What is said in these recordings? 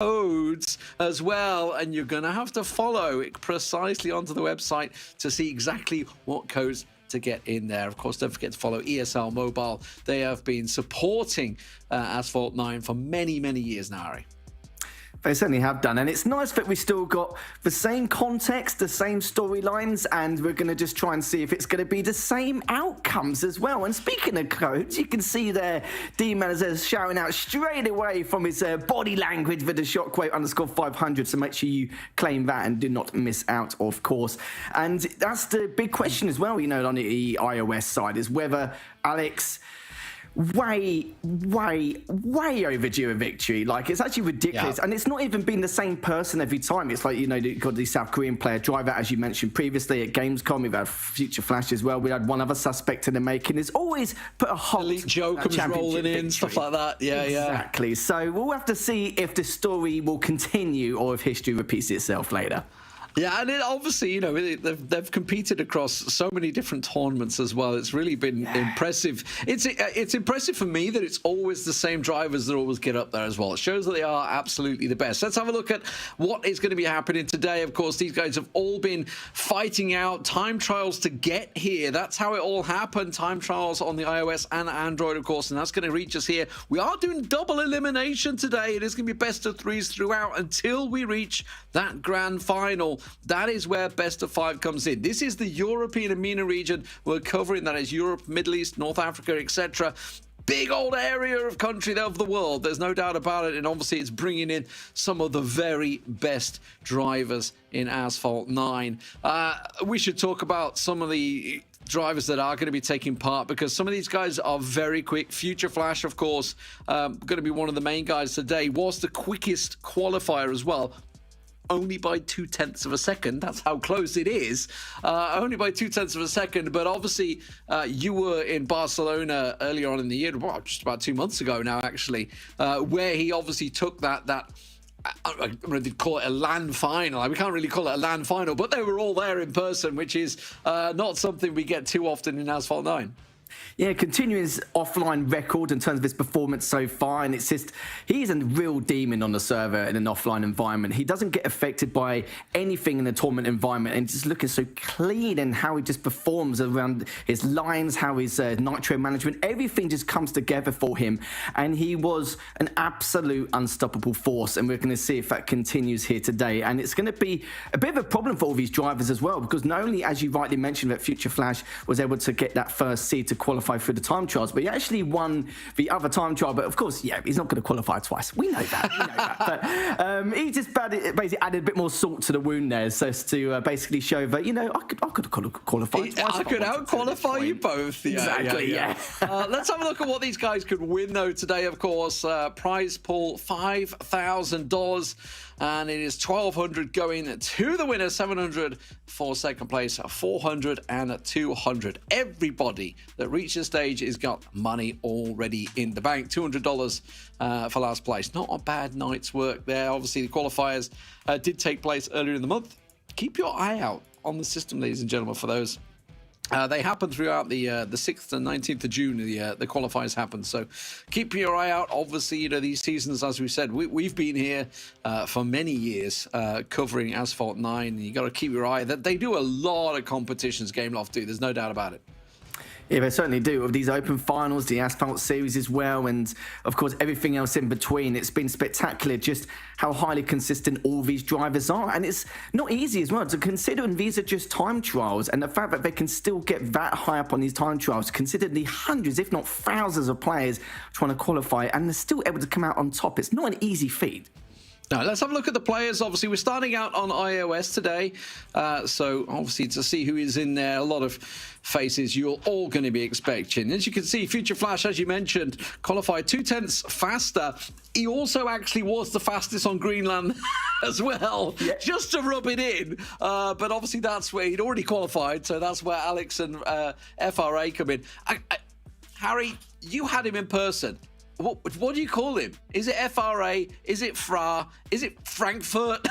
codes as well, and you're going to have to follow it precisely onto the website to see exactly what codes to get in there. Of course, don't forget to follow ESL Mobile. They have been supporting Asphalt 9 for many, many years now, Harry. They certainly have done, and it's nice that we still got the same context, the same storylines, and we're going to just try and see if it's going to be the same outcomes as well. And speaking of codes, you can see there D-Man is shouting out straight away from his body language with the shockwave _500, so make sure you claim that and do not miss out, of course. And that's the big question as well, you know, on the iOS side, is whether Alex... way overdue a victory. Like, it's actually ridiculous. Yeah. And it's not even been the same person every time. It's like, you know, you've got the South Korean player driver, as you mentioned previously at Gamescom. We've had Future Flash as well. We had one other suspect in the making. There's always put a halt. Elite Joe comes rolling in, stuff like that. Yeah, exactly. So we'll have to see if the story will continue or if history repeats itself later. Yeah, and obviously, you know, they've competed across so many different tournaments as well. It's really been impressive. It's impressive for me that it's always the same drivers that always get up there as well. It shows that they are absolutely the best. Let's have a look at what is going to be happening today. Of course, these guys have all been fighting out time trials to get here. That's how it all happened. Time trials on the iOS and Android, of course, and that's going to reach us here. We are doing double elimination today. It is going to be best of threes throughout until we reach that grand final. That is where best of 5 comes in. This is the European and MENA region we're covering. That is Europe, Middle East, North Africa, etc. Big old area of country of the world. There's no doubt about it. And obviously, it's bringing in some of the very best drivers in Asphalt 9. We should talk about some of the drivers that are going to be taking part, because some of these guys are very quick. Future Flash, of course, going to be one of the main guys today. Was the quickest qualifier as well. Only by 0.2 of a second. That's how close it is. Only by 0.2 of a second. But obviously, you were in Barcelona earlier on in the year, well, just about 2 months ago now, actually, where he obviously took that they'd call it a LAN final. We can't really call it a LAN final, but they were all there in person, which is not something we get too often in Asphalt 9. Yeah, continuing his offline record in terms of his performance so far, and it's just, he's a real demon on the server in an offline environment. He doesn't get affected by anything in the tournament environment, and just looking so clean and how he just performs around his lines, how his nitro management, everything just comes together for him, and he was an absolute unstoppable force, and we're going to see if that continues here today. And it's going to be a bit of a problem for all these drivers as well, because not only, as you rightly mentioned, that Future Flash was able to get that first seed to qualify through the time trials, but he actually won the other time trial. But of course, yeah, he's not going to qualify twice. We know that. But he just basically added a bit more salt to the wound there, so as to basically show that, you know, I could qualify twice. I could out-qualify you both. Yeah, exactly, yeah. Let's have a look at what these guys could win, though, today, of course. Prize pool, $5,000. And it is 1,200 going to the winner, 700 for second place, 400 and 200. Everybody that reaches stage has got money already in the bank. $200 for last place. Not a bad night's work there. Obviously, the qualifiers did take place earlier in the month. Keep your eye out on the system, ladies and gentlemen, for those. They happen throughout the 6th and 19th of June. The qualifiers happen, so keep your eye out. Obviously, you know, these seasons, as we said, we've been here for many years covering Asphalt 9. You got to keep your eye. That they do a lot of competitions. Gameloft do. There's no doubt about it. Yeah, they certainly do. With these open finals, the Asphalt series as well, and of course everything else in between. It's been spectacular just how highly consistent all these drivers are. And it's not easy as well to consider, and these are just time trials, and the fact that they can still get that high up on these time trials, consider the hundreds, if not thousands of players trying to qualify, and they're still able to come out on top. It's not an easy feat. Now, let's have a look at the players. Obviously, we're starting out on iOS today. So, obviously, to see who is in there, a lot of faces you're all going to be expecting. As you can see, Future Flash, as you mentioned, qualified 0.2 faster. He also actually was the fastest on Greenland as well, just to rub it in. But obviously, that's where he'd already qualified. So that's where Alex and FRA come in. Harry, you had him in person. What do you call him? Is it FRA? Is it FRA? Is it Frankfurt?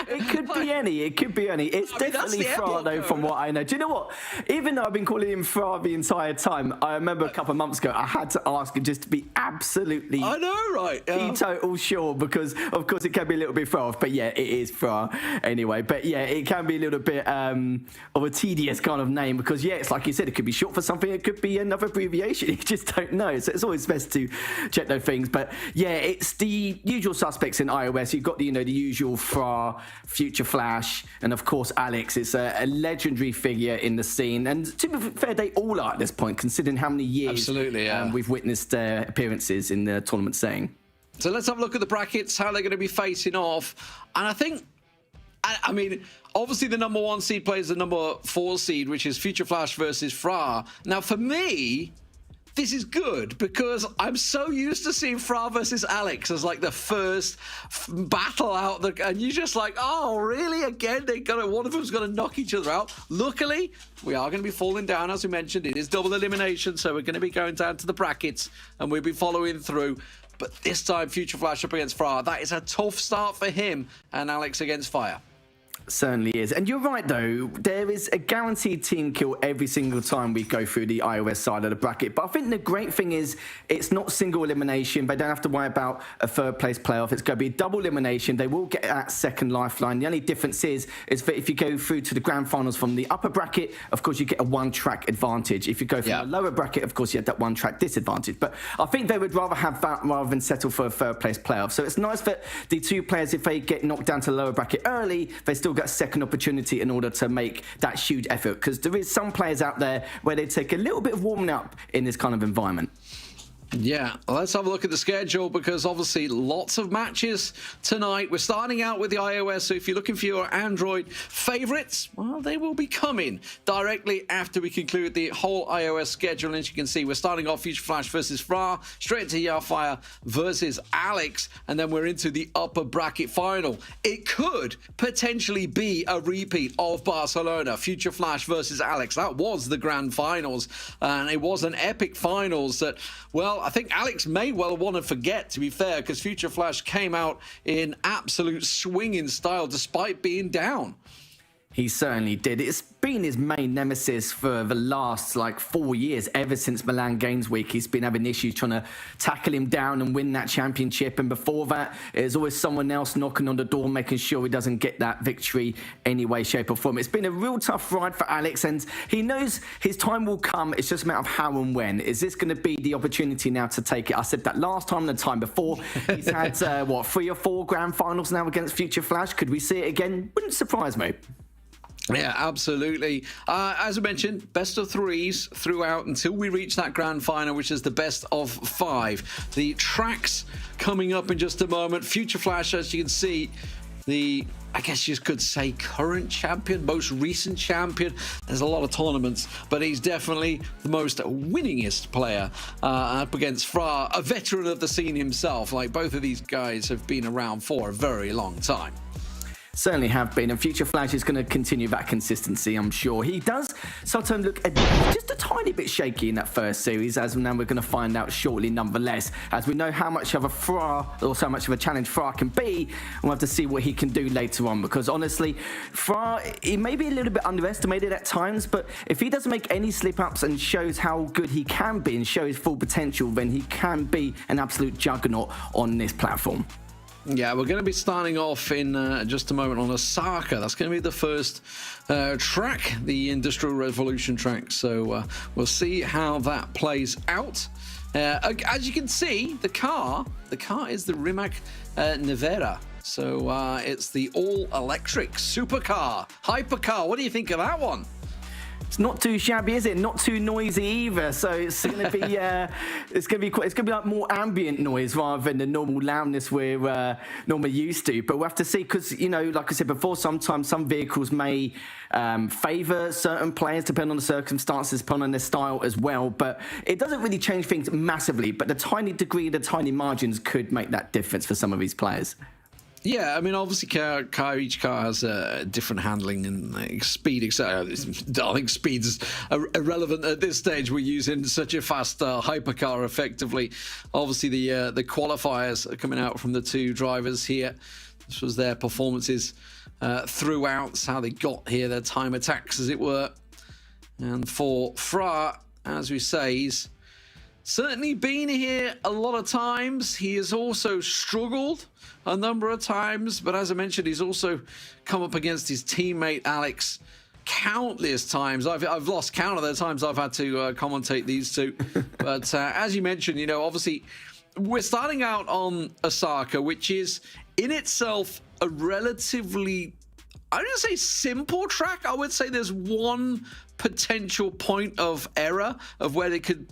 It could be any. It could be any. It's definitely Fra, though, from what I know. Do you know what? Even though I've been calling him Fra the entire time, I remember a couple of months ago, I had to ask him just to be absolutely total sure, because, of course, it can be a little bit Fra off. But, yeah, it is Fra anyway. But, yeah, it can be a little bit of a tedious kind of name because, yeah, it's like you said, it could be short for something. It could be another abbreviation. You just don't know. So it's always best to check those things. But, yeah, it's the usual suspects in iOS. You've got the usual Fra, Future Flash, and of course Alex. It's a legendary figure in the scene, and to be fair, they all are at this point, considering how many years we've witnessed appearances in the tournament setting. So let's have a look at the brackets, how they're going to be facing off, and I think, I mean, obviously the number 1 seed plays the number 4 seed, which is Future Flash versus Fra. Now, for me, this is good because I'm so used to seeing Fra versus Alex as like the first battle out there, and you're just like, oh, really? Again, one of them's going to knock each other out. Luckily, we are going to be falling down, as we mentioned. It is double elimination, so we're going to be going down to the brackets, and we'll be following through. But this time, Future Flash up against Fra. That is a tough start for him, and Alex against Fire. Certainly is. And you're right, though. There is a guaranteed team kill every single time we go through the iOS side of the bracket. But I think the great thing is it's not single elimination. They don't have to worry about a third-place playoff. It's going to be double elimination. They will get that second lifeline. The only difference is that if you go through to the grand finals from the upper bracket, of course, you get a one-track advantage. If you go from the lower bracket, of course, you have that one-track disadvantage. But I think they would rather have that rather than settle for a third-place playoff. So it's nice that the two players, if they get knocked down to the lower bracket early, they still get a second opportunity in order to make that huge effort, because there is some players out there where they take a little bit of warming up in this kind of environment. Yeah, let's have a look at the schedule, because obviously lots of matches tonight. We're starting out with the iOS, so if you're looking for your Android favorites, well, they will be coming directly after we conclude the whole iOS schedule. And as you can see, we're starting off Future Flash versus Fra, straight to Yarfire versus Alex, and then we're into the upper bracket final. It could potentially be a repeat of Barcelona, Future Flash versus Alex. That was the grand finals, and it was an epic finals that, well, I think Alex may well want to forget, to be fair, because Future Flash came out in absolute swinging style despite being down. He certainly did. It's been his main nemesis for the last 4 years. Ever since Milan Games Week, he's been having issues trying to tackle him down and win that championship. And before that, there's always someone else knocking on the door, making sure he doesn't get that victory any way, shape or form. It's been a real tough ride for Alex, and he knows his time will come. It's just a matter of how and when. Is this going to be the opportunity now to take it? I said that last time, the time before. He's had, 3 or 4 grand finals now against Future Flash. Could we see it again? Wouldn't surprise me. Yeah, absolutely. As I mentioned, best of 3s throughout until we reach that grand final, which is the best of 5. The tracks coming up in just a moment. Future Flash, as you can see, I guess you could say current champion, most recent champion. There's a lot of tournaments, but he's definitely the most winningest player up against Fra, a veteran of the scene himself. Like, both of these guys have been around for a very long time. Certainly have been, and Future Flash is going to continue that consistency, I'm sure. He does sometimes look just a tiny bit shaky in that first series, as now we're going to find out shortly nonetheless, as we know how much of a Fra, or so much of a challenge Fra can be. We'll have to see what he can do later on, because honestly, Fra, he may be a little bit underestimated at times, but if he doesn't make any slip-ups and shows how good he can be and show his full potential, then he can be an absolute juggernaut on this platform. Yeah, we're going to be starting off in just a moment on Osaka. That's going to be the first track, the Industrial Revolution track. So we'll see how that plays out. As you can see, the car is the Rimac Nevera. So it's the all-electric supercar, hypercar. What do you think of that one? It's not too shabby, is it? Not too noisy either. So it's going to be it's going to be like more ambient noise rather than the normal loudness we're normally used to. But we'll have to see, because like I said before, sometimes some vehicles may favour certain players depending on the circumstances, depending on their style as well. But it doesn't really change things massively. But the tiny degree, the tiny margins could make that difference for some of these players. Yeah, I mean, obviously, each car has different handling and speed, etc. I think speed's irrelevant at this stage. We're using such a fast hypercar effectively. Obviously, the qualifiers are coming out from the two drivers here. This was their performances throughout. That's how they got here, their time attacks, as it were. And for Fra, as we say, he's certainly been here a lot of times. He has also struggled a number of times, but as I mentioned, he's also come up against his teammate Alex countless times. I've lost count of the times I've had to commentate these two. But as you mentioned, you know, obviously we're starting out on Osaka, which is in itself a relatively, I wouldn't say simple track. I would say there's one potential point of error of where they could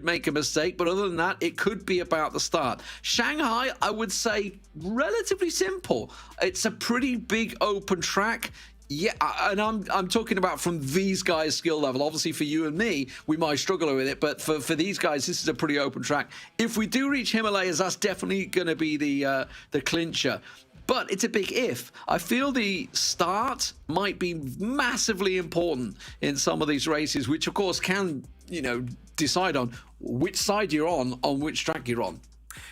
make a mistake, but other than that, it could be about the start. Shanghai, I would say, relatively simple. It's a pretty big open track. Yeah, and I'm talking about from these guys' skill level. Obviously, for you and me, we might struggle with it, but for these guys, this is a pretty open track. If we do reach Himalayas, that's definitely going to be the clincher. But it's a big if. I feel the start might be massively important in some of these races, which of course can, you know, decide on which side you're on which track you're on.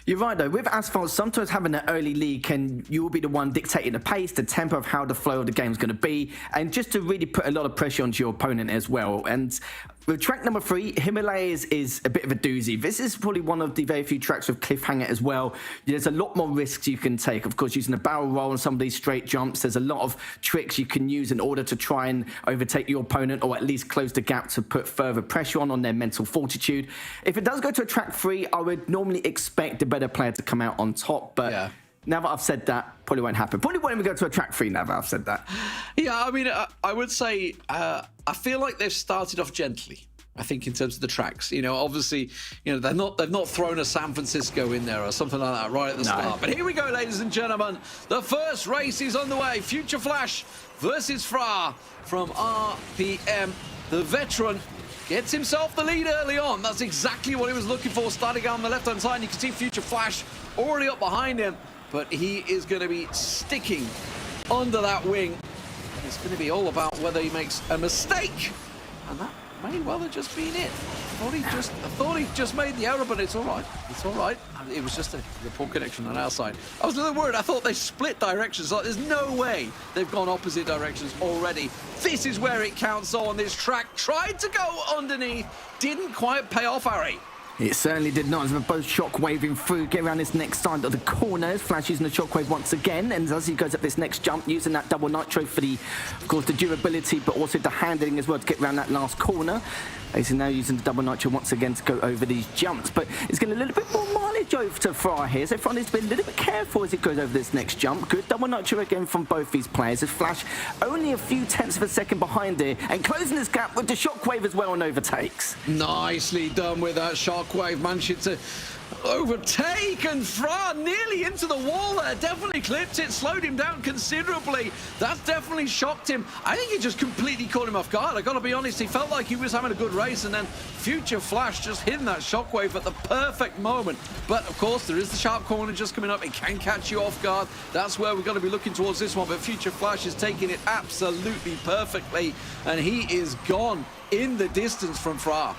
You're right, though. With Asphalt, sometimes having an early lead you will be the one dictating the pace, the tempo of how the flow of the game is going to be, and just to really put a lot of pressure onto your opponent as well. And with track number 3, Himalayas is a bit of a doozy. This is probably one of the very few tracks with cliffhanger as well. There's a lot more risks you can take. Of course, using a barrel roll on some of these straight jumps, there's a lot of tricks you can use in order to try and overtake your opponent, or at least close the gap to put further pressure on their mental fortitude. If it does go to a track 3, I would normally expect the better player to come out on top, but yeah. Now that I've said that, probably won't happen. Probably won't even go to a track 3 now that I've said that. Yeah, I mean, I would say I feel like they've started off gently. I think in terms of the tracks, you know, obviously, you know, they've not thrown a San Francisco in there or something like that right at the start. But here we go, ladies and gentlemen. The first race is underway. Future Flash versus Fra from RPM. The veteran gets himself the lead early on. That's exactly what he was looking for. Starting out on the left-hand side, you can see Future Flash already up behind him, but he is going to be sticking under that wing. And it's going to be all about whether he makes a mistake. And that may well have just been it. I thought he just made the error, but it's all right. It's all right. It was just a poor connection on our side. I was a little worried. I thought they split directions. Like, there's no way they've gone opposite directions already. This is where it counts on this track. Tried to go underneath. Didn't quite pay off, Harry. It certainly did not, as we're both shockwaving through, get around this next side of the corners. Flash using the shockwave once again, and as he goes up this next jump, using that double nitro for the, of course, the durability, but also the handling as well to get around that last corner. He's now using the double nitro once again to go over these jumps, but it's getting a little bit more mileage over to Fra here, so Fra needs to be a little bit careful as he goes over this next jump. Good double nitro again from both these players, as Flash only a few tenths of a second behind here, and closing this gap with the shockwave as well and overtakes. Nicely done with that shockwave, managed to overtake, and Fra nearly into the wall there. Definitely clipped it, slowed him down considerably. That's definitely shocked him. I think he just completely caught him off guard. I gotta be honest, he felt like he was having a good race, and then Future Flash just hitting that shockwave at the perfect moment. But of course, there is the sharp corner just coming up. It can catch you off guard. That's where we're going to be looking towards this one, but Future Flash is taking it absolutely perfectly, and he is gone in the distance from Fra.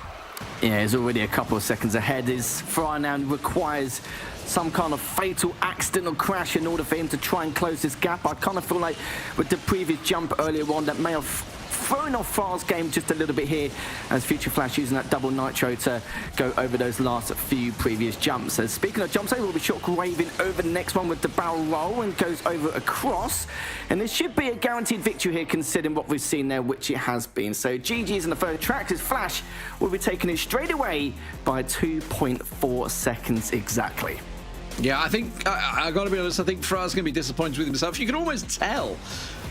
Yeah, he's already a couple of seconds ahead. His Fra now requires some kind of fatal accident or crash in order for him to try and close this gap. I kind of feel like with the previous jump earlier on, that may have thrown off Fra's game just a little bit here, as Future Flash using that double nitro to go over those last few previous jumps. So speaking of jumps, we'll be shockwaveing over the next one with the barrel roll and goes over across. And this should be a guaranteed victory here, considering what we've seen there, which it has been. So GG's in the third track, as Flash will be taking it straight away by 2.4 seconds exactly. Yeah, I think, I gotta be honest, I think Fra's gonna be disappointed with himself. You can almost tell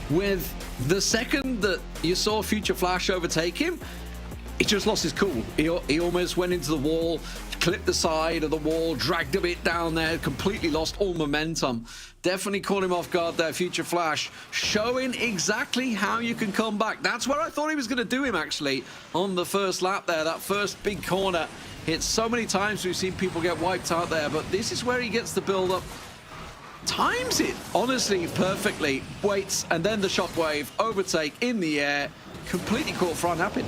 with the second that you saw Future Flash overtake him, he just lost his cool. He almost went into the wall, clipped the side of the wall, dragged a bit down there, completely lost all momentum. Definitely caught him off guard there, Future Flash, showing exactly how you can come back. That's where I thought he was going to do him, actually, on the first lap there, that first big corner. Hit so many times we've seen people get wiped out there, but this is where he gets the build-up. Times it, honestly, perfectly. Waits, and then the shockwave, overtake in the air, completely caught Fra napping.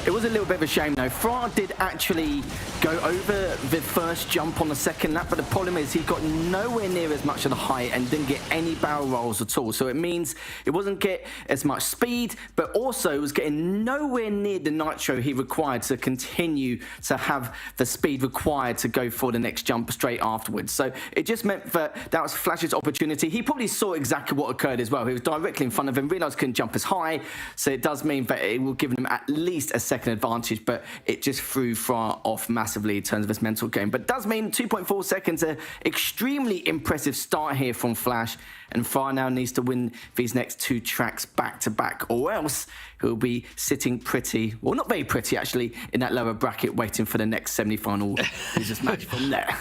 It was a little bit of a shame though. Fra did actually go over the first jump on the second lap, but the problem is he got nowhere near as much of the height and didn't get any barrel rolls at all. So it means it wasn't get as much speed, but also was getting nowhere near the nitro he required to continue to have the speed required to go for the next jump straight afterwards. So it just meant that was Flash's opportunity. He probably saw exactly what occurred as well. He was directly in front of him, realised he couldn't jump as high, so it does mean that it will give him at least a second advantage, but it just threw Fra off massively in terms of his mental game. But it does mean 2.4 seconds, an extremely impressive start here from Flash, and Fra now needs to win these next 2 tracks back to back, or else he'll be sitting pretty, well, not very pretty actually, in that lower bracket waiting for the next semi-final losers match from there.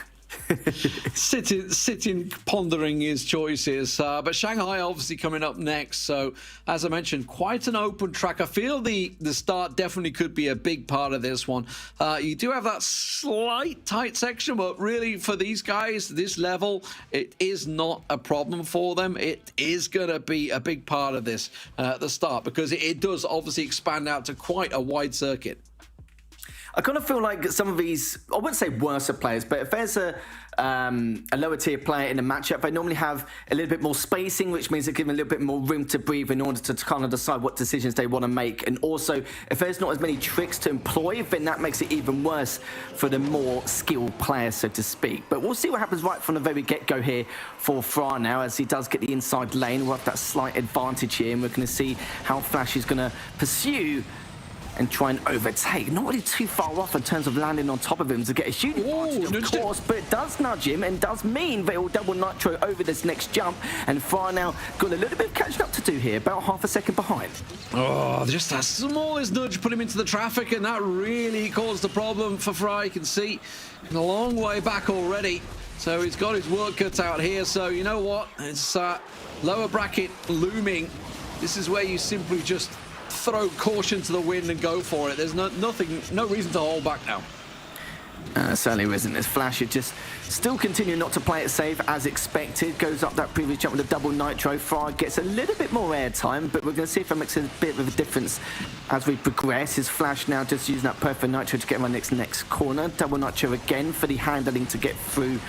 sitting pondering his choices, but Shanghai obviously coming up next. So as I mentioned, quite an open track. I feel the start definitely could be a big part of this one. You do have that slight tight section, but really for these guys, this level, it is not a problem for them. It is going to be a big part of this at the start, because it does obviously expand out to quite a wide circuit. I kind of feel like some of these, I wouldn't say worse players, but if there's a lower tier player in a matchup, they normally have a little bit more spacing, which means they give them a little bit more room to breathe in order to kind of decide what decisions they want to make. And also, if there's not as many tricks to employ, then that makes it even worse for the more skilled players, so to speak. But we'll see what happens right from the very get-go here for Fra now, as he does get the inside lane. We'll have that slight advantage here, and we're going to see how Flash is going to pursue and try and overtake. Not really too far off in terms of landing on top of him to get a huge advantage, of course, but it does nudge him and does mean that it will double nitro over this next jump, and Fra now got a little bit of catching up to do here, about half a second behind. Oh, just that smallest nudge put him into the traffic, and that really caused the problem for Fra. You can see a long way back already, so he's got his work cut out here. So you know what, it's lower bracket looming. This is where you simply just throw caution to the wind and go for it. There's no reason to hold back now. Certainly isn't. As Flash is just still continuing not to play it safe as expected. Goes up that previous jump with a double nitro. Fra gets a little bit more airtime, but we're going to see if that makes a bit of a difference as we progress. His Flash now just using that perfect nitro to get around next corner. Double nitro again for the handling to get through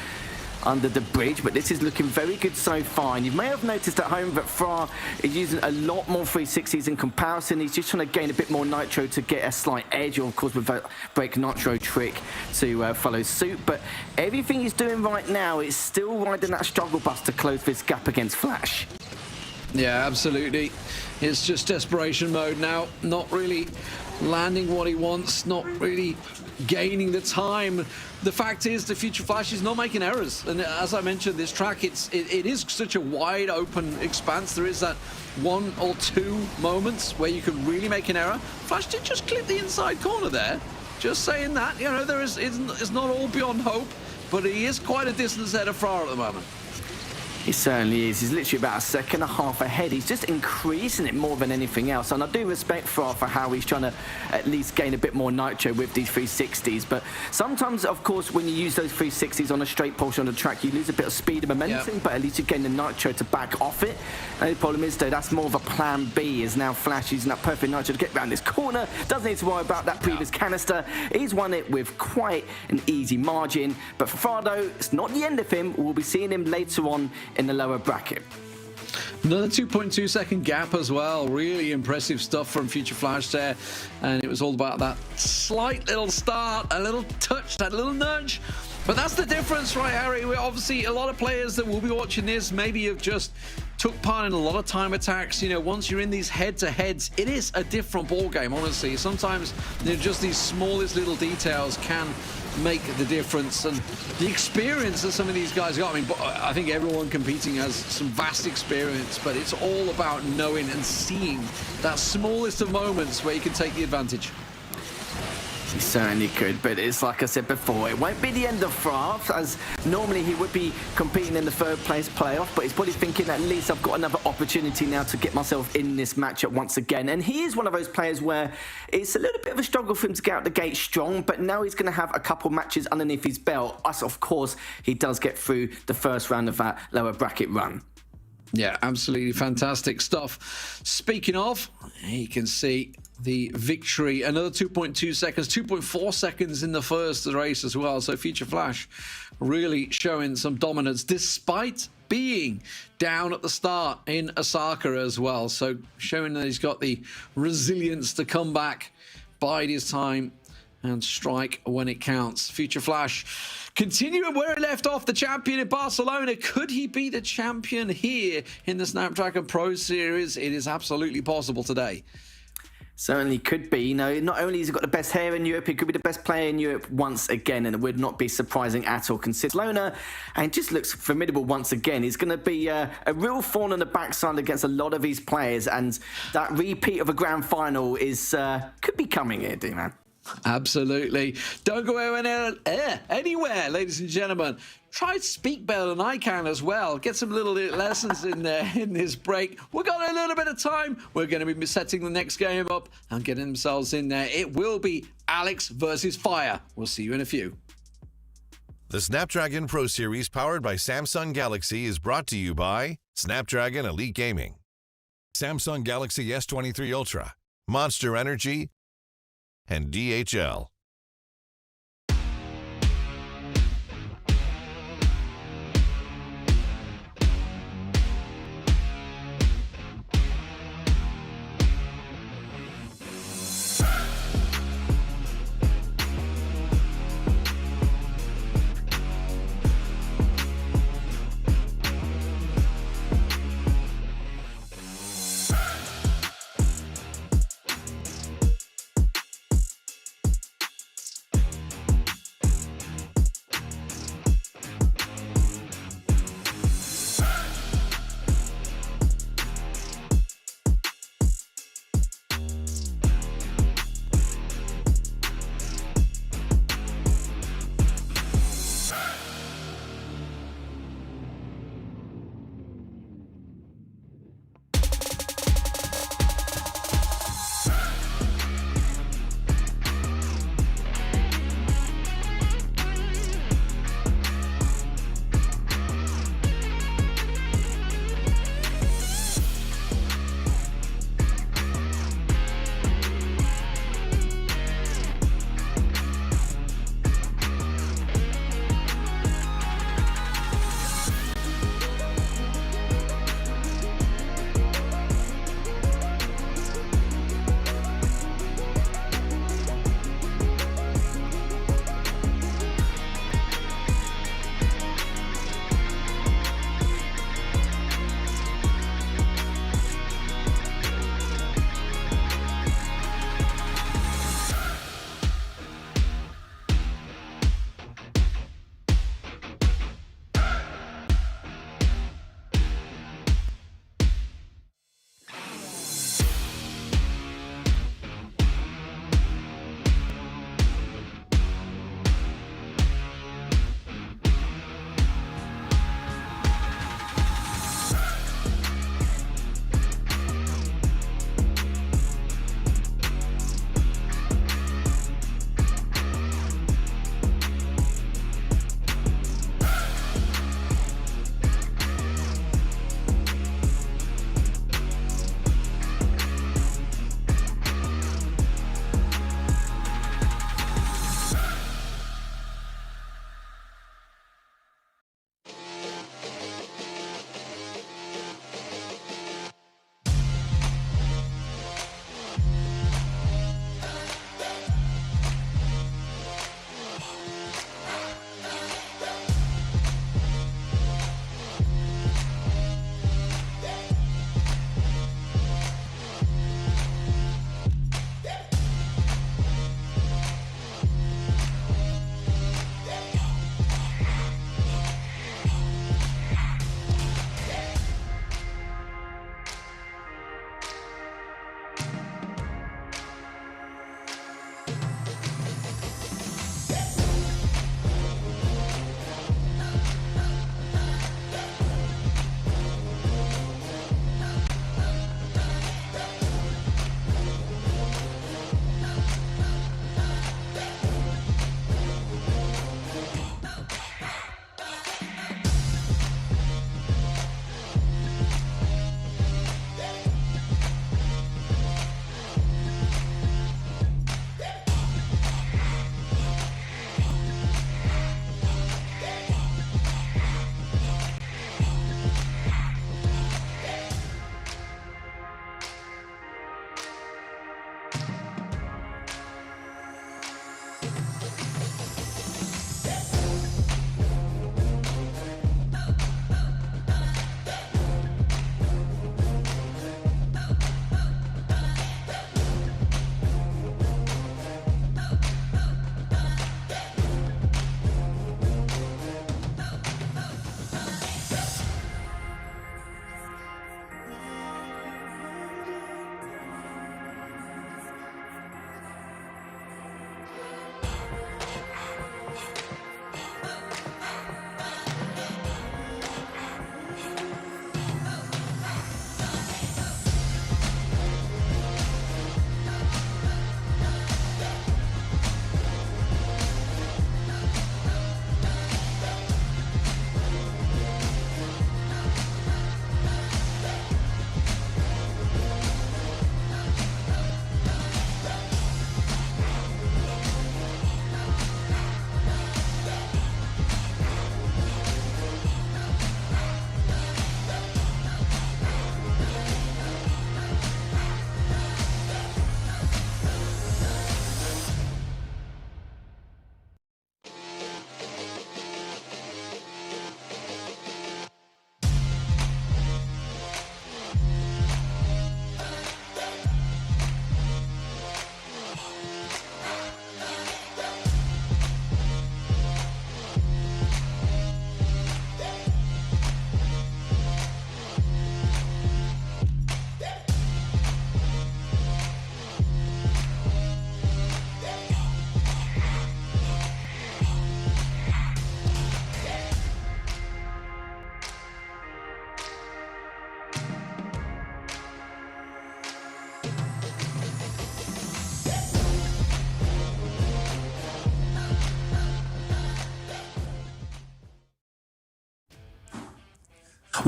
under the bridge, but this is looking very good so far. And you may have noticed at home that Fra is using a lot more 360s in comparison. He's just trying to gain a bit more nitro to get a slight edge, or of course with that break nitro trick to follow suit. But everything he's doing right now is still riding that struggle bus to close this gap against Flash. Yeah, absolutely. It's just desperation mode now. Not really landing what he wants, not really gaining the time. The fact is, the Future Flash is not making errors, and as I mentioned, this track, it is such a wide open expanse. There is that 1 or 2 moments where you can really make an error. Flash did just clip the inside corner there. Just saying that, you know, it's not all beyond hope, but he is quite a distance ahead of Fra at the moment. He certainly is. He's literally about a second and a half ahead. He's just increasing it more than anything else. And I do respect Fra for how he's trying to at least gain a bit more nitro with these 360s. But sometimes, of course, when you use those 360s on a straight portion of the track, you lose a bit of speed and momentum, but at least you gain the nitro to back off it. And the problem is, though, that's more of a plan B, is now Flash using that perfect nitro to get around this corner. Doesn't need to worry about that previous canister. He's won it with quite an easy margin. But for Fra, though, it's not the end of him. We'll be seeing him later on in the lower bracket. Another 2.2 second gap as well. Really impressive stuff from Future Flash there. And it was all about that slight little start, a little touch, that little nudge. But that's the difference, right, Harry? We're obviously a lot of players that will be watching this maybe have just took part in a lot of time attacks. You know, once you're in these head-to-heads, it is a different ball game, honestly. Sometimes, you know, just these smallest little details can make the difference, and the experience that some of these guys got. I mean, I think everyone competing has some vast experience, but it's all about knowing and seeing that smallest of moments where you can take the advantage. He certainly could, but it's like I said before, it won't be the end of Fra, as normally he would be competing in the 3rd place playoff, but he's probably thinking, at least I've got another opportunity now to get myself in this matchup once again. And he is one of those players where it's a little bit of a struggle for him to get out the gate strong, but now he's going to have a couple matches underneath his belt, as of course he does get through the first round of that lower bracket run. Yeah, absolutely fantastic stuff. Speaking of, you can see the victory. Another 2.2 seconds, 2.4 seconds in the first race as well. So Future Flash really showing some dominance despite being down at the start in Osaka as well. So showing that he's got the resilience to come back, bide his time and strike when it counts. Future Flash continuing where he left off, the champion in Barcelona. Could he be the champion here in the Snapdragon Pro Series? It is absolutely possible today. Certainly could be. You know, not only has he got the best hair in Europe, he could be the best player in Europe once again, and it would not be surprising at all considering Barcelona, and just looks formidable once again. He's going to be a real thorn on the backside against a lot of these players, and that repeat of a grand final is could be coming here, D-Man. Absolutely. Don't go anywhere, ladies and gentlemen. Try to speak better than I can as well. Get some little lessons in there in this break. We've got a little bit of time. We're going to be setting the next game up and getting themselves in there. It will be Alex versus Fire. We'll see you in a few. The Snapdragon Pro Series powered by Samsung Galaxy is brought to you by Snapdragon Elite Gaming, Samsung Galaxy S23 Ultra, Monster Energy, and DHL.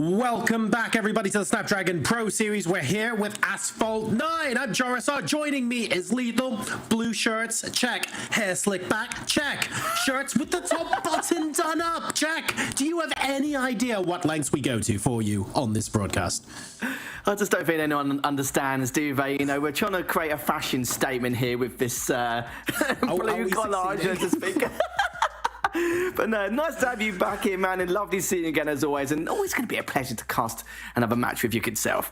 Welcome back, everybody, to the Snapdragon Pro Series. We're here with Asphalt 9. I'm Jorisar. Joining me is Lethal. Blue shirts, check. Hair slick back, check. Shirts with the top button done up, check. Do you have any idea what lengths we go to for you on this broadcast? I just don't think anyone understands, do they? You know, we're trying to create a fashion statement here with this blue collage, so to speak. But no, nice to have you back here, man, and lovely seeing you again as always, and always going to be a pleasure to cast another match with your good self.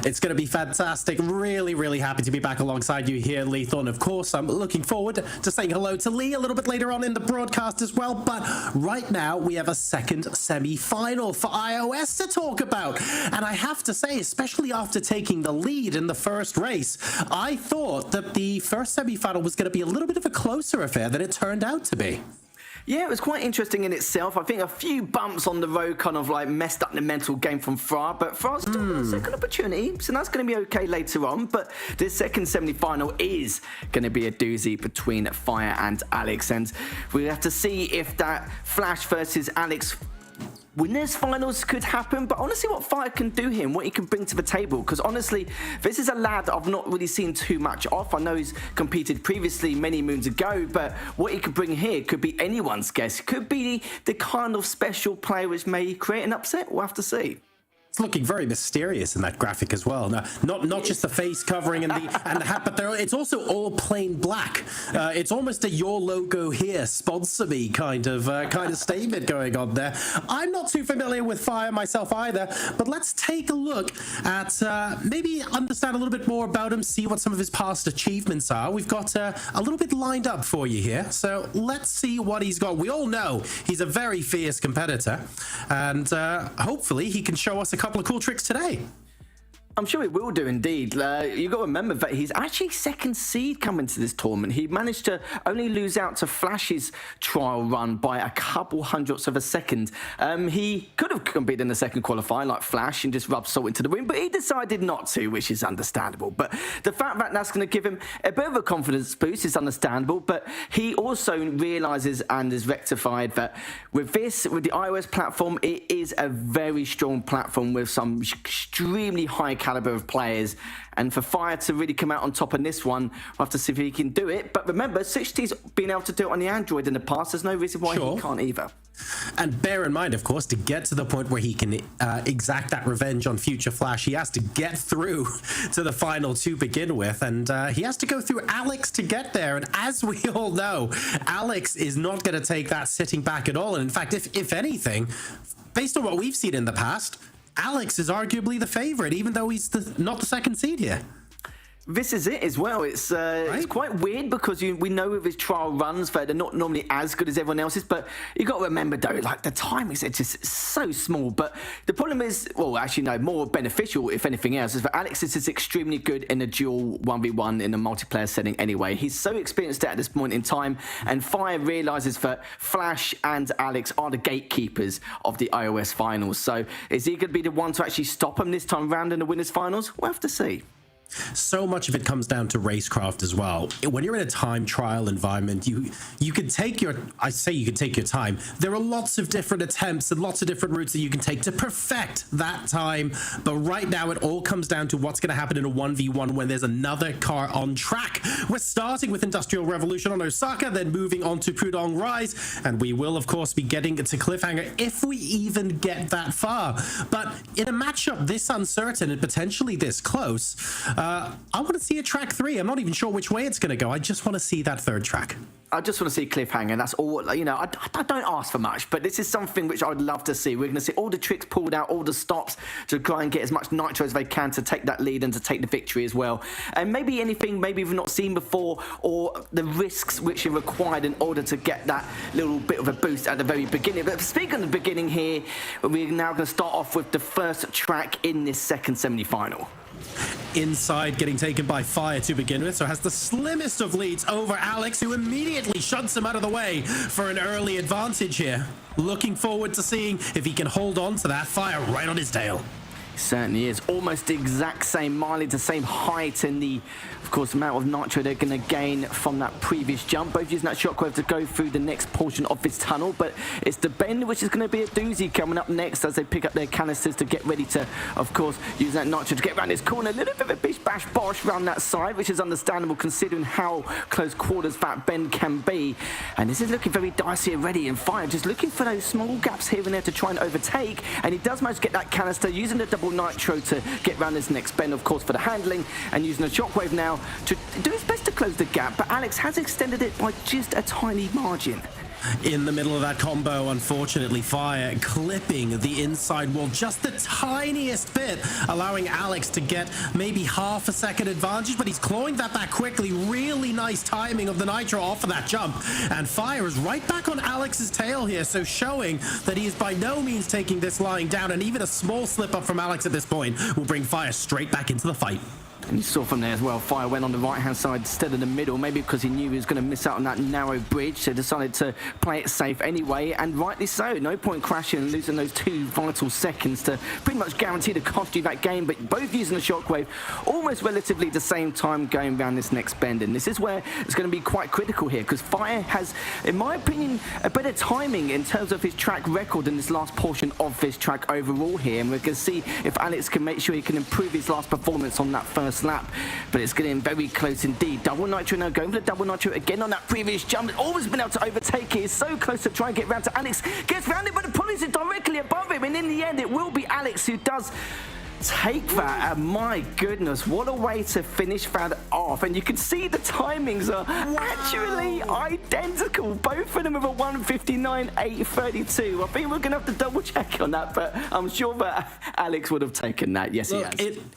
It's going to be fantastic. Really, really happy to be back alongside you here, Lethal. And of course, I'm looking forward to saying hello to Lee a little bit later on in the broadcast as well. But right now, we have a second semi-final for iOS to talk about. And I have to say, especially after taking the lead in the first race, I thought that the first semi-final was going to be a little bit of a closer affair than it turned out to be. Yeah, it was quite interesting in itself. I think a few bumps on the road kind of like messed up the mental game from Fra, but Fra's still got a second opportunity, so that's going to be okay later on. But this second semi-final is going to be a doozy between Fire and Alex, and we have to see if that Flash versus Alex winners finals could happen, but honestly what Fire can do here and what he can bring to the table, because honestly this is a lad I've not really seen too much of. I know he's competed previously many moons ago, but what he could bring here could be anyone's guess. Could be the kind of special player which may create an upset. We'll have to see. It's looking very mysterious in that graphic as well. Now, not just the face covering and the hat, but it's also all plain black. It's almost a "your logo here, sponsor me" kind of statement going on there. I'm not too familiar with Fire myself either, but let's take a look at maybe understand a little bit more about him, see what some of his past achievements are. We've got a little bit lined up for you here, so let's see what he's got. We all know he's a very fierce competitor, and hopefully he can show us a couple of cool tricks today. I'm sure he will do indeed. You've got to remember that he's actually second seed coming to this tournament. He managed to only lose out to Flash's trial run by a couple hundredths of a second. He could have competed in the second qualifier like Flash and just rubbed salt into the wind, but he decided not to, which is understandable. But the fact that that's going to give him a bit of a confidence boost is understandable, but he also realizes and is rectified that with the iOS platform, it is a very strong platform with some extremely high caliber of players, and for Fire to really come out on top in this one, we'll have to see if he can do it. But remember, CEST's been able to do it on the Android in the past. There's no reason why he can't either. And bear in mind, of course, to get to the point where he can exact that revenge on future Flash, he has to get through to the final to begin with, and he has to go through Alex to get there. And as we all know, Alex is not going to take that sitting back at all. And in fact, if anything, based on what we've seen in the past, Alex is arguably the favorite, even though he's not the second seed here. This is it as well. It's quite weird because we know with his trial runs that they're not normally as good as everyone else's, but you got to remember though, like the time is just so small. But the problem is, well, actually no, more beneficial if anything else, is that Alex is extremely good in a dual 1v1 in a multiplayer setting anyway. He's so experienced at this point in time, and Fire realizes that Flash and Alex are the gatekeepers of the iOS finals. So is he going to be the one to actually stop him this time round in the winners finals? We'll have to see. So much of it comes down to racecraft as well. When you're in a time trial environment, you can take your time. There are lots of different attempts and lots of different routes that you can take to perfect that time. But right now, it all comes down to what's going to happen in a 1v1 when there's another car on track. We're starting with Industrial Revolution on Osaka, then moving on to Pudong Rise, and we will, of course, be getting to Cliffhanger if we even get that far. But in a matchup this uncertain and potentially this close, I want to see a track 3. I'm not even sure which way it's going to go. I just want to see that third track. I just want to see Cliffhanger. That's all. You know, I don't ask for much, but this is something which I would love to see. We're going to see all the tricks pulled out, all the stops to try and get as much nitro as they can to take that lead and to take the victory as well. And maybe anything maybe we've not seen before, or the risks which are required in order to get that little bit of a boost at the very beginning. But speaking of the beginning here, we're now going to start off with the first track in this second semi-final. Inside, getting taken by Fire to begin with, so has the slimmest of leads over Alex, who immediately shunts him out of the way for an early advantage here. Looking forward to seeing if he can hold on to that. Fire right on his tail. Certainly is. Almost the exact same mileage, the same height, and the, of course, amount of nitro they're going to gain from that previous jump. Both using that shockwave to go through the next portion of this tunnel, but it's the bend which is going to be a doozy coming up next as they pick up their canisters to get ready to, of course, use that nitro to get around this corner. A little bit of a bish bash bosh around that side, which is understandable considering how close quarters that bend can be. And this is looking very dicey already, and Fire just looking for those small gaps here and there to try and overtake, and he does manage to get that canister using the double nitro to get around this next bend, of course, for the handling, and using a shockwave now to do his best to close the gap, but Alex has extended it by just a tiny margin. In the middle of that combo, unfortunately, Fire clipping the inside wall just the tiniest bit, allowing Alex to get maybe half a second advantage, but he's clawing that back quickly. Really nice timing of the nitro off of that jump, and Fire is right back on Alex's tail here, so showing that he is by no means taking this lying down, and even a small slip up from Alex at this point will bring Fire straight back into the fight. And you saw from there as well, Fire went on the right-hand side instead of the middle, maybe because he knew he was going to miss out on that narrow bridge, so decided to play it safe anyway, and rightly so. No point crashing and losing those 2 vital seconds to pretty much guarantee to cost you that game, but both using the shockwave almost relatively the same time going around this next bend, and this is where it's going to be quite critical here, because Fire has, in my opinion, a better timing in terms of his track record in this last portion of this track overall here, and we're going to see if Alex can make sure he can improve his last performance on that first lap, but it's getting very close indeed. Double nitro now, going for the double nitro again on that previous jump. Always been able to overtake it. He's so close to try and get round to Alex. Gets round it, but the police is directly above him, and in the end it will be Alex who does take that, and my goodness, what a way to finish that off. And you can see the timings are actually identical, both of them with a 1:59.832. I think we're gonna have to double check on that, but I'm sure that Alex would have taken that. Yes, he has.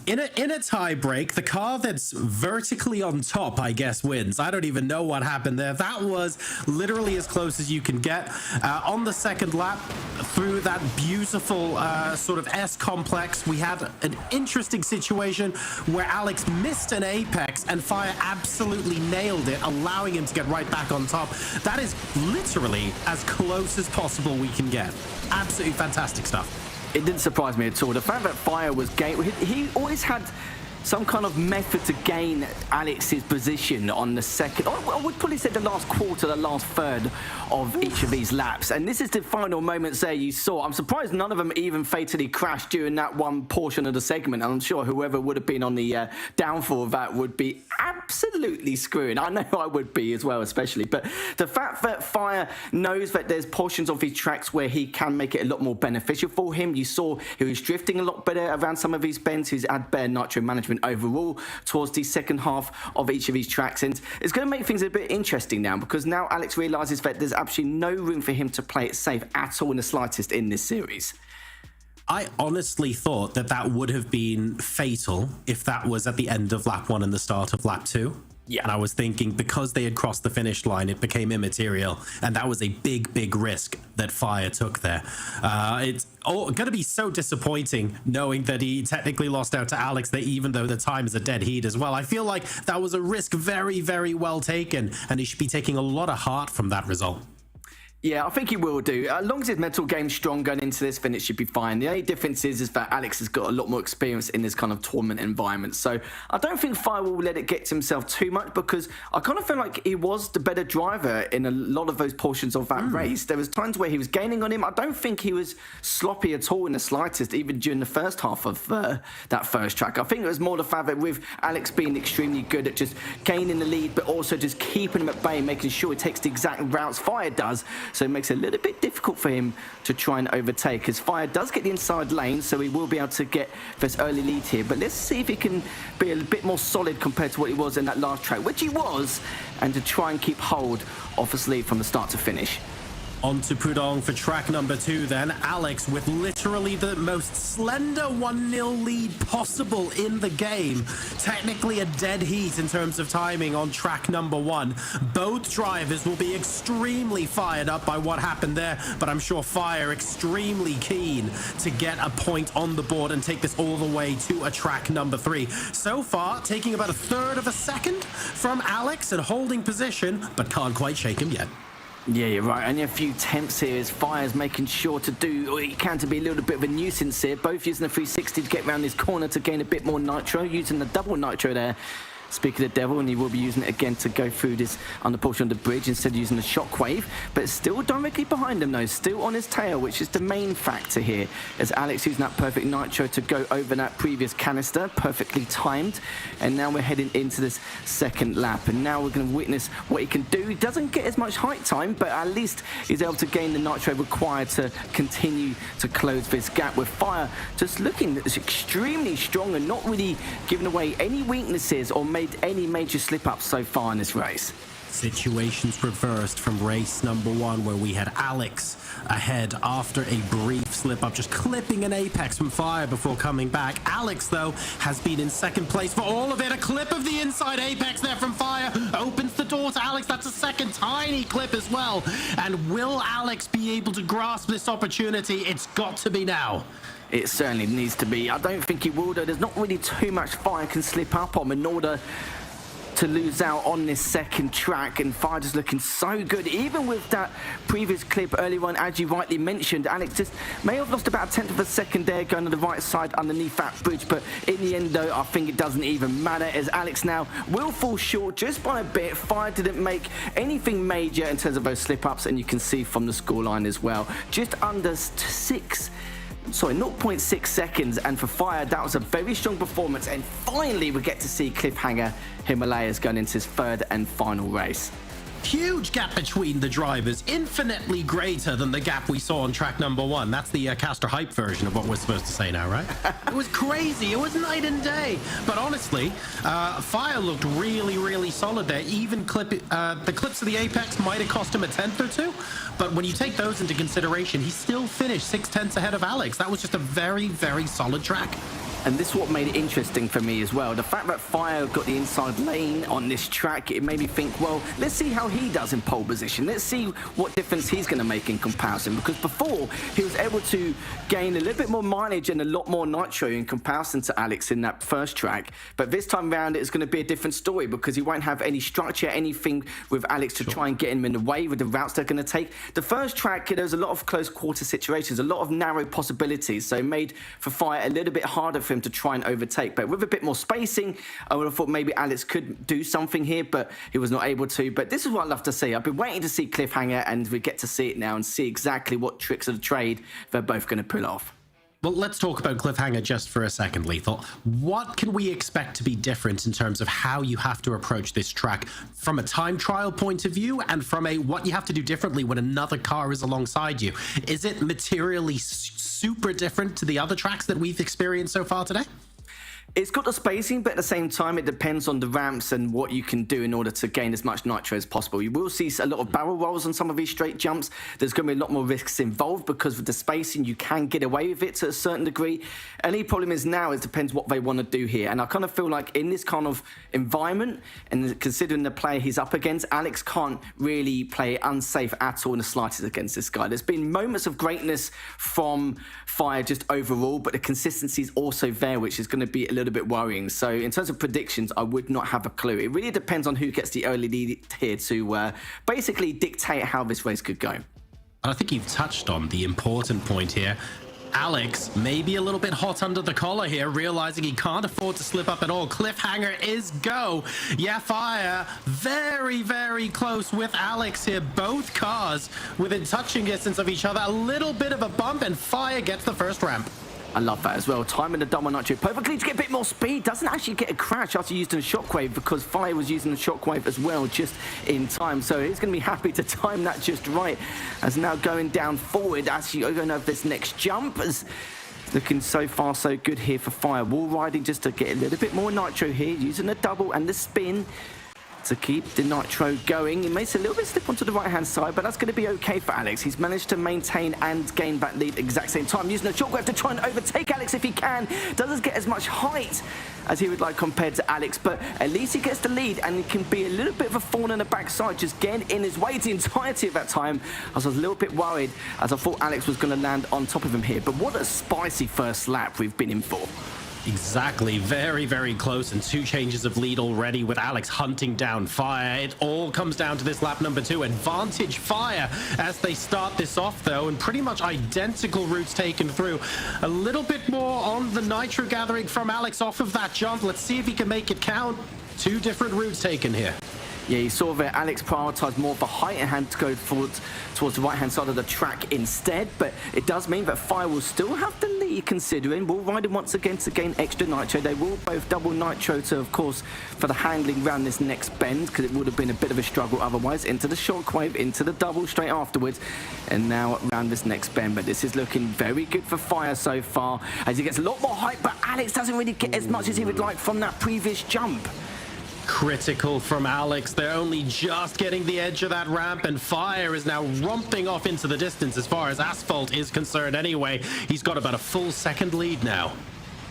In a tie break, the car that's vertically on top, I guess, wins. I don't even know what happened there. That was literally as close as you can get. On the second lap, through that beautiful sort of S complex, we had an interesting situation where Alex missed an apex and Fire absolutely nailed it, allowing him to get right back on top. That is literally as close as possible we can get. Absolutely fantastic stuff. It didn't surprise me at all. The fact that Fire was he always had some kind of method to gain Alex's position on the second, I would probably say the last quarter, the last third of each of these laps. And this is the final moments there you saw. I'm surprised none of them even fatally crashed during that one portion of the segment. I'm sure whoever would have been on the downfall of that would be absolutely screwing. I know I would be as well, especially. But the fact that Fire knows that there's portions of his tracks where he can make it a lot more beneficial for him. You saw he was drifting a lot better around some of these bends. He's had better nitro management overall towards the second half of each of his tracks, and it's going to make things a bit interesting now, because now Alex realizes that there's absolutely no room for him to play it safe at all in the slightest in this series. I honestly thought that would have been fatal if that was at the end of lap 1 and the start of lap 2. Yeah. And I was thinking, because they had crossed the finish line, it became immaterial. And that was a big, big risk that Fire took there. It's going to be so disappointing knowing that he technically lost out to Alex, that even though the time is a dead heat as well. I feel like that was a risk very, very well taken. And he should be taking a lot of heart from that result. Yeah, I think he will do. As long as his mental game's strong going into this, then it should be fine. The only difference is that Alex has got a lot more experience in this kind of tournament environment. So I don't think Fire will let it get to himself too much, because I kind of feel like he was the better driver in a lot of those portions of that race. There was times where he was gaining on him. I don't think he was sloppy at all in the slightest, even during the first half of that first track. I think it was more the fact that with Alex being extremely good at just gaining the lead, but also just keeping him at bay, making sure he takes the exact routes Fire does. So it makes it a little bit difficult for him to try and overtake, as Fire does get the inside lane, so he will be able to get this early lead here. But let's see if he can be a bit more solid compared to what he was in that last track, which he was, and to try and keep hold of his lead from the start to finish. On to Pudong for track number 2 then. Alex with literally the most slender 1-0 lead possible in the game. Technically a dead heat in terms of timing on track number 1. Both drivers will be extremely fired up by what happened there, but I'm sure Fire extremely keen to get a point on the board and take this all the way to a track number 3. So far, taking about a third of a second from Alex and holding position, but can't quite shake him yet. Yeah, you're right. Only a few temps here as Fire's making sure to do what he can to be a little bit of a nuisance here. Both using the 360 to get around this corner to gain a bit more nitro, using the double nitro there. Speaking of the devil, and he will be using it again to go through this under portion of the bridge instead of using the shockwave, but still directly behind him though, still on his tail, which is the main factor here, as Alex using that perfect nitro to go over that previous canister, perfectly timed, and now we're heading into this second lap, and now we're going to witness what he can do. He doesn't get as much height time, but at least he's able to gain the nitro required to continue to close this gap, with Fire just looking extremely strong and not really giving away any weaknesses or any major slip-ups so far in this race. Situations reversed from race number 1, where we had Alex ahead after a brief slip-up, just clipping an apex from Fire before coming back. Alex, though, has been in second place for all of it. A clip of the inside apex there from Fire opens the door to Alex. That's a second tiny clip as well. And will Alex be able to grasp this opportunity? It's got to be now. It certainly needs to be. I don't think he will, though. There's not really too much Fire can slip up on in order to lose out on this second track, and Fire just looking so good. Even with that previous clip earlier on, as you rightly mentioned, Alex just may have lost about a tenth of a second there going to the right side underneath that bridge, but in the end, though, I think it doesn't even matter, as Alex now will fall short just by a bit. Fire didn't make anything major in terms of those slip-ups, and you can see from the scoreline as well, just under 0.6 seconds, and for Fire that was a very strong performance, and finally we get to see Cliffhanger Himalayas going into his third and final race. Huge gap between the drivers, infinitely greater than the gap we saw on track number 1. That's the Caster Hype version of what we're supposed to say now, right? It was crazy. It was night and day. But honestly, Fire looked really, really solid there. Even the clips of the apex might have cost him a tenth or two. But when you take those into consideration, he still finished 6/10 ahead of Alex. That was just a very, very solid track. And this is what made it interesting for me as well. The fact that Fire got the inside lane on this track, it made me think, well, let's see how he does in pole position. Let's see what difference he's going to make in comparison. Because before, he was able to gain a little bit more mileage and a lot more nitro in comparison to Alex in that first track. But this time around, it's going to be a different story, because he won't have any structure, anything with Alex to try and get him in the way with the routes they're going to take. The first track, there was a lot of close quarter situations, a lot of narrow possibilities. So it made for Fire a little bit harder for him to try and overtake, but with a bit more spacing, I would have thought maybe Alex could do something here, but he was not able to. But this is what I love to see. I've been waiting to see Cliffhanger, and we get to see it now and see exactly what tricks of the trade they're both going to pull off. Well, let's talk about Cliffhanger just for a second, Lethal. What can we expect to be different in terms of how you have to approach this track from a time trial point of view, and from a what you have to do differently when another car is alongside you? Is it materially super different to the other tracks that we've experienced so far today? It's got the spacing, but at the same time, it depends on the ramps and what you can do in order to gain as much nitro as possible. You will see a lot of barrel rolls on some of these straight jumps. There's going to be a lot more risks involved, because with the spacing, you can get away with it to a certain degree. Any problem is now, it depends what they want to do here. And I kind of feel like in this kind of environment, and considering the player he's up against, Alex can't really play unsafe at all in the slightest against this guy. There's been moments of greatness from Fire just overall, but the consistency is also there, which is going to be a little bit worrying. So in terms of predictions, I would not have a clue. It really depends on who gets the early lead here to basically dictate how this race could go. And I think you've touched on the important point here. Alex may be a little bit hot under the collar here, realizing he can't afford to slip up at all. Cliffhanger is go. Yeah, Fire very, very close with Alex here. Both cars within touching distance of each other. A little bit of a bump, and Fire gets the first ramp. I love that as well. Timing the double nitro perfectly to get a bit more speed. Doesn't actually get a crash after using a shockwave, because Fire was using the shockwave as well just in time. So he's going to be happy to time that just right. As now going down forward, actually going over this next jump. As looking so far so good here for Fire. Wall riding just to get a little bit more nitro here, using the double and the spin to keep the nitro going. He makes a little bit slip onto the right-hand side, but that's going to be okay for Alex. He's managed to maintain and gain that lead at the exact same time, using the shockwave to try and overtake Alex if he can. Doesn't get as much height as he would like compared to Alex, but at least he gets the lead, and he can be a little bit of a thorn in the backside, just getting in his way the entirety of that time. I was a little bit worried, as I thought Alex was going to land on top of him here, but what a spicy first lap we've been in for. Exactly. Very, very close, and 2 changes of lead already with Alex hunting down Fire. It all comes down to this lap number 2. Advantage Fire as they start this off, though, and pretty much identical routes taken through. A little bit more on the nitro gathering from Alex off of that jump. Let's see if he can make it count. 2 different routes taken here. Yeah, you saw that Alex prioritised more of the height and had to go forward towards the right-hand side of the track instead, but it does mean that Fire will still have the lead, considering we'll ride him once again to gain extra nitro. They will both double nitro to, of course, for the handling around this next bend, because it would have been a bit of a struggle otherwise. Into the shockwave, into the double straight afterwards, and now around this next bend. But this is looking very good for Fire so far, as he gets a lot more height, but Alex doesn't really get as much as he would like from that previous jump. Critical from Alex. They're only just getting the edge of that ramp, and Fire is now romping off into the distance as far as Asphalt is concerned anyway. He's got about a full second lead now.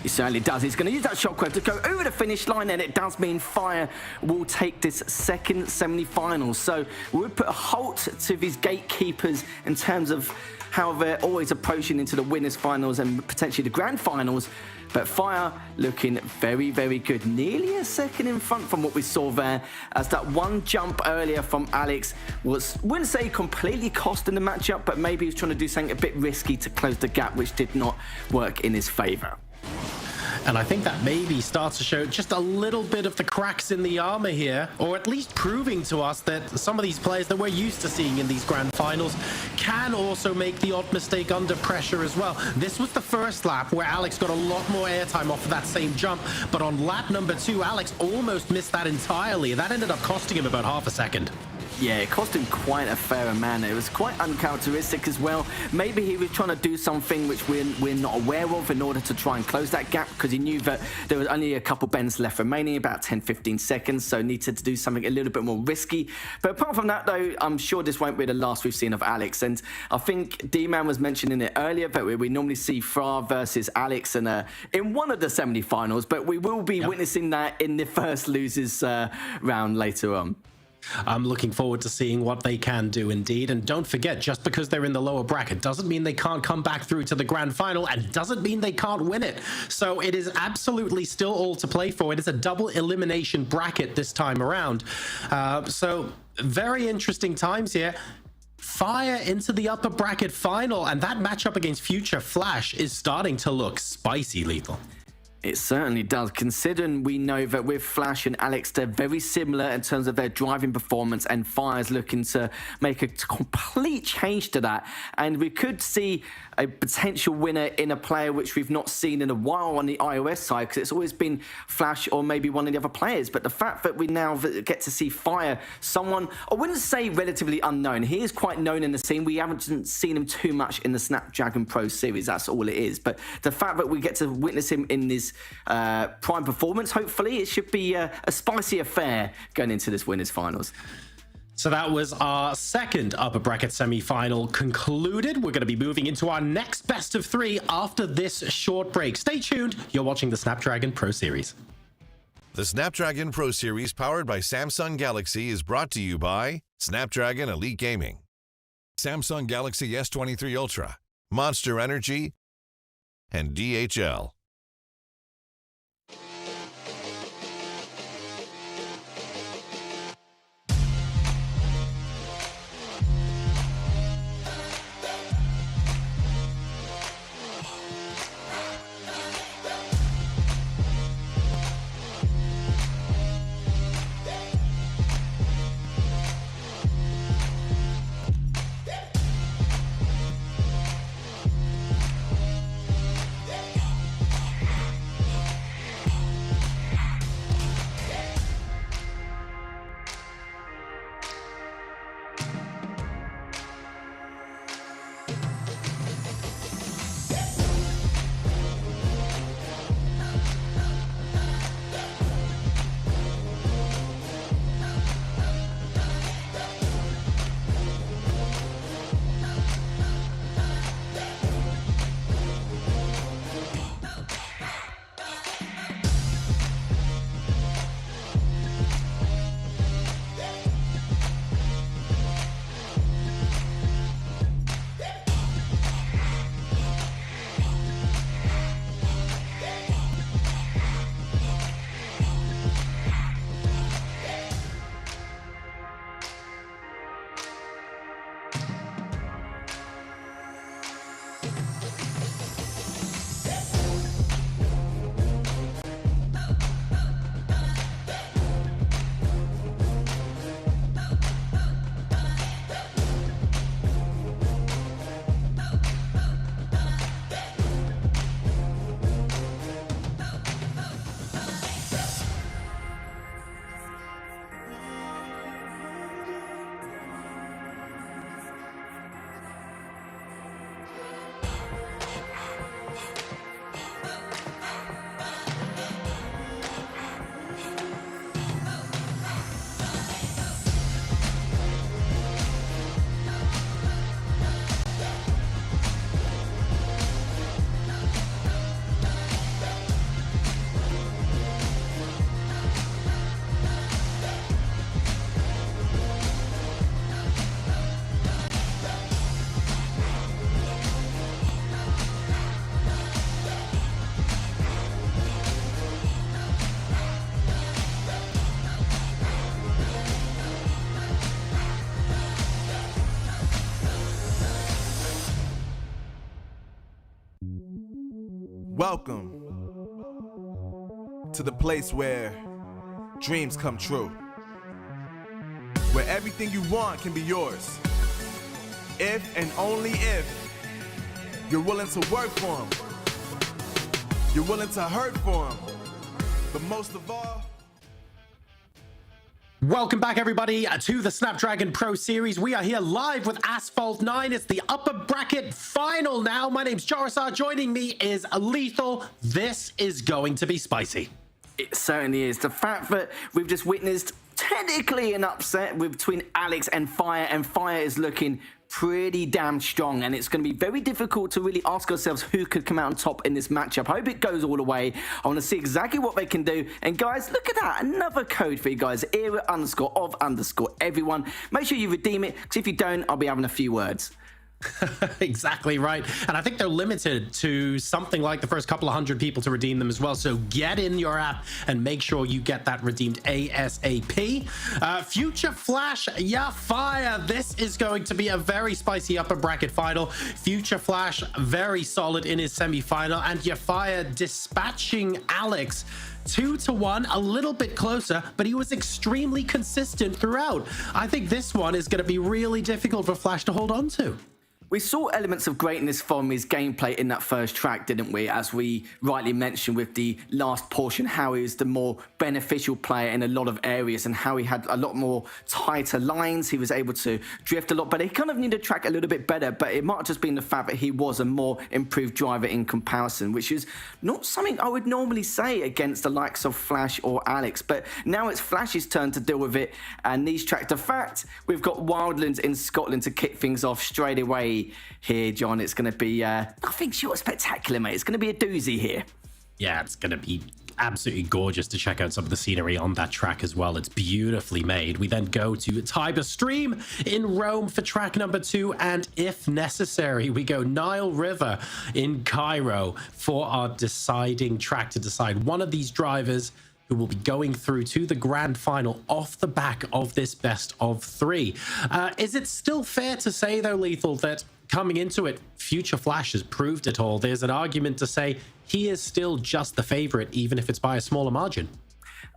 He certainly does. He's going to use that shockwave to go over the finish line, and it does mean Fire will take this second semi-final. So we'll put a halt to these gatekeepers in terms of how they're always approaching into the winners' finals and potentially the grand finals. But Fire looking very, very good. Nearly a second in front from what we saw there, as that one jump earlier from Alex was, wouldn't say completely costing the matchup, but maybe he was trying to do something a bit risky to close the gap, which did not work in his favour. And I think that maybe starts to show just a little bit of the cracks in the armor here, or at least proving to us that some of these players that we're used to seeing in these grand finals can also make the odd mistake under pressure as well. This was the first lap where Alex got a lot more airtime off of that same jump, but on lap number 2, Alex almost missed that entirely. That ended up costing him about half a second. Yeah, it cost him quite a fair amount. It was quite uncharacteristic as well. Maybe he was trying to do something which we're not aware of in order to try and close that gap, because he knew that there was only a couple bends left remaining, about 10-15 seconds, so needed to do something a little bit more risky. But apart from that, though, I'm sure this won't be the last we've seen of Alex. And I think D-Man was mentioning it earlier, but we normally see Fra versus Alex in one of the semi-finals, but we will be witnessing that in the first losers round later on. I'm looking forward to seeing what they can do indeed. And don't forget, just because they're in the lower bracket doesn't mean they can't come back through to the grand final, and doesn't mean they can't win it. So it is absolutely still all to play for. It is a double elimination bracket this time around. So very interesting times here. Fire into the upper bracket final, and that matchup against Future Flash is starting to look spicy, Lethal. It certainly does, considering we know that with Flash and Alex, they're very similar in terms of their driving performance, and Fire's looking to make a complete change to that. And we could see a potential winner in a player which we've not seen in a while on the iOS side, because it's always been Flash or maybe one of the other players. But the fact that we now get to see Fire, someone, I wouldn't say relatively unknown. He is quite known in the scene. We haven't seen him too much in the Snapdragon Pro Series. That's all it is. But the fact that we get to witness him in this prime performance, hopefully it should be a spicy affair going into this winners finals. So that was our second upper bracket semi-final concluded. We're going to be moving into our next best of 3 after this short break. Stay tuned. You're watching the Snapdragon Pro Series. The Snapdragon Pro Series, powered by Samsung Galaxy, is brought to you by Snapdragon Elite Gaming, Samsung Galaxy S23 Ultra, Monster Energy, and DHL. Welcome to the place where dreams come true, where everything you want can be yours, if and only if you're willing to work for them, you're willing to hurt for them, but most of all, Welcome back, everybody, to the Snapdragon Pro Series. We are here live with Asphalt 9. It's the upper bracket final now. My name's Jorisar. Joining me is Lethal. This is going to be spicy. It certainly is. The fact that we've just witnessed technically an upset between Alex and Fire is looking pretty damn strong, and it's going to be very difficult to really ask ourselves who could come out on top in this matchup. I hope it goes all the way. I want to see exactly what they can do. And guys, look at that, another code for you guys, ERA_of_ everyone. Make sure you redeem it, because if you don't, I'll be having a few words. Exactly right. And I think they're limited to something like the first couple of hundred people to redeem them as well. So get in your app and make sure you get that redeemed ASAP. Future Flash, yeah, Fire. This is going to be a very spicy upper bracket final. Future Flash, very solid in his semi-final. And Fire dispatching Alex 2-1, a little bit closer, but he was extremely consistent throughout. I think this one is going to be really difficult for Flash to hold on to. We saw elements of greatness from his gameplay in that first track, didn't we? As we rightly mentioned with the last portion, how he was the more beneficial player in a lot of areas and how he had a lot more tighter lines. He was able to drift a lot better. He kind of needed to track a little bit better, but it might have just been the fact that he was a more improved driver in comparison, which is not something I would normally say against the likes of Flash or Alex. But now it's Flash's turn to deal with it. And these tracks, the fact we've got Wildlands in Scotland to kick things off straight away here, John. It's going to be nothing short of spectacular, mate. It's going to be a doozy here. Yeah, it's going to be absolutely gorgeous to check out some of the scenery on that track as well. It's beautifully made. We then go to Tiber Stream in Rome for track number 2, and if necessary, we go Nile River in Cairo for our deciding track to decide one of these drivers who will be going through to the grand final off the back of this best of 3. Is it still fair to say, though, Lethal, that coming into it, Future Flash has proved it all? There's an argument to say he is still just the favorite, even if it's by a smaller margin.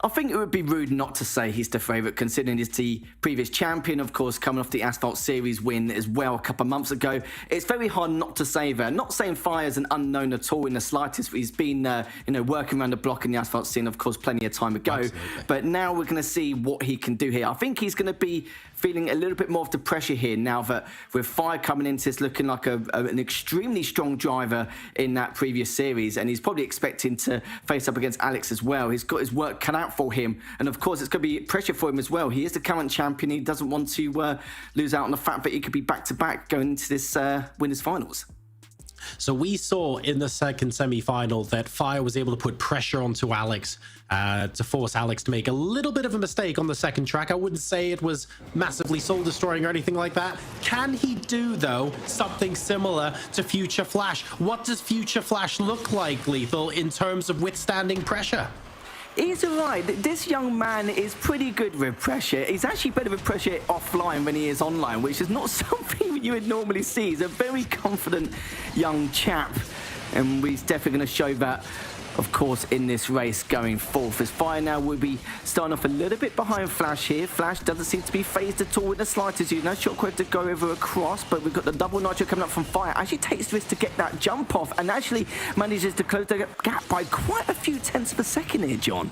I think it would be rude not to say he's the favourite, considering he's the previous champion, of course, coming off the Asphalt Series win as well a couple of months ago. It's very hard not to say that. Not saying Fire's an unknown at all in the slightest. He's been, working around the block in the Asphalt scene, of course, plenty of time ago. Absolutely. But now we're going to see what he can do here. I think he's going to be feeling a little bit more of the pressure here now that with Fire coming into this looking like an extremely strong driver in that previous series, and he's probably expecting to face up against Alex as well. He's got his work cut out for him, and of course it's going to be pressure for him as well. He is the current champion. He doesn't want to lose out on the fact that he could be back-to-back going into this winners finals. So we saw in the second semi-final that Fire was able to put pressure onto Alex to force Alex to make a little bit of a mistake on the second track. I wouldn't say it was massively soul-destroying or anything like that. Can he do, though, something similar to Future Flash? What does Future Flash look like, Lethal, in terms of withstanding pressure? He's all right. This young man is pretty good with pressure. He's actually better with pressure offline than he is online, which is not something you would normally see. He's a very confident young chap, and he's definitely going to show that, of course, in this race going forth. As Fire now will be starting off a little bit behind Flash here. Flash doesn't seem to be phased at all with the slightest. No shotcrete to go over across, but we've got the double nitro coming up from Fire. Actually takes the risk to get that jump off and actually manages to close the gap by quite a few tenths of a second here, John.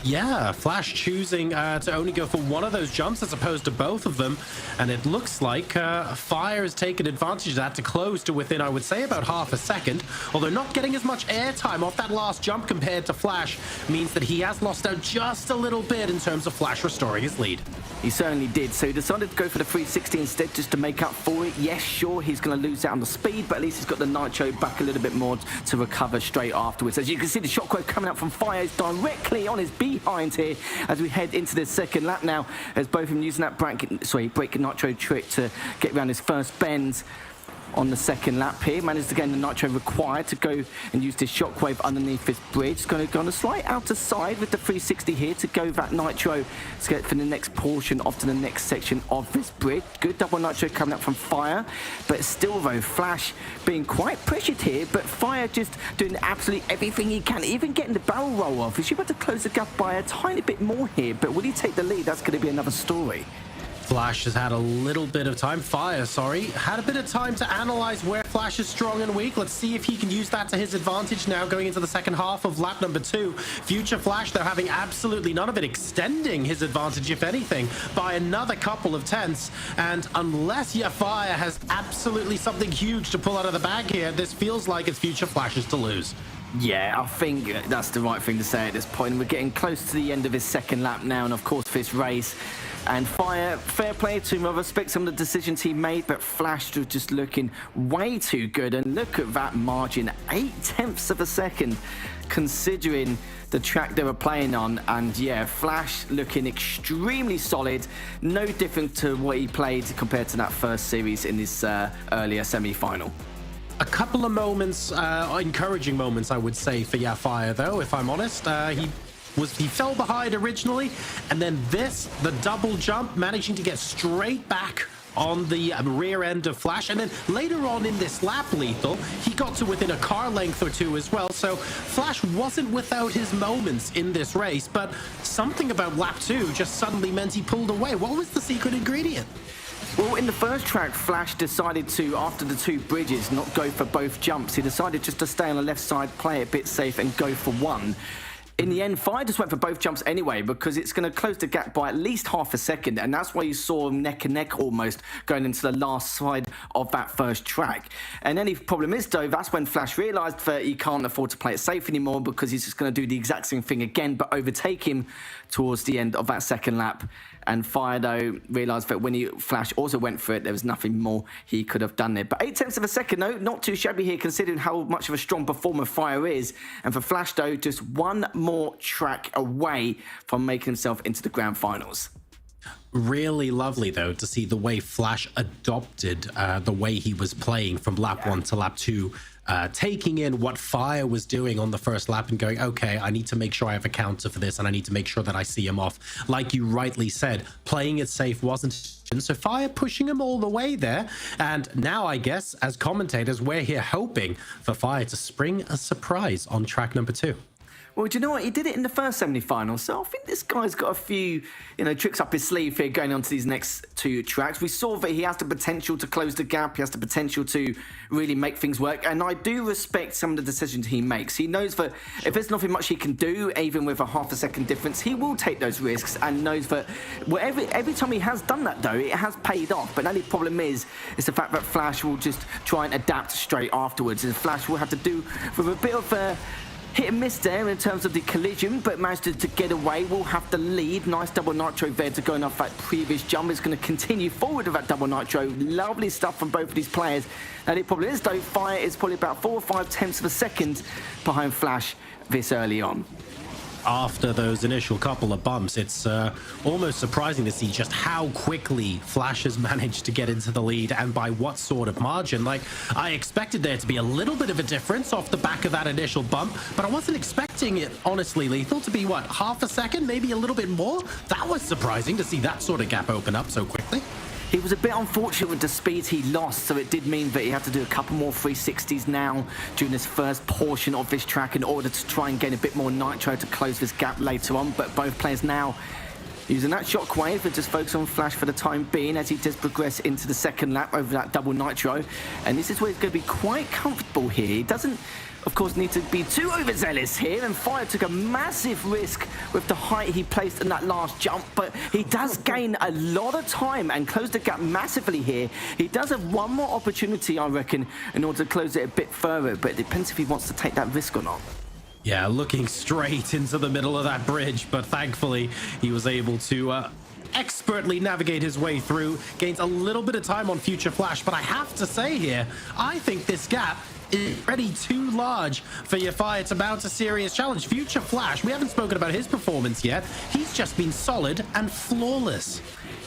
Yeah, Flash choosing to only go for one of those jumps as opposed to both of them. And it looks like Fire has taken advantage of that to close to within, I would say, about half a second. Although not getting as much airtime off that last jump compared to Flash means that he has lost out just a little bit in terms of Flash restoring his lead. He certainly did. So he decided to go for the 360 instead just to make up for it. Yes, sure, he's going to lose out on the speed, but at least he's got the nitro back a little bit more to recover straight afterwards. As you can see, the shotcrete coming out from Fire is directly on his behind here as we head into the second lap now, as both of them using that break nitro trick to get around his first bend. on the second lap here. Managed to gain the nitro required to go and use this shockwave underneath this bridge. It's going to go on a slight outer side with the 360 here to go that nitro to get for the next portion off to the next section of this bridge. Good double nitro coming up from Fire, but still though, Flash being quite pressured here, but Fire just doing absolutely everything he can, even getting the barrel roll off. He's able to close the gap by a tiny bit more here, but will he take the lead? That's going to be another story. Flash has had a little bit of time, Fire, sorry, had a bit of time to analyze where Flash is strong and weak. Let's see if he can use that to his advantage now going into the second half of lap number 2. Future Flash, they're having absolutely none of it, extending his advantage, if anything, by another couple of tenths. And unless Fire has absolutely something huge to pull out of the bag here, this feels like it's Future Flash's to lose. Yeah, I think that's the right thing to say at this point. We're getting close to the end of his second lap now, and of course this race. And Fire, fair play to him. I respect some of the decisions he made, but Flash was just looking way too good. And look at that margin, 0.8 of a second, considering the track they were playing on. And yeah, Flash looking extremely solid, no different to what he played compared to that first series in this earlier semi-final. A couple of moments, encouraging moments, I would say, for Fire, though, if I'm honest. He fell behind originally, and then the double jump, managing to get straight back on the rear end of Flash. And then later on in this lap, Lethal, he got to within a car length or two as well. So Flash wasn't without his moments in this race, but something about lap 2 just suddenly meant he pulled away. What was the secret ingredient? Well, in the first track, Flash decided to, after the 2 bridges, not go for both jumps. He decided just to stay on the left side, play it a bit safe, and go for one. In the end, Fire just went for both jumps anyway, because it's going to close the gap by at least half a second, and that's why you saw him neck and neck almost going into the last side of that first track. And any problem is, though, that's when Flash realised that he can't afford to play it safe anymore, because he's just going to do the exact same thing again, but overtake him towards the end of that second lap. And Fire, though, realised that when Flash also went for it, there was nothing more he could have done there. But 0.8 of a second, though, not too shabby here, considering how much of a strong performer Fire is. And for Flash, though, just one more track away from making himself into the grand finals. Really lovely, though, to see the way Flash adopted the way he was playing from lap 1 to lap 2. Taking in what Fire was doing on the first lap and going, okay, I need to make sure I have a counter for this, and I need to make sure that I see him off. Like you rightly said, playing it safe wasn't, so Fire pushing him all the way there. And now, I guess, as commentators, we're here hoping for Fire to spring a surprise on track number 2. Well, do you know what? He did it in the first semi-final, so I think this guy's got a few, tricks up his sleeve here going on to these next 2 tracks. We saw that he has the potential to close the gap. He has the potential to really make things work, and I do respect some of the decisions he makes. He knows that if there's nothing much he can do, even with a half a second difference, he will take those risks, and knows that every time he has done that, though, it has paid off. But the only problem is the fact that Flash will just try and adapt straight afterwards, and Flash will have to do with a bit of a hit and miss there in terms of the collision, but managed to get away. Will have the lead. Nice double nitro there to go off that previous jump. Is going to continue forward with that double nitro. Lovely stuff from both of these players. Now the problem is, though, Fire is probably about 4 or 5 tenths of a second behind Flash this early on. After those initial couple of bumps, it's almost surprising to see just how quickly Flash has managed to get into the lead, and by what sort of margin. Like, I expected there to be a little bit of a difference off the back of that initial bump, but I wasn't expecting it, honestly, Lethal, to be, what, half a second, maybe a little bit more? That was surprising to see that sort of gap open up so quickly. He was a bit unfortunate with the speed he lost, so it did mean that he had to do a couple more 360s now during this first portion of this track in order to try and gain a bit more nitro to close this gap later on. But both players now using that shockwave, but just focus on Flash for the time being as he does progress into the second lap over that double nitro. And this is where he's going to be quite comfortable here. He doesn't, of course, need to be too overzealous here, and Fire took a massive risk with the height he placed in that last jump, but he does gain a lot of time and close the gap massively here. He does have one more opportunity, I reckon, in order to close it a bit further, but it depends if he wants to take that risk or not. Yeah, looking straight into the middle of that bridge, but thankfully he was able to expertly navigate his way through, gains a little bit of time on Future Flash. But I have to say here, I think this gap is already too large for Fire to mount a serious challenge. Future Flash, we haven't spoken about his performance yet. He's just been solid and flawless.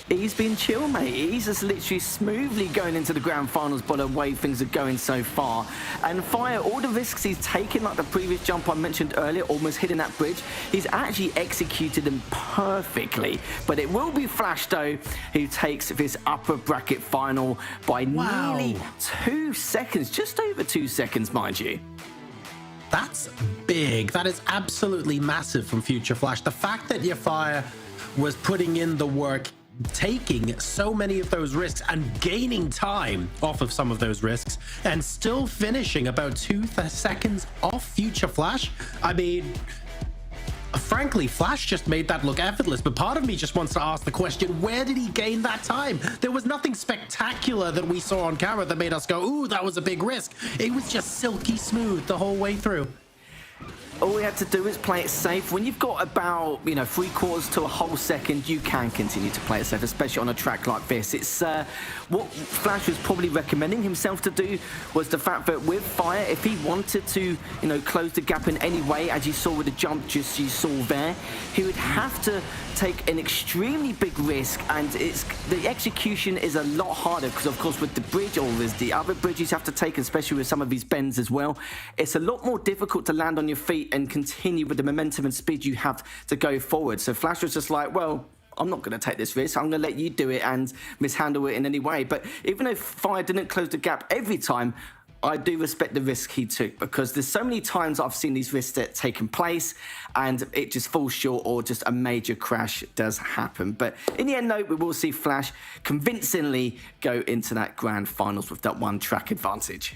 He's been chill, mate. He's just literally smoothly going into the grand finals by the way things are going so far. And Fire, all the risks he's taken, like the previous jump I mentioned earlier, almost hitting that bridge, he's actually executed them perfectly. But it will be Flash, though, who takes this upper bracket final by nearly 2 seconds, just over 2 seconds, mind you. That's big. That is absolutely massive from Future Flash. The fact that your Fire was putting in the work, taking so many of those risks and gaining time off of some of those risks and still finishing about 2 seconds off Future Flash. I mean, frankly, Flash just made that look effortless, but part of me just wants to ask the question, where did he gain that time? There was nothing spectacular that we saw on camera that made us go, ooh, that was a big risk. It was just silky smooth the whole way through. All we had to do is play it safe. When you've got about, 3/4 to a whole second, you can continue to play it safe, especially on a track like this. It's what Flash was probably recommending himself to do was the fact that with Fire, if he wanted to, close the gap in any way, as you saw with the jump just you saw there, he would have to take an extremely big risk, and the execution is a lot harder because, of course, with the bridge, or there's the other bridges you have to take, especially with some of these bends as well, it's a lot more difficult to land on your feet and continue with the momentum and speed you have to go forward. So Flash was just like, well, I'm not going to take this risk. I'm going to let you do it and mishandle it in any way. But even though Fire didn't close the gap every time, I do respect the risk he took, because there's so many times I've seen these risks that taken place and it just falls short or just a major crash does happen. But in the end, though, we will see Flash convincingly go into that grand finals with that one track advantage.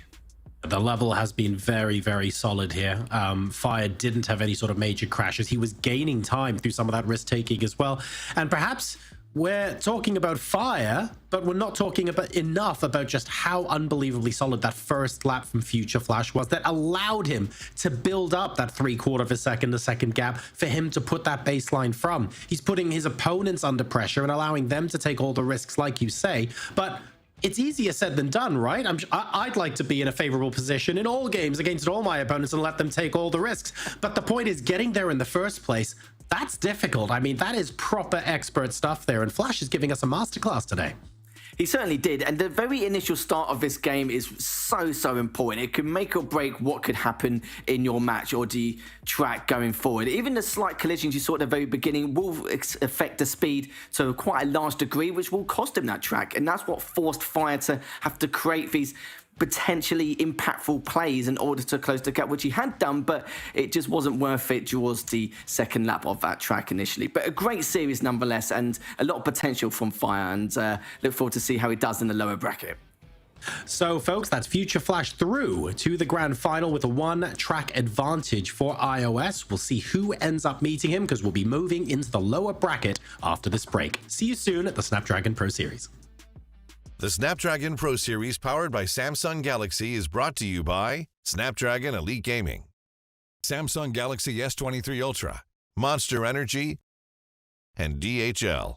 The level has been very, very solid here. Fire didn't have any sort of major crashes. He was gaining time through some of that risk-taking as well. And perhaps we're talking about Fire, but we're not talking about enough about just how unbelievably solid that first lap from Future Flash was that allowed him to build up that 3/4 of a second to second gap for him to put that baseline from. He's putting his opponents under pressure and allowing them to take all the risks, like you say, but it's easier said than done, right? I'd like to be in a favorable position in all games against all my opponents and let them take all the risks. But the point is, getting there in the first place, that's difficult. I mean, that is proper expert stuff there, and Flash is giving us a masterclass today. He certainly did, and the very initial start of this game is so important. It can make or break what could happen in your match or the track going forward. Even the slight collisions you saw at the very beginning will affect the speed to quite a large degree, which will cost him that track, and that's what forced Fire to have to create these potentially impactful plays in order to close the gap, which he had done, but it just wasn't worth it towards the second lap of that track initially. But a great series nonetheless, and a lot of potential from Fire, and look forward to see how he does in the lower bracket. So, folks, that's Future Flash through to the grand final with a 1-track advantage for iOS. We'll see who ends up meeting him, because we'll be moving into the lower bracket after this break. See you soon at the Snapdragon Pro Series. The Snapdragon Pro Series, powered by Samsung Galaxy, is brought to you by Snapdragon Elite Gaming, Samsung Galaxy S23 Ultra, Monster Energy, and DHL.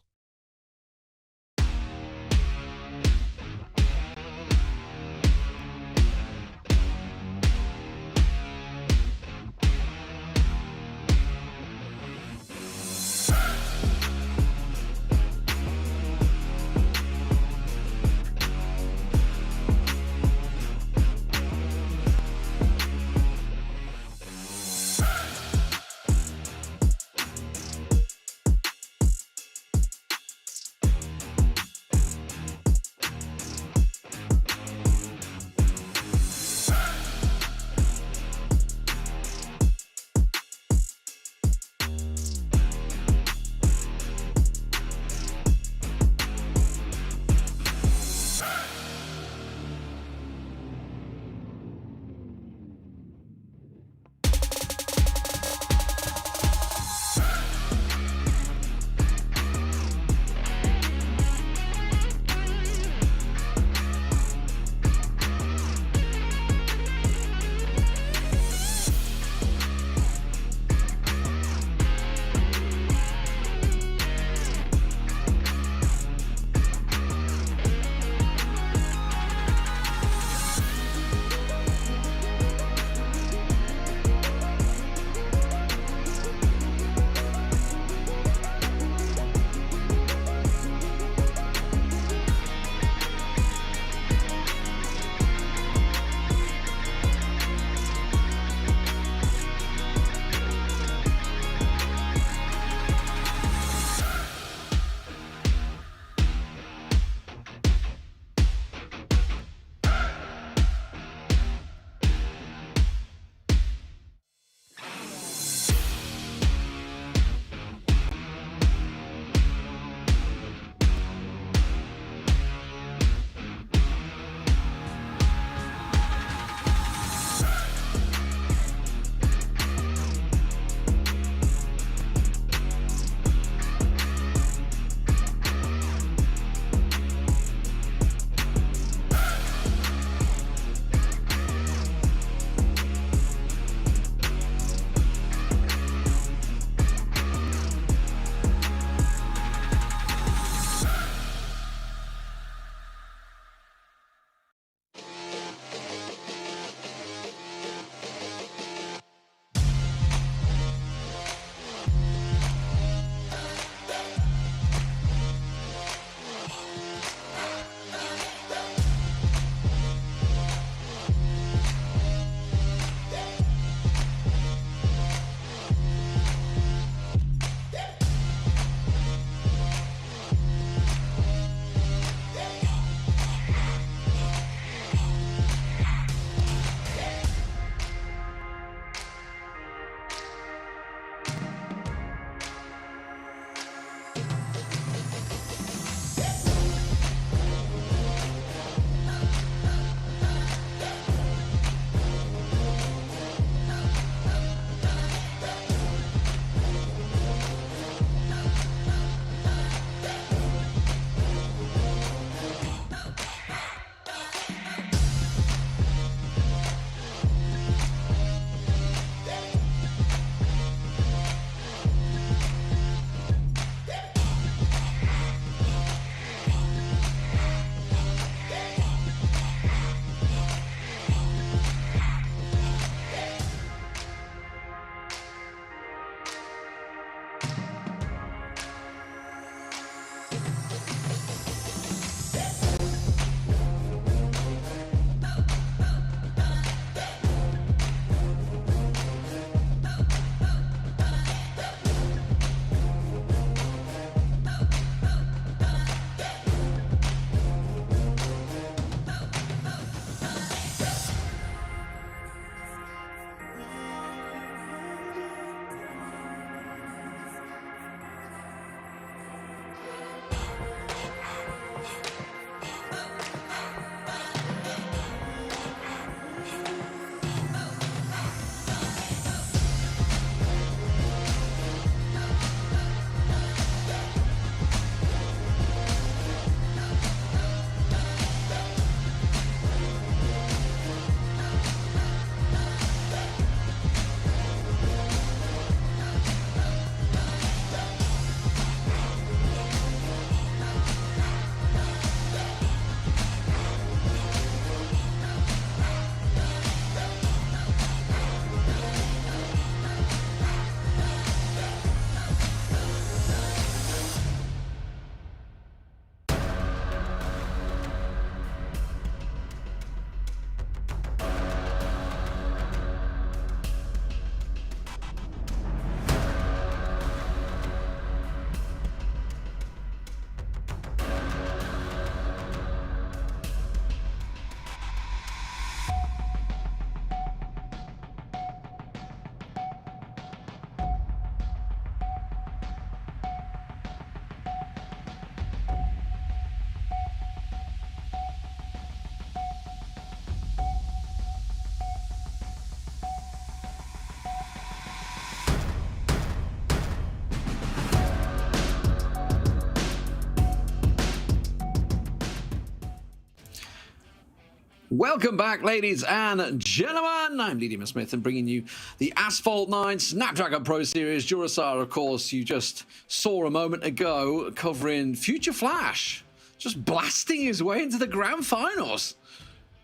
Welcome back, ladies and gentlemen. I'm Lee Smith and bringing you the Asphalt 9 Snapdragon Pro Series. Jurasar, of course, you just saw a moment ago covering Future Flash, just blasting his way into the grand finals.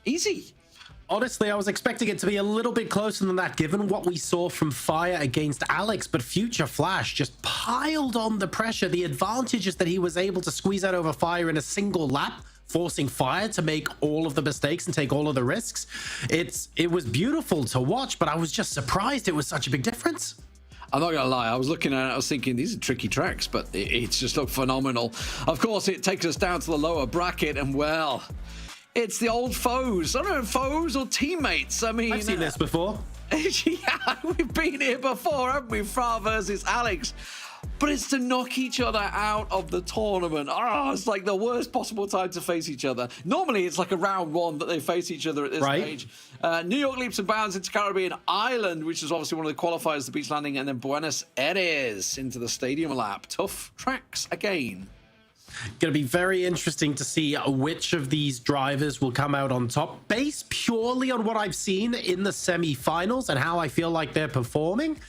Easy. Honestly, I was expecting it to be a little bit closer than that, given what we saw from Fire against Alex, but Future Flash just piled on the pressure. The advantages that he was able to squeeze out over Fire in a single lap, forcing Fire to make all of the mistakes and take all of the risks. It was beautiful to watch, but I was just surprised it was such a big difference. I'm not gonna lie, I was looking at it, I was thinking these are tricky tracks, but it's just looked phenomenal. Of course, it takes us down to the lower bracket, and well, it's the old foes. I don't know, foes or teammates. I mean, I've seen this before. Yeah, we've been here before, haven't we? Fra versus Alex. But it's to knock each other out of the tournament. Oh, it's like the worst possible time to face each other. Normally, it's like a round one that they face each other at this stage. New York leaps and bounds into Caribbean Island, which is obviously one of the qualifiers, the beach landing, and then Buenos Aires into the stadium lap. Tough tracks again. Going to be very interesting to see which of these drivers will come out on top, based purely on what I've seen in the semi-finals and how I feel like they're performing.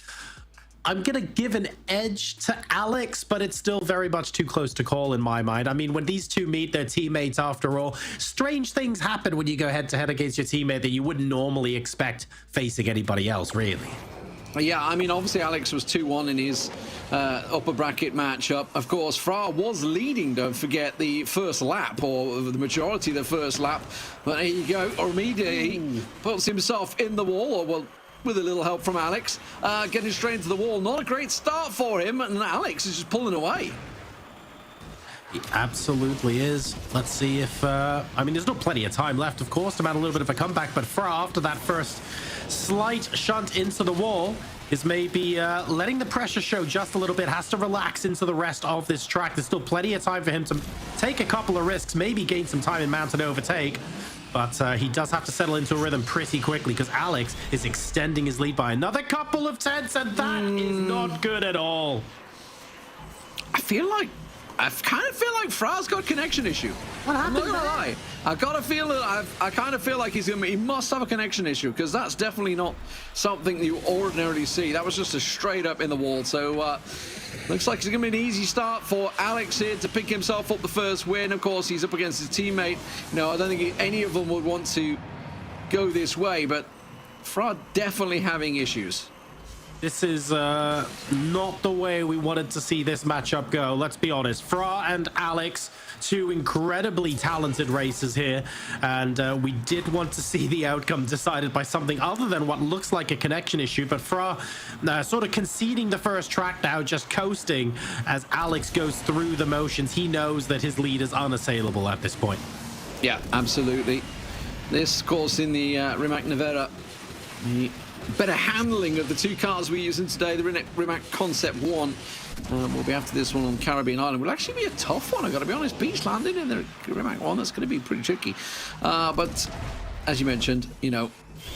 I'm going to give an edge to Alex, but it's still very much too close to call in my mind. I mean, when these two meet, they're teammates after all. Strange things happen when you go head-to-head against your teammate that you wouldn't normally expect facing anybody else, really. Yeah, I mean, obviously Alex was 2-1 in his upper bracket matchup. Of course, Fra was leading, don't forget, the first lap, or the majority of the first lap. But there you go, immediately puts himself in the wall, or well, with a little help from Alex, getting straight into the wall. Not a great start for him, and Alex is just pulling away. He absolutely is. Let's see if... I mean, there's not plenty of time left, of course, to mount a little bit of a comeback, but Fra, after that first slight shunt into the wall, is maybe letting the pressure show just a little bit, has to relax into the rest of this track. There's still plenty of time for him to take a couple of risks, maybe gain some time in mount and overtake. But he does have to settle into a rhythm pretty quickly because Alex is extending his lead by another couple of tenths, and that is not good at all. I kind of feel like Fra's got a connection issue. What happened? I'm not gonna lie. I kind of feel like he must have a connection issue, because that's definitely not something that you ordinarily see. That was just a straight up in the wall. So looks like it's gonna be an easy start for Alex here to pick himself up the first win. Of course, he's up against his teammate. You know, I don't think any of them would want to go this way, but Fra definitely having issues. This is not the way we wanted to see this matchup go. Let's be honest. Fra and Alex, two incredibly talented racers here, and we did want to see the outcome decided by something other than what looks like a connection issue. But Fra sort of conceding the first track now, just coasting as Alex goes through the motions. He knows that his lead is unassailable at this point. Yeah, absolutely. This, of course, in the Rimac Nevada, the better handling of the two cars we're using today, the Rimac Concept 1 will be after this one on Caribbean Island. Will actually be a tough one, I've got to be honest. Beach landing in the Rimac 1, that's going to be pretty tricky. But as you mentioned, you know,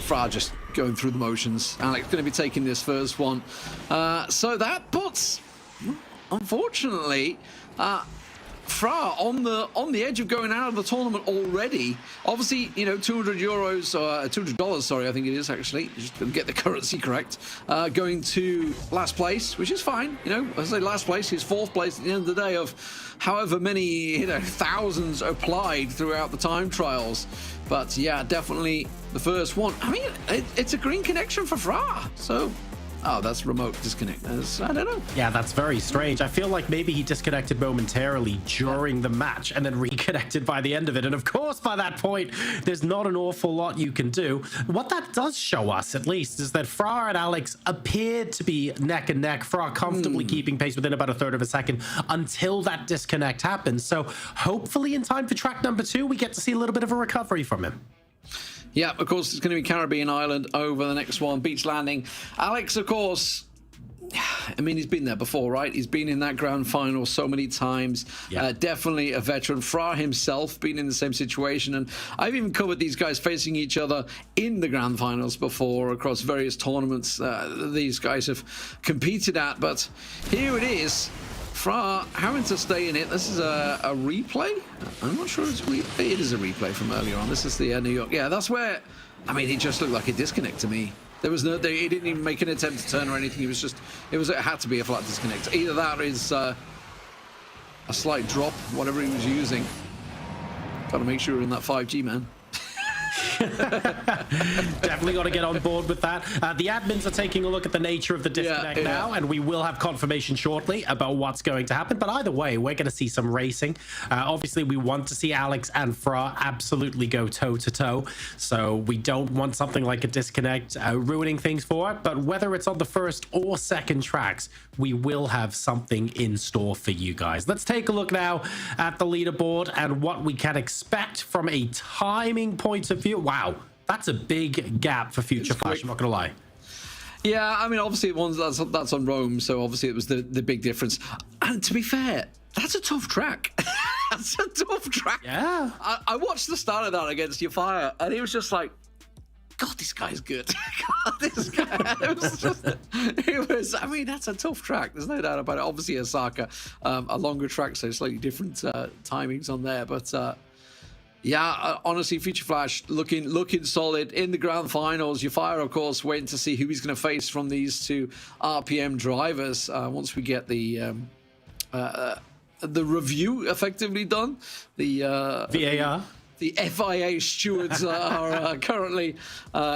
Fra just going through the motions. Alex going to be taking this first one. So that puts, unfortunately, Fra on the edge of going out of the tournament already. Obviously, you know, €200 or $200, sorry, I think it is actually, just to get the currency correct, going to last place, which is fine. You know, I say last place, he's fourth place at the end of the day of however many, you know, thousands applied throughout the time trials. But yeah, definitely the first one. I mean, it's a green connection for Fra, so. Oh, that's remote disconnect. I don't know. Yeah, that's very strange. I feel like maybe he disconnected momentarily during the match and then reconnected by the end of it. And of course, by that point, there's not an awful lot you can do. What that does show us, at least, is that Fra and Alex appeared to be neck and neck. Fra comfortably keeping pace within about a third of a second until that disconnect happens. So hopefully in time for track number 2, we get to see a little bit of a recovery from him. Yeah, of course, it's going to be Caribbean Island over the next one, beach landing. Alex, of course, I mean, he's been there before, right? He's been in that grand final so many times. Yeah. Definitely a veteran. Fra himself been in the same situation. And I've even covered these guys facing each other in the grand finals before across various tournaments these guys have competed at. But here it is. Fra having to stay in it. This is a replay. I'm not sure it's a replay. It is a replay from earlier on. This is the New York. Yeah, that's where. I mean, it just looked like a disconnect to me. There was no. He didn't even make an attempt to turn or anything. He was just. It had to be a flat disconnect. Either that or is a slight drop, whatever he was using. Got to make sure we're in that 5G, man. Definitely got to get on board with that. The admins are taking a look at the nature of the disconnect now, and we will have confirmation shortly about what's going to happen. But either way, we're going to see some racing. Obviously, we want to see Alex and Fra absolutely go toe-to-toe. So we don't want something like a disconnect ruining things for it. But whether it's on the first or second tracks, we will have something in store for you guys. Let's take a look now at the leaderboard and what we can expect from a timing point of view. Wow, that's a big gap for Future Flash, I'm not gonna lie. Yeah, I mean, obviously that's on Rome, so obviously it was the big difference. And to be fair, that's a tough track. That's a tough track. Yeah. I watched the start of that against Fire, and it was just like, God, this guy's good. God, this guy. It was, I mean, that's a tough track. There's no doubt about it. Obviously, Osaka, a longer track, so slightly different timings on there. But yeah, honestly, Future Flash looking solid in the grand finals. Fire, of course, waiting to see who he's going to face from these two RPM drivers once we get the review effectively done. The VAR. The FIA stewards are currently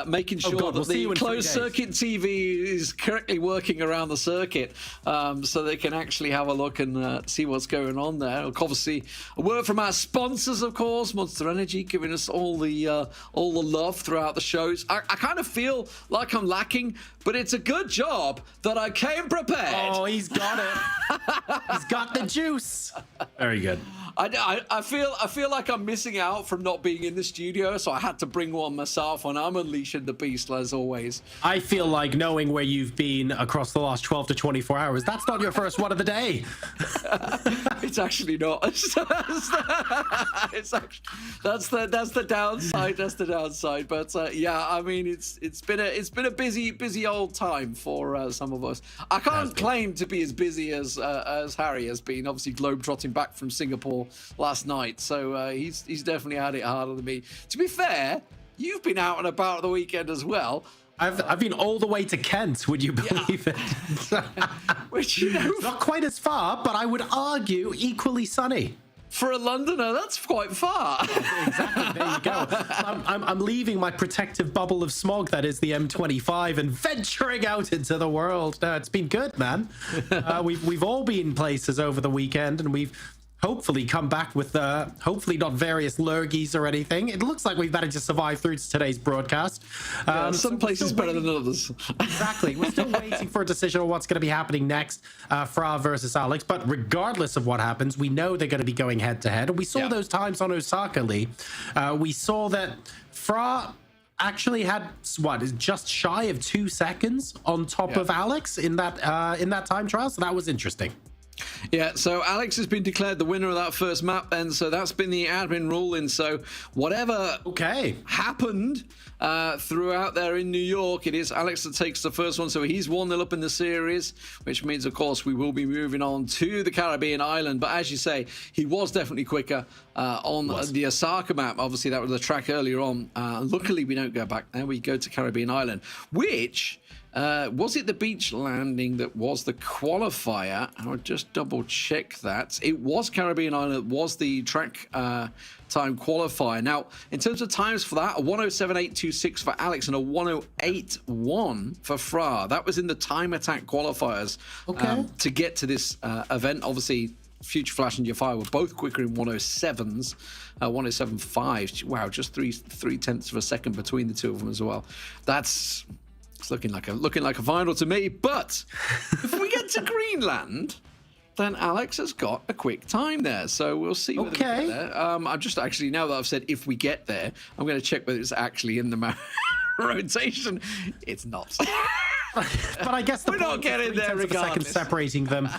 making sure that the closed circuit TV is correctly working around the circuit, so they can actually have a look and see what's going on there. Obviously, a word from our sponsors, of course, Monster Energy, giving us all the love throughout the shows. I kind of feel like I'm lacking, but it's a good job that I came prepared. Oh, he's got it. He's got the juice. Very good. I feel like I'm missing out from not being in the studio, so I had to bring one myself, and I'm unleashing the beast as always. I feel like knowing where you've been across the last 12 to 24 hours, that's not your first one of the day. It's actually not. It's actually, that's the downside. That's the downside. But yeah, I mean, it's been a busy old time for some of us. I can't claim to be as busy as Harry has been. Obviously, globetrotting back from Singapore last night, so he's definitely had it harder than me. To be fair, you've been out and about the weekend as well. I've been all the way to Kent, would you believe it? Which, you know, not quite as far, but I would argue equally sunny. For a Londoner, that's quite far. Exactly, there you go. I'm leaving my protective bubble of smog that is the M25 and venturing out into the world. No, it's been good, man. We've all been places over the weekend, and we've hopefully come back with hopefully not various lurgies or anything. It looks like we've managed to survive through to today's broadcast. Some places better than others. Exactly. We're still waiting for a decision on what's going to be happening next, Fra versus Alex. But regardless of what happens, we know they're going to be going head to head. And we saw those times on Osaka, Lee. We saw that Fra actually had just shy of 2 seconds on top of Alex in that time trial. So that was interesting. Yeah, so Alex has been declared the winner of that first map, and so that's been the admin ruling. So whatever happened throughout there in New York, it is Alex that takes the first one. So he's 1-0 up in the series, which means, of course, we will be moving on to the Caribbean island. But as you say, he was definitely quicker on the Osaka map. Obviously, that was the track earlier on. Luckily, we don't go back there. We go to Caribbean island, which... was it the beach landing that was the qualifier? I'll just double check that. It was Caribbean Island, was the track time qualifier. Now, in terms of times for that, a 107.826 for Alex and a 108.1 for Fra. That was in the time attack qualifiers to get to this event. Obviously, Future Flash and Fire were both quicker in 107s, 107.5. Wow, just three tenths of a second between the two of them as well. It's looking like a final to me. But if we get to Greenland, then Alex has got a quick time there. So we'll see whether we get there. I'm just actually, now that I've said if we get there, I'm going to check whether it's actually in the rotation. It's not. But I guess we're not getting there regardless. Separating them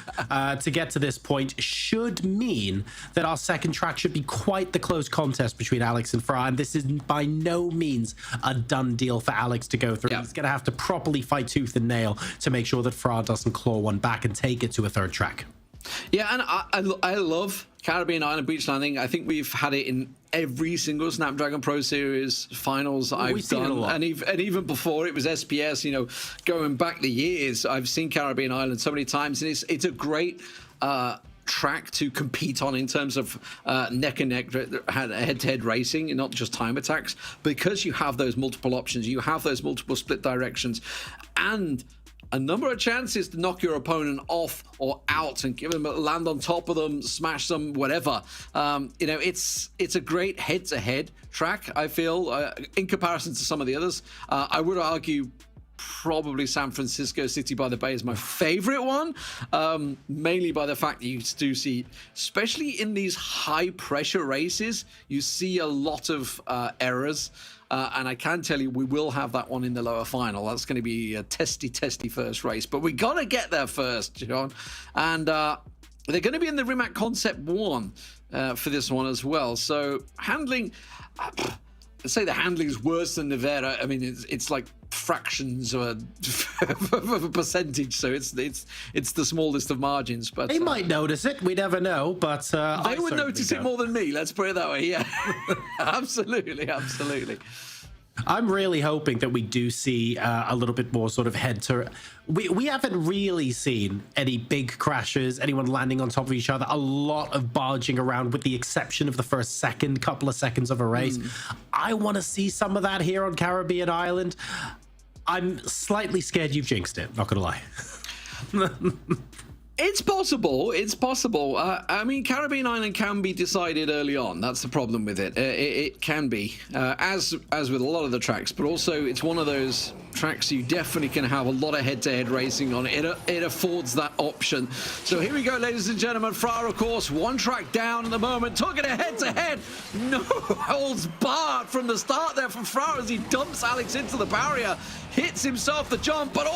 to get to this point should mean that our second track should be quite the close contest between Alex and Fra, and this is by no means a done deal for Alex to go through. He's going to have to properly fight tooth and nail to make sure that Fra doesn't claw one back and take it to a third track. Yeah, and I love Caribbean Island beach landing. I think we've had it in every single Snapdragon Pro Series finals I've done, and even before it was SPS. You know, going back the years, I've seen Caribbean Island so many times, and it's a great track to compete on in terms of neck and neck head-to-head racing, and not just time attacks, because you have those multiple options, you have those multiple split directions, and a number of chances to knock your opponent off or out and give them a land on top of them, smash them, whatever. You know, it's a great head-to-head track, I feel, in comparison to some of the others. I would argue probably San Francisco City by the Bay is my favorite one, mainly by the fact that you do see, especially in these high-pressure races, you see a lot of errors. And I can tell you, we will have that one in the lower final. That's going to be a testy first race. But we got to get there first, John. And they're going to be in the Rimac Concept 1 for this one as well. So handling, I'd say the handling is worse than Nevada. I mean, it's like fractions of a percentage. So it's the smallest of margins. But they might notice it. We never know. But they would notice it more than me. Let's put it that way. Yeah, absolutely. I'm really hoping that we do see a little bit more sort of head to. We haven't really seen any big crashes, anyone landing on top of each other, a lot of barging around with the exception of the first couple of seconds of a race. I want to see some of that here on Caribbean Island. I'm slightly scared you've jinxed it, not gonna lie. It's possible. I mean, Caribbean Island can be decided early on. That's the problem with it. It can be, as with a lot of the tracks, but also it's one of those tracks you definitely can have a lot of head-to-head racing on. It affords that option. So here we go, ladies and gentlemen. Fra, of course, one track down at the moment. Talking a head-to-head. No holds barred from the start there from Fra as he dumps Alex into the barrier. Hits himself the jump, but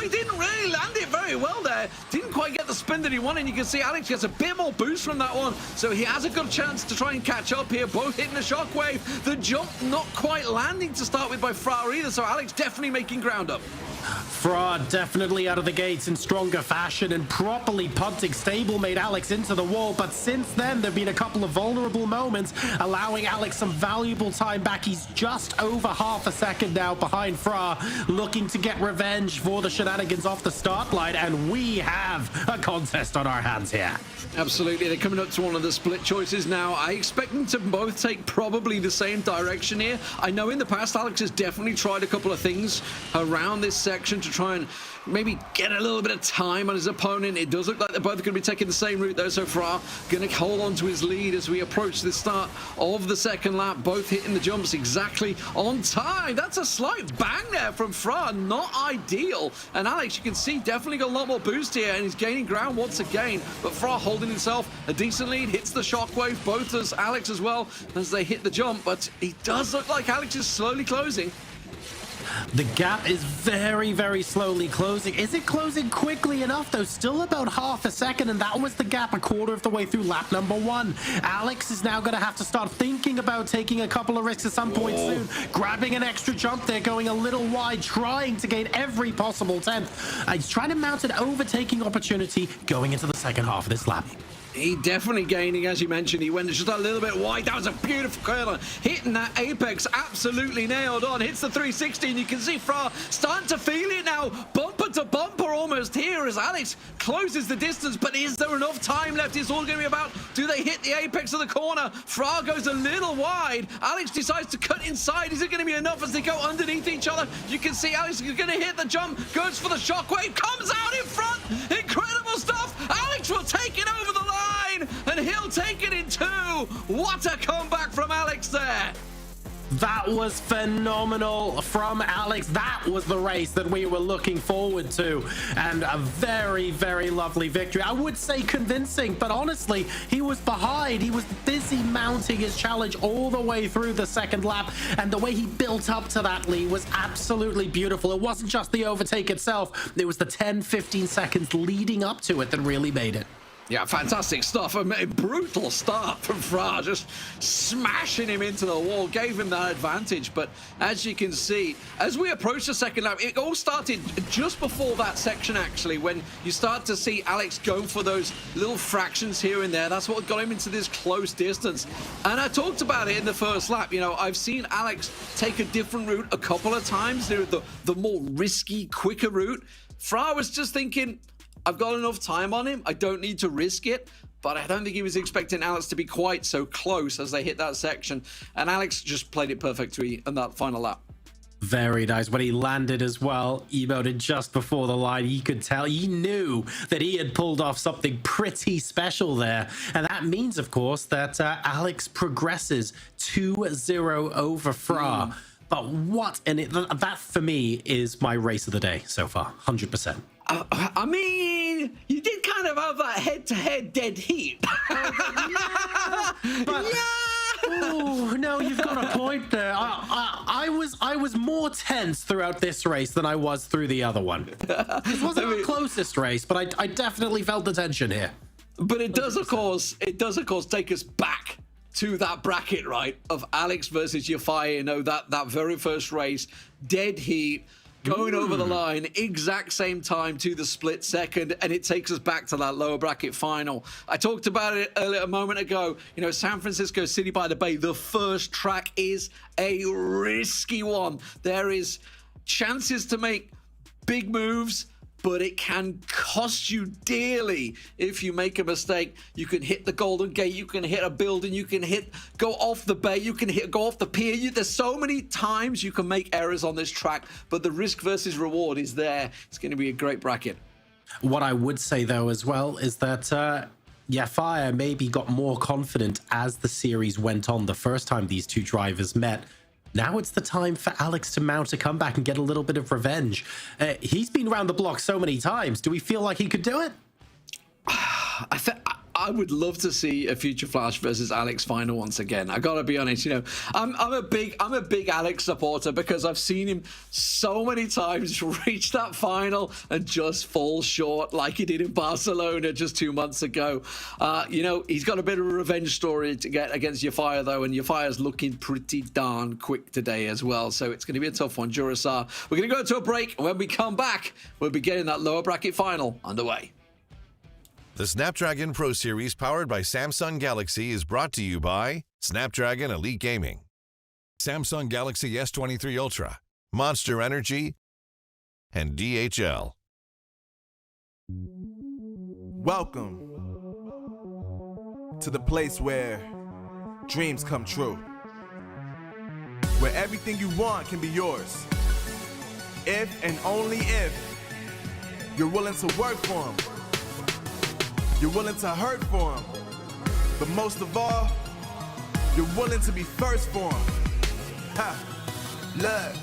he didn't really land it very well there. Didn't quite get the spin that he wanted. You can see Alex gets a bit more boost from that one, so he has a good chance to try and catch up here. Both hitting the shockwave. The jump not quite landing to start with by Fra either, so Alex definitely making ground up. Fra definitely out of the gates in stronger fashion and properly punting stablemate Alex into the wall, but since then there've been a couple of vulnerable moments allowing Alex some valuable time back. He's just over half a second now behind Fra, looking to get revenge for the shenanigans off the start line, and we have a contest on our hands here. Absolutely, they're coming up to one of the split choices now. I expect them to both take probably the same direction here. I know in the past Alex has definitely tried a couple of things around this section to try and maybe get a little bit of time on his opponent. It does look like they're both going to be taking the same route though, so Fra going to hold on to his lead as we approach the start of the second lap. Both hitting the jumps exactly on time. That's a slight bang there from Fra, not ideal. And Alex, you can see, definitely got a lot more boost here, and he's gaining ground once again. But Fra holding himself a decent lead, hits the shockwave, both as Alex as well as they hit the jump. But he does look like Alex is slowly closing. The gap is very slowly closing. Is it closing quickly enough though? Still about half a second, and that was the gap a quarter of the way through lap number 1. Alex is now going to have to start thinking about taking a couple of risks at some point soon. Grabbing an extra jump there, going a little wide, trying to gain every possible tenth. He's trying to mount an overtaking opportunity going into the second half of this lap. He definitely gaining, as you mentioned. He went just a little bit wide. That was a beautiful curler. Hitting that apex, absolutely nailed on. Hits the 360, and you can see Fra starting to feel it now. Bumper to bumper almost here as Alex closes the distance. But is there enough time left? It's all going to be about, do they hit the apex of the corner? Fra goes a little wide. Alex decides to cut inside. Is it going to be enough as they go underneath each other? You can see Alex is going to hit the jump, goes for the shockwave, comes out in front. Incredible stuff. Alex will take it over the line. And he'll take it in 2. What a comeback from Alex there. That was phenomenal from Alex. That was the race that we were looking forward to, and a very lovely victory. I would say convincing, but honestly, he was behind. He was busy mounting his challenge all the way through the second lap, and the way he built up to that lead was absolutely beautiful. It wasn't just the overtake itself. It was the 10-15 seconds leading up to it that really made it. Yeah, fantastic stuff. A brutal start from Fra, just smashing him into the wall, gave him that advantage. But as you can see, as we approach the second lap, it all started just before that section, actually, when you start to see Alex go for those little fractions here and there. That's what got him into this close distance. And I talked about it in the first lap. You know, I've seen Alex take a different route a couple of times, the more risky, quicker route. Fra was just thinking, I've got enough time on him. I don't need to risk it. But I don't think he was expecting Alex to be quite so close as they hit that section. And Alex just played it perfectly in that final lap. Very nice. When he landed as well, emoted just before the line, he could tell, he knew that he had pulled off something pretty special there. And that means, of course, that Alex progresses 2-0 over Fra. But what, and that for me is my race of the day so far, 100%. I mean, you did kind of have that head-to-head dead heat. Oh no, you've got a point there. I was more tense throughout this race than I was through the other one. This wasn't the closest race, but I definitely felt the tension here. But it does, of course, take us back to that bracket, right, of Alex versus Yafai. You know, that very first race, dead heat, going over the line, exact same time to the split second, and it takes us back to that lower bracket final. I talked about it earlier, a moment ago. You know, San Francisco City by the Bay, the first track is a risky one. There is chances to make big moves, but it can cost you dearly if you make a mistake. You can hit the Golden Gate, you can hit a building, you can go off the bay, you can go off the pier. There's so many times you can make errors on this track, but the risk versus reward is there. It's going to be a great bracket. What I would say, though, as well, is that Yafai maybe got more confident as the series went on the first time these two drivers met. Now it's the time for Alex to mount a comeback and get a little bit of revenge. He's been around the block so many times. Do we feel like he could do it? I would love to see a Future Flash versus Alex final once again. I gotta be honest, you know, I'm a big Alex supporter because I've seen him so many times reach that final and just fall short, like he did in Barcelona just 2 months ago. You know, he's got a bit of a revenge story to get against Yafai, though, and Yafia's looking pretty darn quick today as well. So it's going to be a tough one. Jurasar. We're going to go to a break, and when we come back, we'll be getting that lower bracket final underway. The Snapdragon Pro Series powered by Samsung Galaxy is brought to you by Snapdragon Elite Gaming, Samsung Galaxy S23 Ultra, Monster Energy, and DHL. Welcome to the place where dreams come true, where everything you want can be yours, if and only if you're willing to work for them. You're willing to hurt for them, but most of all, you're willing to be first for them. Ha! Look,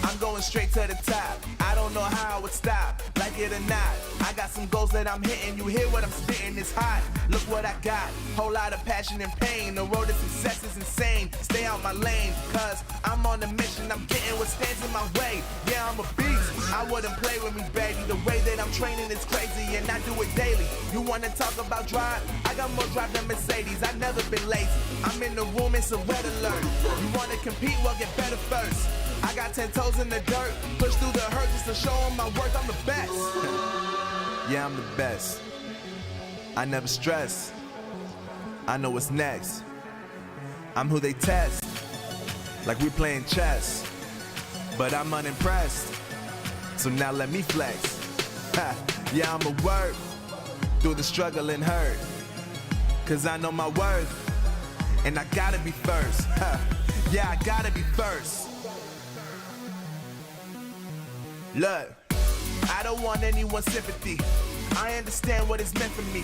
I'm going straight to the top. I don't know how I would stop, like it or not. I got some goals that I'm hitting. You hear what I'm spitting? It's hot. Look what I got. Whole lot of passion and pain. The road to success is insane. Stay out my lane, cause I'm on a mission. I'm getting what stands in my way. Yeah, I'm a beast. I wouldn't play with me, baby. The way that I'm training is crazy, and I do it daily. You wanna talk about drive? I got more drive than Mercedes. I've never been lazy. I'm in the room, it's a red alert. You wanna compete? Well, get better first. I got 10 toes in the dirt, push through the hurt just to show them my worth. I'm the best. Yeah, I'm the best. I never stress. I know what's next. I'm who they test, like we playing chess. But I'm unimpressed, so now let me flex. Ha. Yeah, I'ma work through the struggle and hurt, cause I know my worth, and I gotta be first. Ha. Yeah, I gotta be first. Look, I don't want anyone's sympathy. I understand what is meant for me.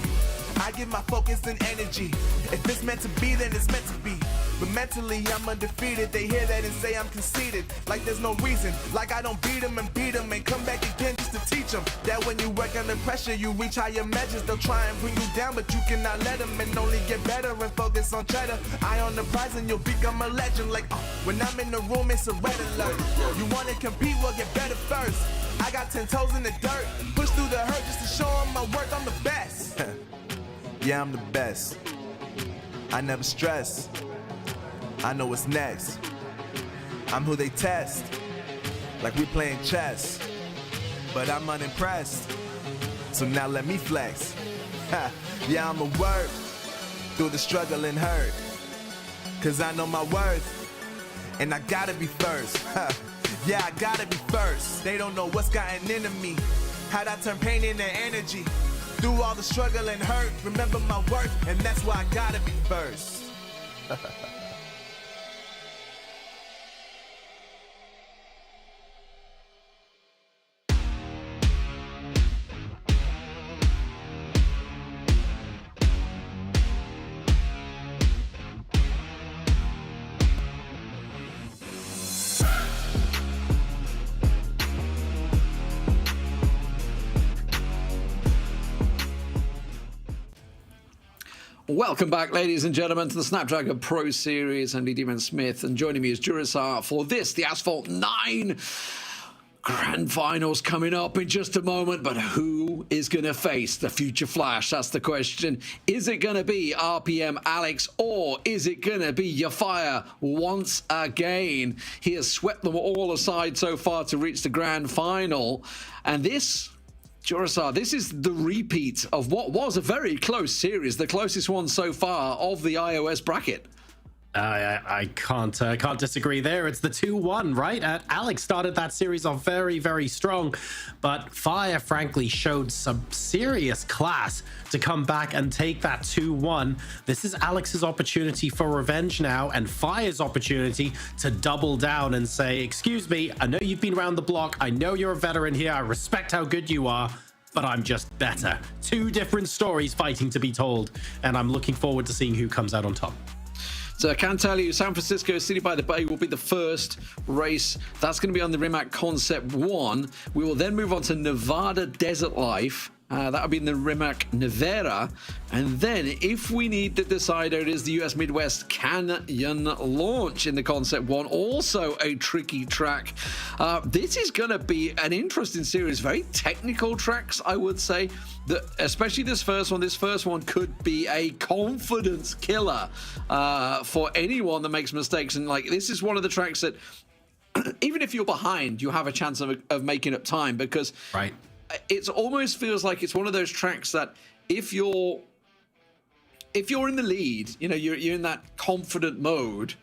I give my focus and energy. If it's meant to be, then it's meant to be. But mentally, I'm undefeated. They hear that and say I'm conceited. Like there's no reason. Like I don't beat them and come back again just to teach them that when you work under pressure, you reach higher measures. They'll try and bring you down, but you cannot let them, and only get better and focus on cheddar. Eye on the prize and you'll become a legend. Like, when I'm in the room, it's a red alert. You wanna compete, well, get better first. I got 10 toes in the dirt, push through the hurt just to show them my worth. I'm the best. Yeah, I'm the best. I never stress. I know what's next. I'm who they test, like we playing chess. But I'm unimpressed, so now let me flex. Yeah, I'ma work through the struggle and hurt, cause I know my worth, and I gotta be first. Yeah, I gotta be first. They don't know what's gotten into me, how'd I turn pain into energy. Through all the struggle and hurt, remember my worth, and that's why I gotta be first. Welcome back, ladies and gentlemen, to the Snapdragon Pro Series. I'm Demon Smith, and joining me is Jurasar for this, the Asphalt 9 Grand Finals coming up in just a moment. But who is going to face the future Flash? That's the question. Is it going to be RPM Alex, or is it going to be Yafire once again? He has swept them all aside so far to reach the Grand Final, and this... Jurasar, this is the repeat of what was a very close series, the closest one so far of the iOS bracket. I can't disagree there. It's the 2-1, right? Alex started that series off very, very strong, but Fire, frankly, showed some serious class to come back and take that 2-1. This is Alex's opportunity for revenge now, and Fire's opportunity to double down and say, excuse me, I know you've been around the block. I know you're a veteran here. I respect how good you are, but I'm just better. Two different stories fighting to be told, and I'm looking forward to seeing who comes out on top. So I can tell you, San Francisco City by the Bay will be the first race. That's going to be on the Rimac Concept 1. We will then move on to Nevada Desert Life. That'll be in the Rimac Nevada. And then, if we need to decide, it is the US Midwest Canyon Launch in the Concept 1. Also a tricky track. This is going to be an interesting series. Very technical tracks, I would say. Especially this first one. This first one could be a confidence killer for anyone that makes mistakes. And like, this is one of the tracks that, even if you're behind, you have a chance of making up time, because... Right. It almost feels like it's one of those tracks that if you're in the lead, you know, you're in that confident mode,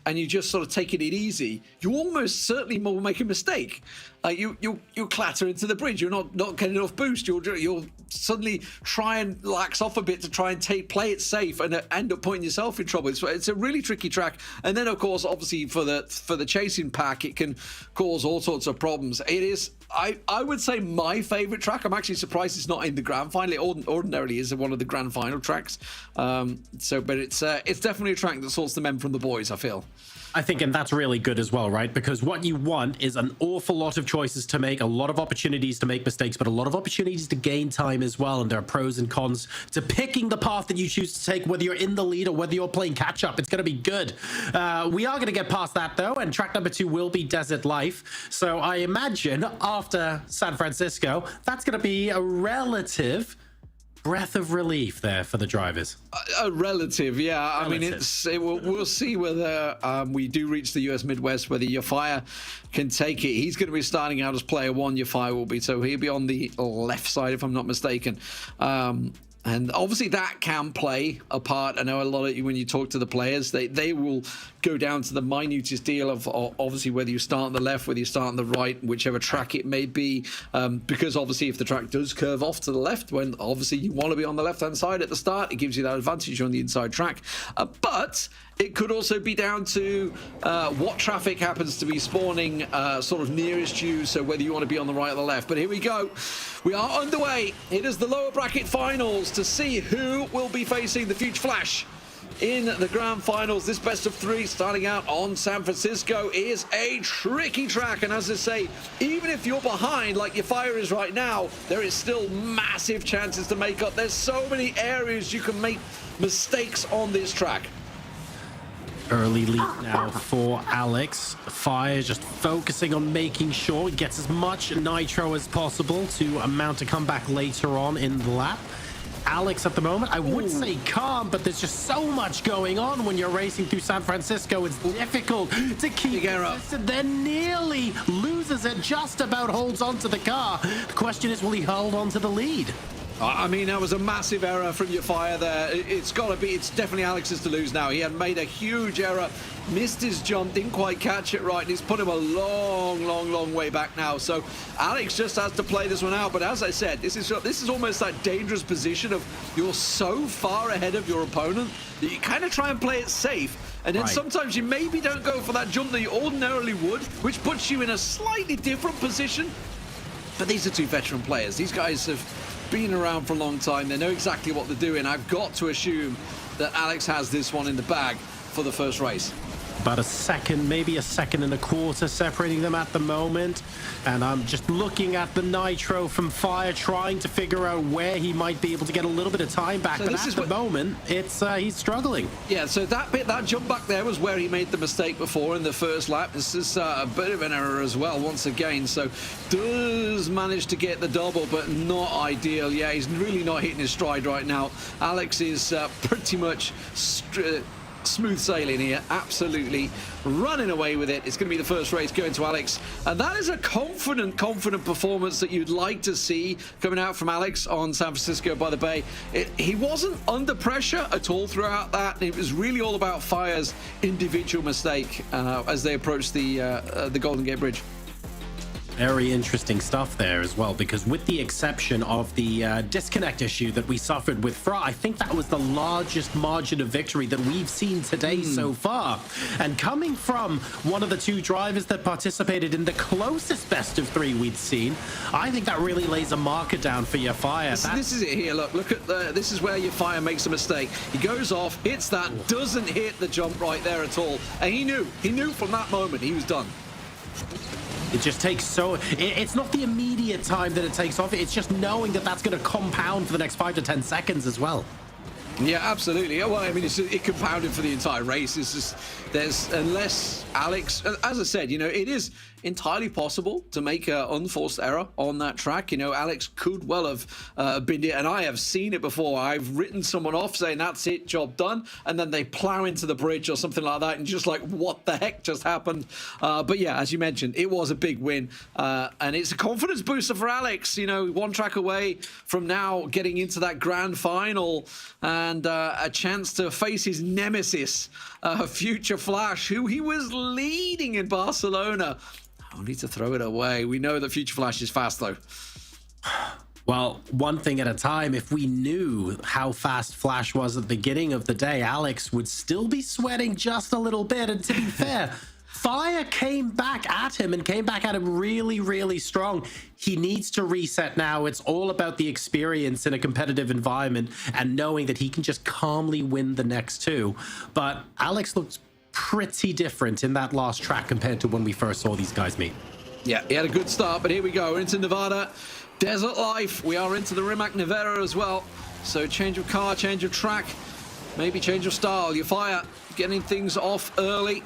and you just sort of taking it easy, you almost certainly will make a mistake. You'll clatter into the bridge. You're not getting enough boost. You'll suddenly try and lax off a bit to try and play it safe, and end up putting yourself in trouble. It's a really tricky track. And then, of course, obviously for the chasing pack, it can cause all sorts of problems. It is, I would say, my favorite track. I'm actually surprised it's not in the grand final. It ordinarily is one of the grand final tracks. But it's definitely a track that sorts the men from the boys, I feel. I think, and that's really good as well, right? Because what you want is an awful lot of choices to make, a lot of opportunities to make mistakes, but a lot of opportunities to gain time as well. And there are pros and cons to picking the path that you choose to take, whether you're in the lead or whether you're playing catch up. It's going to be good. We are going to get past that, though, and track number 2 will be Desert Life. So I imagine after San Francisco, that's going to be a relative breath of relief there for the drivers. A relative, yeah. Relative. I mean, we'll see whether we do reach the US Midwest, whether Yafire can take it. He's going to be starting out as player 1, Yafire will be, so he'll be on the left side, if I'm not mistaken. And obviously that can play a part. I know a lot of you, when you talk to the players, they will go down to the minutest deal of obviously whether you start on the left, whether you start on the right, whichever track it may be. Because obviously if the track does curve off to the left, when obviously you want to be on the left-hand side at the start, it gives you that advantage on the inside track. But it could also be down to what traffic happens to be spawning sort of nearest you, so whether you want to be on the right or the left. But here we go. We are underway. It is the lower bracket finals to see who will be facing the future Flash in the grand finals. This best of 3 starting out on San Francisco is a tricky track, and as I say, even if you're behind like your Fire is right now, there is still massive chances to make up. There's so many areas you can make mistakes on this track. Early lead now for Alex. Fire just focusing on making sure he gets as much nitro as possible to mount a comeback later on in the lap. Alex at the moment, I would say calm, but there's just so much going on when you're racing through San Francisco. It's difficult to keep consistent, then nearly loses it, just about holds onto the car. The question is, will he hold on to the lead? I mean, that was a massive error from your fire there. It's got to be, it's definitely Alex's to lose now. He had made a huge error, missed his jump, didn't quite catch it right, and it's put him a long way back now. So Alex just has to play this one out. But as I said, this is almost that dangerous position of you're so far ahead of your opponent that you kind of try and play it safe. And then sometimes you maybe don't go for that jump that you ordinarily would, which puts you in a slightly different position. But these are two veteran players. These guys have been around for a long time. They know exactly what they're doing. I've got to assume that Alex has this one in the bag for the first race. About a second, maybe a second and a quarter separating them at the moment. And I'm just looking at the nitro from Fire, trying to figure out where he might be able to get a little bit of time back. So but at the moment, it's he's struggling. Yeah, so that jump back there was where he made the mistake before in the first lap. This is a bit of an error as well, once again. So does manage to get the double, but not ideal. Yeah, he's really not hitting his stride right now. Alex is pretty much smooth sailing here, absolutely running away with it. It's going to be the first race going to Alex, and that is a confident performance that you'd like to see coming out from Alex on San Francisco by the Bay. He wasn't under pressure at all throughout that. It was really all about Fire's individual mistake as they approached the Golden Gate Bridge. Very interesting stuff there as well, because with the exception of the disconnect issue that we suffered with Fra, I think that was the largest margin of victory that we've seen today so far. And coming from one of the two drivers that participated in the closest best of three we'd seen, I think that really lays a marker down for your Fire. This is it here. Look at this is where your Fire makes a mistake. He goes off, hits that, doesn't hit the jump right there at all. And he knew from that moment he was done. It just takes it's not the immediate time that it takes off. It's just knowing that that's going to compound for the next 5 to 10 seconds as well. Yeah, absolutely. Well, I mean, it compounded for the entire race. It's just, unless Alex, as I said, it is entirely possible to make an unforced error on that track. Alex could well have been it, and I have seen it before. I've written someone off saying that's it, job done, and then they plow into the bridge or something like that, and just like, what the heck just happened? But yeah, as you mentioned, it was a big win, and it's a confidence booster for Alex. One track away from now getting into that grand final, and a chance to face his nemesis, Future Flash, who he was leading in Barcelona. Only to throw it away. We know that Future Flash is fast, though. Well, one thing at a time. If we knew how fast Flash was at the beginning of the day, Alex would still be sweating just a little bit. And to be fair, Fire came back at him and came back at him really strong. He needs to reset now. It's all about the experience in a competitive environment and knowing that he can just calmly win the next two. But Alex looks pretty different in that last track compared to when we first saw these guys meet. Yeah, he had a good start, but here we go. We're into Nevada. Desert life. We are into the Rimac Nevada as well. So change of car, change of track, maybe change of style. Your Fire getting things off early.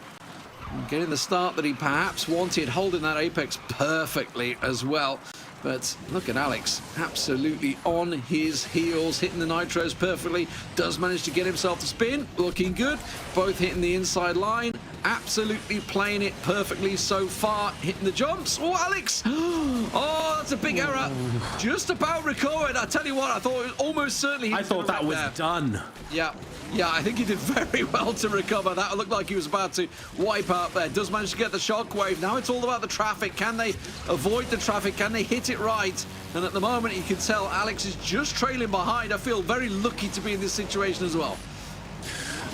Getting the start that he perhaps wanted, holding that apex perfectly as well. But look at Alex, absolutely on his heels, hitting the nitros perfectly. Does manage to get himself to spin, looking good. Both hitting the inside line, absolutely playing it perfectly so far. Hitting the jumps. Oh, Alex! Oh, that's a big error. Just about recovered. I tell you what, I thought it was almost certainly. I thought that was done. Yeah, I think he did very well to recover. That looked like he was about to wipe out there. Does manage to get the shockwave. Now it's all about the traffic. Can they avoid the traffic? Can they hit it right? And at the moment, you can tell Alex is just trailing behind. I feel very lucky to be in this situation as well.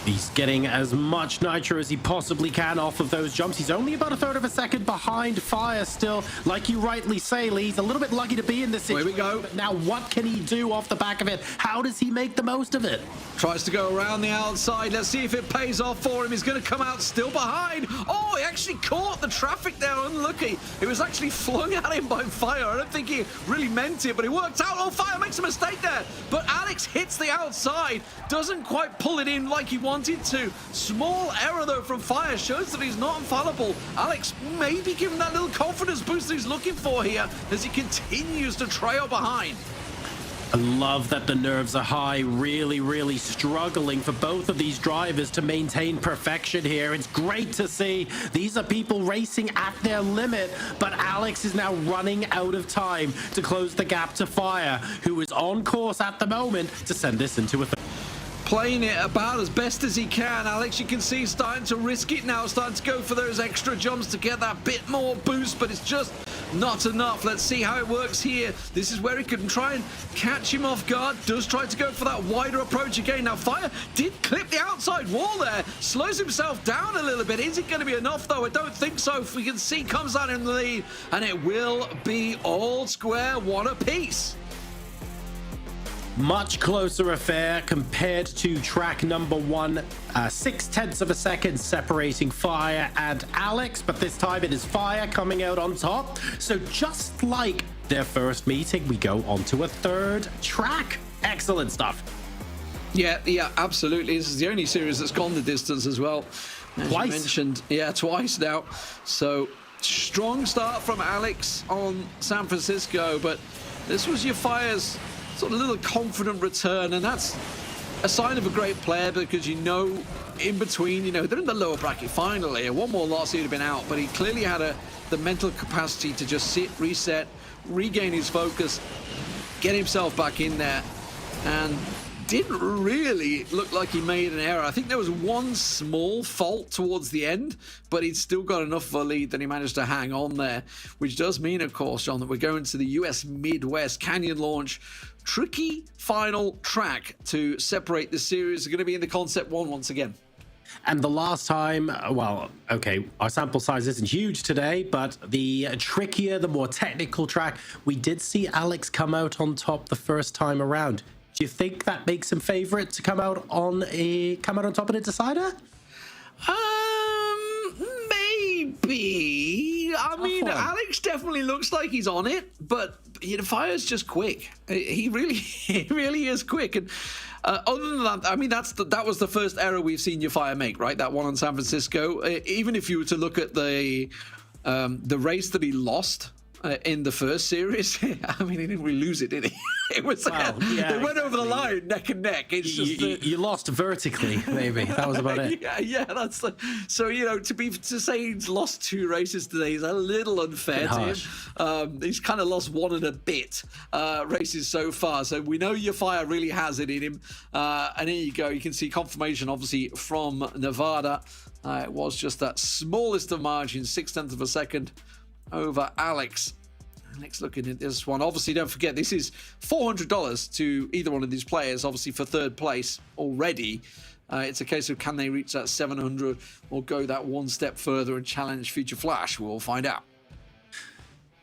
He's getting as much nitro as he possibly can off of those jumps. He's only about a third of a second behind Fire still. Like you rightly say, Lee, he's a little bit lucky to be in this situation. Here we go. But now what can he do off the back of it? How does he make the most of it? Tries to go around the outside. Let's see if it pays off for him. He's going to come out still behind. Oh, he actually caught the traffic there. Unlucky. It was actually flung at him by Fire. I don't think he really meant it, but it worked out. Oh, Fire makes a mistake there. But Alex hits the outside. Doesn't quite pull it in like he wanted to. Small error, though, from Fire. Shows that he's not infallible. Alex maybe give him that little confidence boost that he's looking for here as he continues to trail behind. I love that the nerves are high, really, really struggling for both of these drivers to maintain perfection here. It's great to see. These are people racing at their limit, but Alex is now running out of time to close the gap to Fire, who is on course at the moment to send this into a playing it about as best as he can. Alex, you can see, starting to risk it now, starting to go for those extra jumps to get that bit more boost, but it's just not enough. Let's see how it works here. This is where he can try and catch him off guard. Does try to go for that wider approach again. Now, Fire did clip the outside wall there, slows himself down a little bit. Is it going to be enough, though? I don't think so. If we can see, comes out in the lead, and it will be all square one apiece. Much closer affair compared to track number 1. 0.6 of a second separating Fire and Alex, but this time it is Fire coming out on top. So just like their first meeting, we go on to a third track. Excellent stuff. Yeah, absolutely. This is the only series that's gone the distance as well. As twice. You mentioned, yeah, twice now. So strong start from Alex on San Francisco, but this was your Fire's sort of little confident return, and that's a sign of a great player, because in between, they're in the lower bracket finally. One more loss, he'd have been out, but he clearly had the mental capacity to just sit, reset, regain his focus, get himself back in there, and didn't really look like he made an error. I think there was one small fault towards the end, but he'd still got enough of a lead that he managed to hang on there, which does mean, of course, John, that we're going to the US Midwest Canyon launch. Tricky final track to separate the series. Are going to be in the Concept 1 once again. And the last time, well, okay, our sample size isn't huge today, but the trickier, the more technical track, we did see Alex come out on top the first time around. Do you think that makes him favorite to come out on top in a decider? Maybe. I mean, Alex definitely looks like he's on it, but Fire's just quick. He really is quick. And other than that, I mean, that was the first error we've seen your Fire make, right? That one on San Francisco. Even if you were to look at the race that he lost in the first series, I mean, he didn't really lose it, did he? It was they went over the line neck and neck. It's just you lost vertically, maybe. That was about it. Yeah, that's so to say he's lost 2 races today is a little unfair to him. He's kind of lost 1 and a bit races so far. So we know your Fire really has it in him. And here you go. You can see confirmation, obviously, from Nevada. It was just that smallest of margins, 0.6 of a second over Alex. Next, looking at this one, obviously don't forget this is $400 to either one of these players, obviously for third place already. It's a case of can they reach that 700 or go that one step further and challenge Future Flash. We'll find out.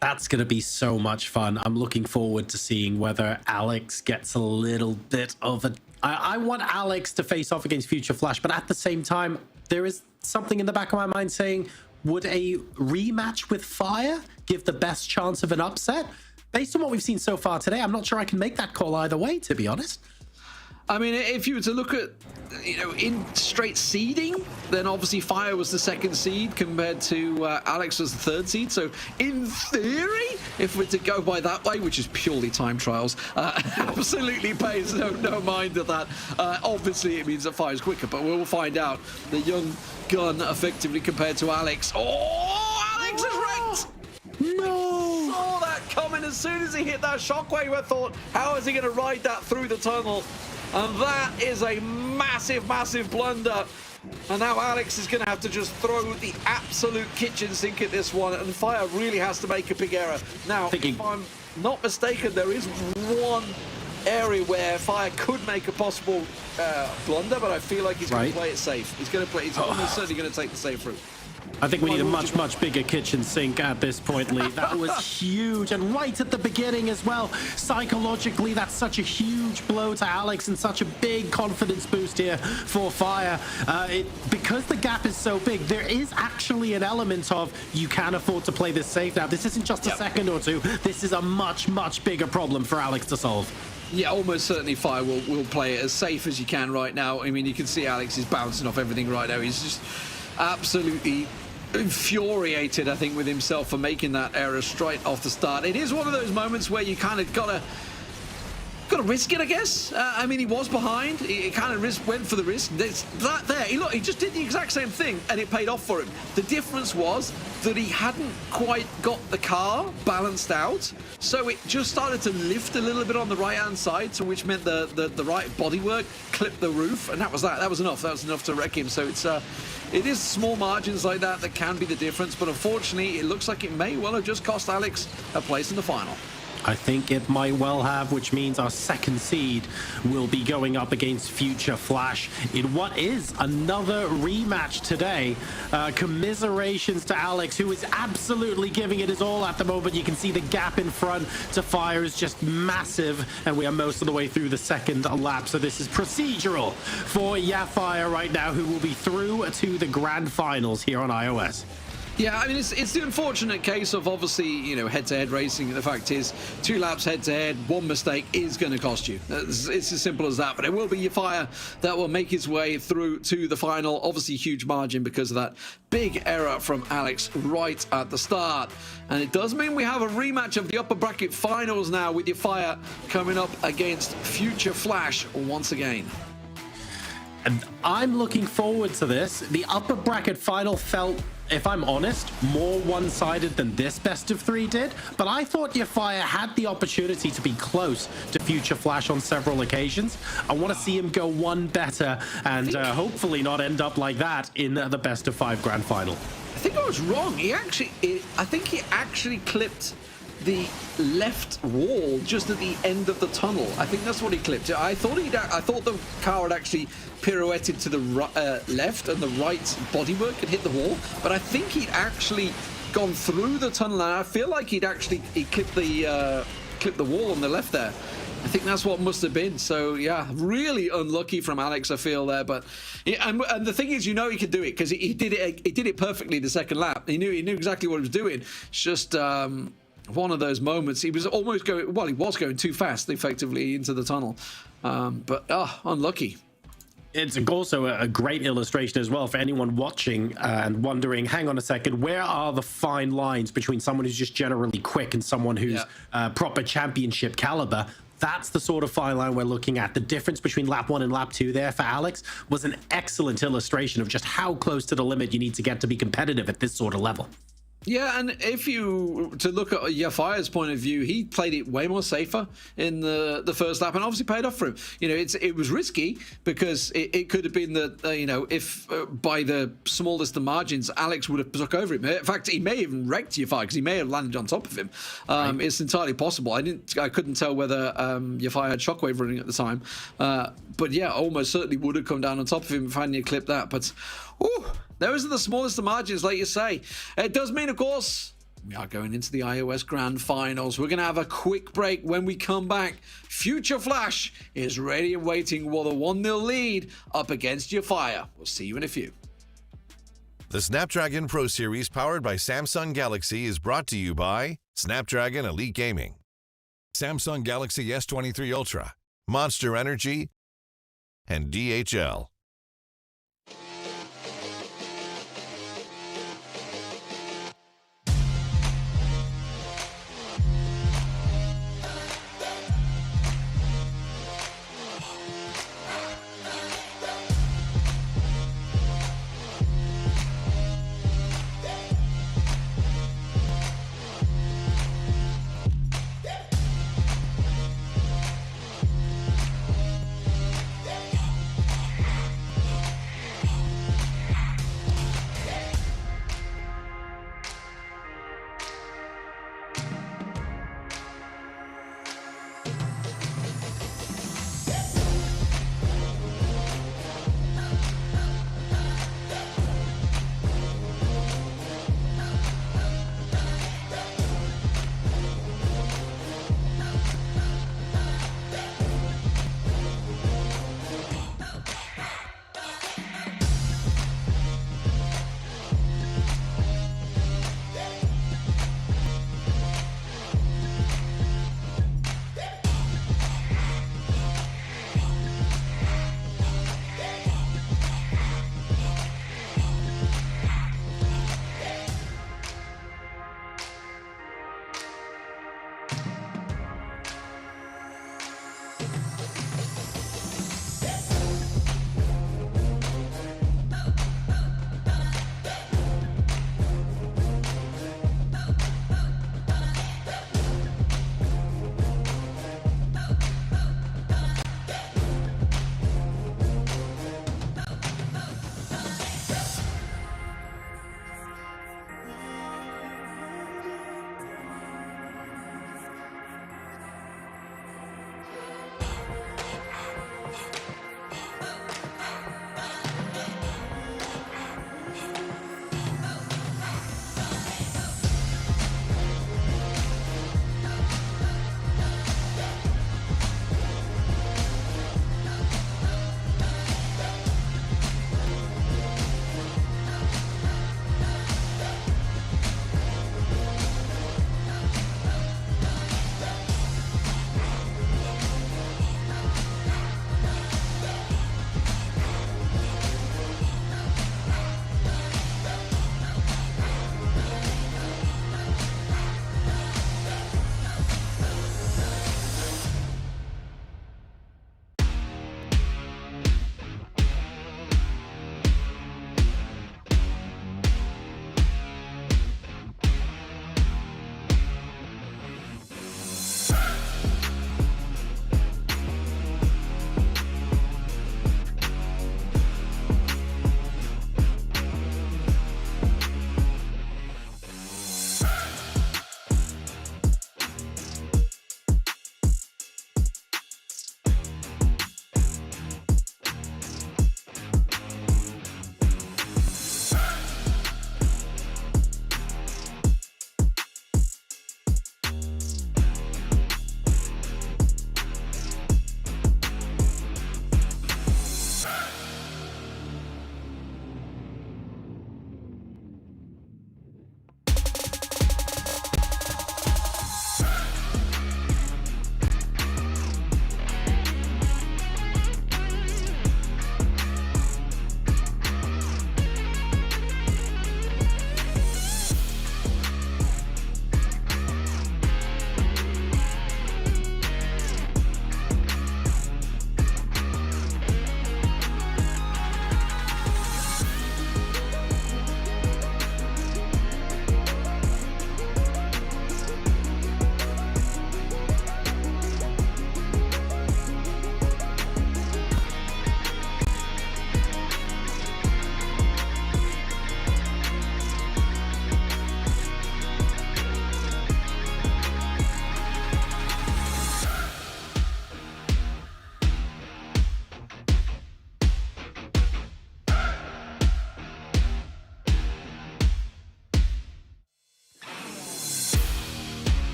That's going to be so much fun. I'm looking forward to seeing whether Alex gets a little bit of a... I want Alex to face off against Future Flash, but at the same time, there is something in the back of my mind saying, would a rematch with Fire give the best chance of an upset? Based on what we've seen so far today, I'm not sure I can make that call either way, to be honest. I mean, if you were to look at, in straight seeding, then obviously Fire was the 2nd seed compared to Alex was the 3rd seed. So in theory, if we're to go by that way, which is purely time trials, absolutely pays no mind to that. Obviously, it means that Fire's quicker, but we'll find out. The young gun effectively compared to Alex. Oh, Alex is wrecked! No! Saw that coming as soon as he hit that shockwave. I thought, how is he going to ride that through the tunnel? And that is a massive, massive blunder. And now Alex is going to have to just throw the absolute kitchen sink at this one. And Fire really has to make a big error. Now, if I'm not mistaken, there is one area where Fire could make a possible blunder, but I feel like he's going to play it safe. He's almost certainly going to take the safe route. I think we need a much bigger kitchen sink at this point, Lee. That was huge, and right at the beginning as well. Psychologically, that's such a huge blow to Alex and such a big confidence boost here for Fire. Because the gap is so big, there is actually an element of you can afford to play this safe now. This isn't just a second or two. This is a much bigger problem for Alex to solve. Yeah, almost certainly Fire will play it as safe as you can right now. I mean, you can see Alex is bouncing off everything right now. He's just absolutely infuriated, I think, with himself for making that error straight off the start. It is one of those moments where you kind of gotta got to risk it, I guess. I mean, he was behind. He kind of went for the risk. He just did the exact same thing, and it paid off for him. The difference was that he hadn't quite got the car balanced out, so it just started to lift a little bit on the right-hand side, so which meant the right bodywork clipped the roof, and that was that. That was enough. That was enough to wreck him. So it is small margins like that can be the difference, but unfortunately, it looks like it may well have just cost Alex a place in the final. I think it might well have, which means our second seed will be going up against Future Flash in what is another rematch today. Commiserations to Alex, who is absolutely giving it his all at the moment. You can see the gap in front to Fire is just massive, and we are most of the way through the second lap. So this is procedural for Fire right now, who will be through to the grand finals here on iOS. Yeah, I mean, it's the unfortunate case of obviously, head-to-head racing. The fact is, 2 laps head-to-head, 1 mistake is going to cost you. It's as simple as that. But it will be Fire that will make his way through to the final. Obviously, huge margin because of that big error from Alex right at the start. And it does mean we have a rematch of the upper bracket finals now with Fire coming up against Future Flash once again. And I'm looking forward to this. The upper bracket final felt, if I'm honest, more one-sided than this best of 3 did, but I thought Fire had the opportunity to be close to Future Flash on several occasions. I want to see him go one better and hopefully not end up like that in the best of 5 grand final. I think I was wrong. I think he actually clipped the left wall just at the end of the tunnel. I think that's what he clipped. I thought the car had actually pirouetted to the left and the right bodywork had hit the wall, but I think he'd actually gone through the tunnel, and I feel like he clipped the wall on the left there. I think that's what must have been. So yeah, really unlucky from Alex, I feel there. But yeah, and the thing is, he could do it because he did it perfectly the second lap. He knew exactly what he was doing. It's just one of those moments. He was almost going, well, he was going too fast, effectively, into the tunnel. But unlucky. It's also a great illustration as well for anyone watching and wondering, hang on a second, where are the fine lines between someone who's just generally quick and someone who's proper championship caliber? That's the sort of fine line we're looking at. The difference between lap 1 and lap 2 there for Alex was an excellent illustration of just how close to the limit you need to get to be competitive at this sort of level. Yeah, and to look at Fire's point of view, he played it way more safer in the first lap, and obviously paid off for him. It was risky because it could have been that if by the smallest of margins, Alex would have took over him. In fact, he may have even wrecked Fire because he may have landed on top of him. Right. It's entirely possible. I couldn't tell whether Fire had shockwave running at the time, but yeah, almost certainly would have come down on top of him if hadn't clipped that. But those are the smallest of margins, like you say. It does mean, of course, we are going into the iOS Grand Finals. We're going to have a quick break. When we come back, Future Flash is ready and waiting with a 1-0 lead up against Fire. We'll see you in a few. The Snapdragon Pro Series powered by Samsung Galaxy is brought to you by Snapdragon Elite Gaming, Samsung Galaxy S23 Ultra, Monster Energy, and DHL.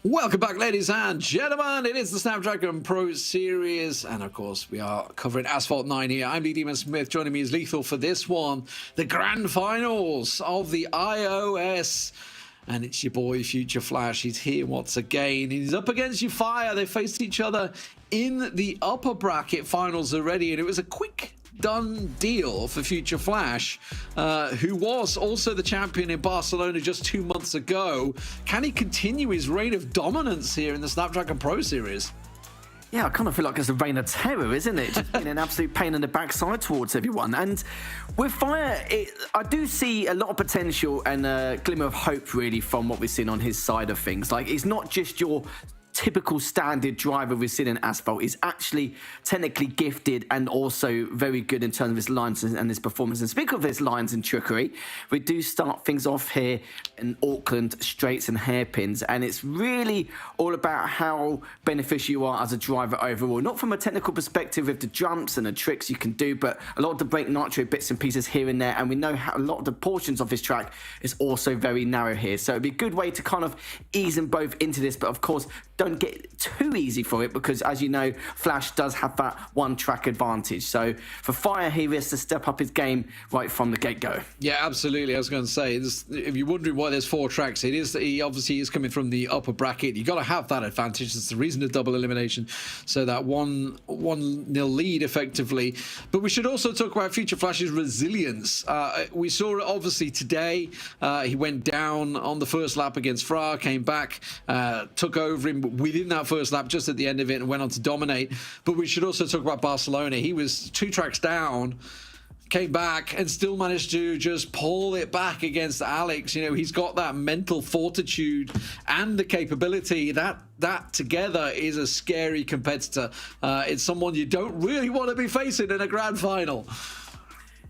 Welcome back, ladies and gentlemen. It is the Snapdragon Pro Series, and of course, we are covering Asphalt 9 here. I'm Lee Demon Smith. Joining me is Lethal for this one, the grand finals of the iOS. And it's your boy, Future Flash. He's here once again. He's up against Euphire. They faced each other in the upper bracket finals already, and it was a quick done deal for Future Flash, who was also the champion in Barcelona just 2 months ago. Can he continue his reign of dominance here in the Snapdragon Pro Series? Yeah, I kind of feel like it's a reign of terror, isn't it? Just being an absolute pain in the backside towards everyone. And with Fire, I do see a lot of potential and a glimmer of hope, really, from what we've seen on his side of things. Like, it's not just your typical standard driver we've seen in Asphalt. Is actually technically gifted and also very good in terms of his lines and his performance. And speaking of his lines and trickery, we do start things off here in Auckland, straights and hairpins, and it's really all about how beneficial you are as a driver overall. Not from a technical perspective with the jumps and the tricks you can do, but a lot of the brake nitro bits and pieces here and there, and we know how a lot of the portions of his track is also very narrow here. So it'd be a good way to kind of ease them both into this, but of course, don't get too easy for it because, as you know, Flash does have that one track advantage. So for Fire, he has to step up his game right from the get-go. Yeah, absolutely. I was going to say, if you're wondering why there's 4 tracks, he obviously is coming from the upper bracket. You got to have that advantage. It's the reason of double elimination. So that 1-0 lead effectively. But we should also talk about Future Flash's resilience. We saw it obviously today. He went down on the first lap against Fra, came back, took over him within that first lap just at the end of it and went on to dominate. But we should also talk about Barcelona. He was 2 tracks down, came back and still managed to just pull it back against Alex. You know, he's got that mental fortitude and the capability. That together is a scary competitor. It's someone you don't really want to be facing in a grand final.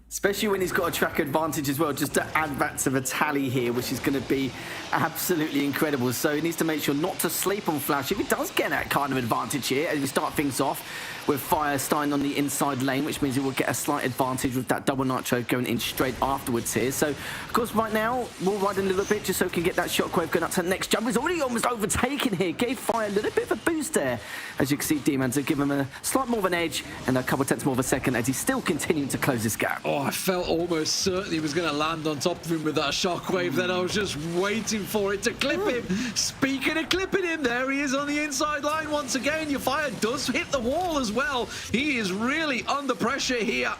Especially when he's got a track advantage as well, just to add that to the tally here, which is going to be absolutely incredible. So he needs to make sure not to sleep on Flash. If he does get that kind of advantage here, as we start things off with Fire starting on the inside lane, which means he will get a slight advantage with that double nitro going in straight afterwards here. So, of course, right now, we'll ride a little bit just so we can get that shockwave going up to the next jump. He's already almost overtaken here. Gave Fire a little bit of a boost there, as you can see, D-Man, to give him a slight more of an edge and a couple of tenths more of a second as he's still continuing to close this gap. Oh, I felt almost certain he was going to land on top of him with that shockwave. Then I was just waiting for it to clip him. Speaking of clipping him, there he is on the inside line once again. Euphire does hit the wall as well. He is really under pressure here.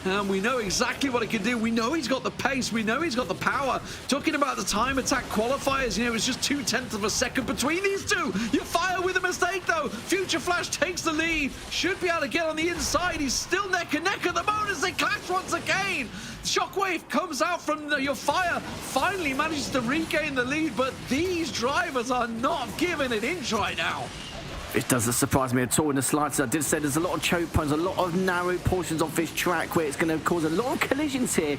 And we know exactly what he can do. We know he's got the pace. We know he's got the power. Talking about the time attack qualifiers, you know, it's just 0.2 of a second between these two. Euphire with a mistake, though. Future Flash takes the lead. Should be able to get on the inside. He's still neck and neck at the moment as they clash once again. Shockwave comes out from the Euphire. Finally manages to regain the lead, but these drivers are not giving an inch right now. It doesn't surprise me at all in the slightest. I did say there's a lot of choke points, a lot of narrow portions of this track where it's going to cause a lot of collisions here.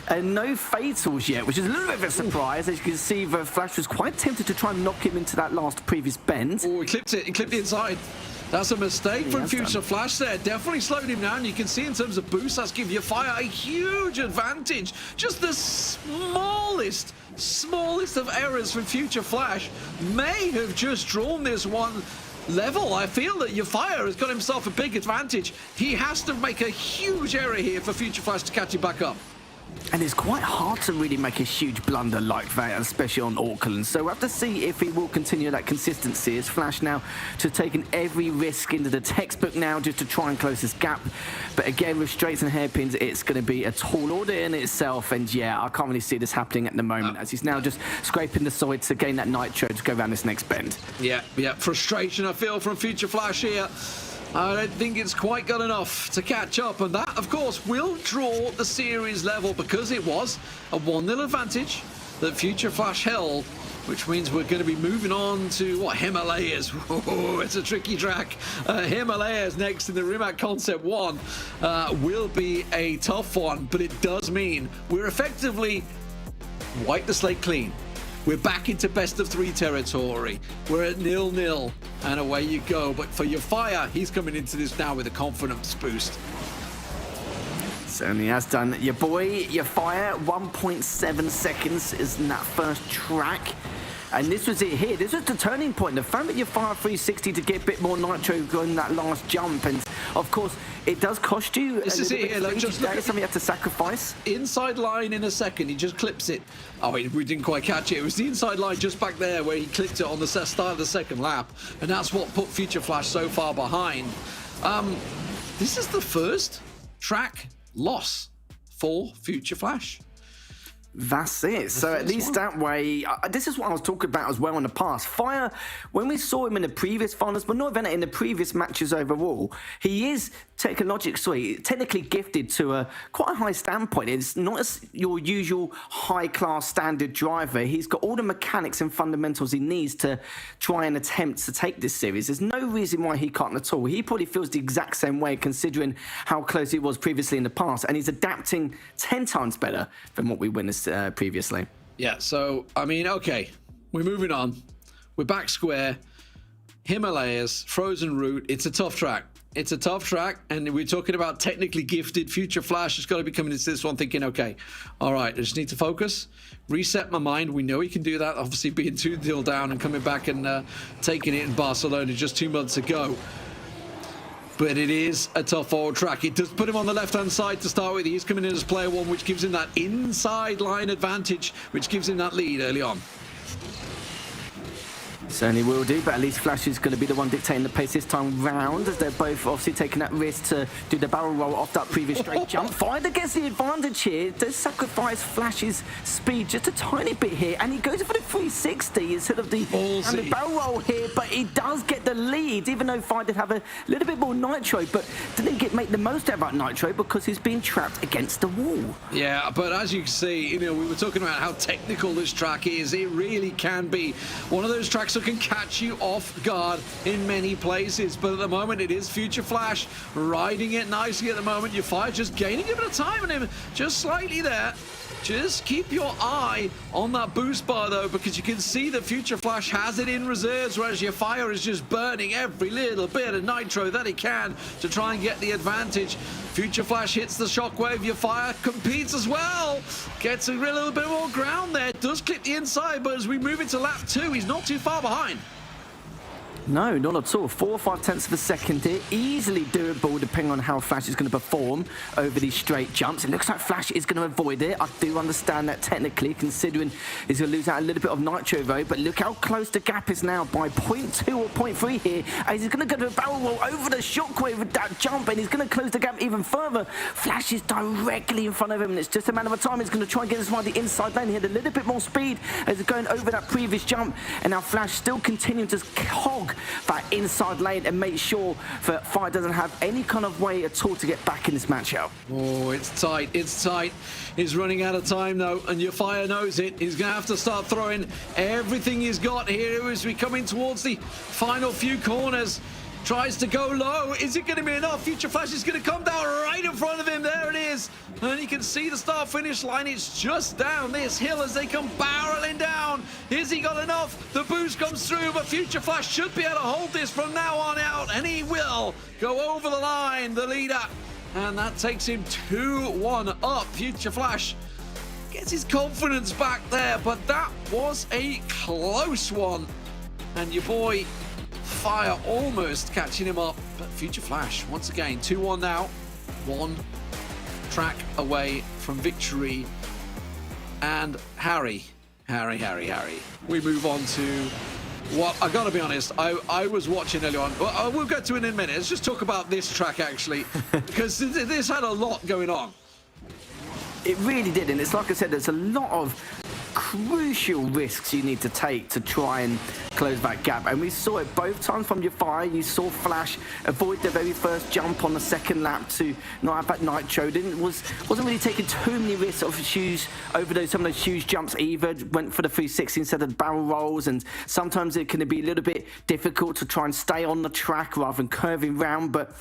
And no fatals yet, which is a little bit of a surprise. As you can see, the Flash was quite tempted to try and knock him into that last previous bend. Oh, he clipped it. He clipped the inside. That's a mistake from Future Flash there. Definitely slowed him down. You can see in terms of boost, that's giving Fire a huge advantage. Just the smallest of errors from Future Flash may have just drawn this one level. I feel that Euphire has got himself a big advantage. He has to make a huge error here for Future Flash to catch him back up. And it's quite hard to really make a huge blunder like that, especially on Auckland. So we'll have to see if he will continue that consistency. As Flash now to taking every risk into the textbook now just to try and close this gap. But again, with straights and hairpins, it's going to be a tall order in itself. And yeah, I can't really see this happening at the moment as he's now just scraping the side to gain that nitro to go around this next bend. Yeah. Frustration I feel from Future Flash here. I don't think it's quite got enough to catch up, and that, of course, will draw the series level because it was a 1-0 advantage that Future Flash held, which means we're going to be moving on to, what, Himalayas. Whoa, it's a tricky track. Himalayas next in the Rimac Concept 1 will be a tough one, but it does mean we're effectively wipe the slate clean. We're back into best of 3 territory. We're at 0-0, and away you go. But for Euphire, he's coming into this now with a confidence boost. Certainly has done. Your boy, Euphire, 1.7 seconds is in that first track. And this was it here. This was the turning point. The fact that you fire 360 to get a bit more nitro on that last jump. And, of course, it does cost you This is it here. Like, just look at something you have to sacrifice. Inside line in a second. He just clips it. Oh, we didn't quite catch it. It was the inside line just back there where he clipped it on the start of the second lap. And that's what put Future Flash so far behind. This is the first track loss for Future Flash. That's it. So at least that way, this is what I was talking about as well in the past. Fire, when we saw him in the previous finals, but not even in the previous matches overall, he is technically gifted to a quite a high standpoint. It's not as your usual high-class standard driver. He's got all the mechanics and fundamentals he needs to try and attempt to take this series. There's no reason why he can't at all. He probably feels the exact same way considering how close he was previously in the past, and he's adapting 10 times better than what we witnessed previously. Yeah, so, I mean, okay, we're moving on. We're back square. Himalayas, frozen route. It's a tough track. It's a tough track, and we're talking about technically gifted. Future Flash has got to be coming into this one thinking, okay, all right, I just need to focus, reset my mind. We know he can do that, obviously being 2-0 down and coming back and taking it in Barcelona just 2 months ago. But it is a tough forward track. It does put him on the left-hand side to start with. He's coming in as player one, which gives him that inside line advantage, which gives him that lead early on. Certainly will do, but at least Flash is going to be the one dictating the pace this time round, as they're both obviously taking that risk to do the barrel roll off that previous straight jump. Finder gets the advantage here, does sacrifice Flash's speed just a tiny bit here, and he goes for the 360 instead of the barrel roll here, but he does get the lead, even though Finder did have a little bit more nitro, but didn't make the most out of that nitro because he's being trapped against the wall. Yeah, but as you can see, you know, we were talking about how technical this track is. It really can be one of those tracks that can catch you off guard in many places, but at the moment it is Future Flash riding it nicely at the moment. Your Fire just gaining a bit of time on him, just slightly there. Just keep your eye on that boost bar though, because you can see that Future Flash has it in reserves, whereas your Fire is just burning every little bit of nitro that he can to try and get the advantage. Future Flash hits the shockwave, your Fire competes as well, gets a little bit more ground there, does clip the inside, but as we move into lap 2, he's not too far behind. No, not at all. 4 or 5 tenths of a second here. Easily doable depending on how Flash is going to perform over these straight jumps. It looks like Flash is going to avoid it. I do understand that technically, considering he's going to lose out a little bit of nitro though. But look how close the gap is now by 0.2 or 0.3 here. And he's going to go to a barrel roll over the shockwave with that jump, and he's going to close the gap even further. Flash is directly in front of him, and it's just a matter of time. He's going to try and get this one the inside lane. He had a little bit more speed as he's going over that previous jump. And now Flash still continuing to hog that inside lane and make sure that Fire doesn't have any kind of way at all to get back in this matchup. Oh, it's tight, it's tight. He's running out of time though, and your Fire knows it. He's gonna have to start throwing everything he's got here as we come in towards the final few corners. Tries to go low. Is it going to be enough? Future Flash is going to come down right in front of him. There it is. And you can see the start-finish line. It's just down this hill as they come barreling down. Has he got enough? The boost comes through, but Future Flash should be able to hold this from now on out. And he will go over the line, the leader. And that takes him 2-1 up. Future Flash gets his confidence back there, but that was a close one. And your boy Fire almost catching him up, but Future Flash once again 2-1 now, 1 track away from victory. And Harry, we move on to what I gotta be honest, I was watching earlier on. Well, we'll get to it in a minute. Let's just talk about this track actually, because this had a lot going on. It really did, and it's like I said, there's a lot of crucial risks you need to take to try and close that gap, and we saw it both times from your Fire. You saw Flash avoid the very first jump on the second lap to not have that nitro. Wasn't really taking too many risks of shoes over some of those huge jumps either. Went for the 360 instead of the barrel rolls, and sometimes it can be a little bit difficult to try and stay on the track rather than curving round. But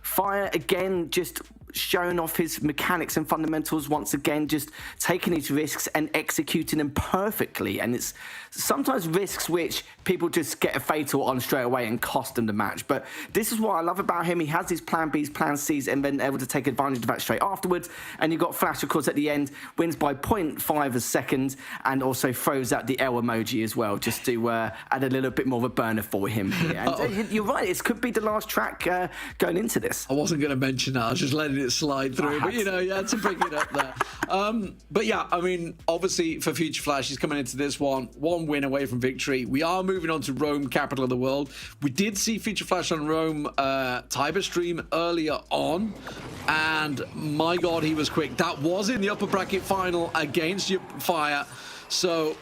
Fire again just showing off his mechanics and fundamentals once again, just taking his risks and executing them perfectly. And it's sometimes risks which people just get a fatal on straight away and cost them the match. But this is what I love about him. He has his plan Bs, plan Cs, and then able to take advantage of that straight afterwards. And you've got Flash, of course, at the end, wins by 0.5 a second, and also throws out the L emoji as well, just to add a little bit more of a burner for him here. And you're right, it could be the last track going into this. I wasn't going to mention that. I was just letting it slide through. But, you know, you had to bring it up there. But, yeah, I mean, obviously, for Future Flash, he's coming into this one win away from victory. We are moving on to Rome, capital of the world. We did see Future Flash on Rome Tiber stream earlier on. And, my God, he was quick. That was in the upper bracket final against Fire. So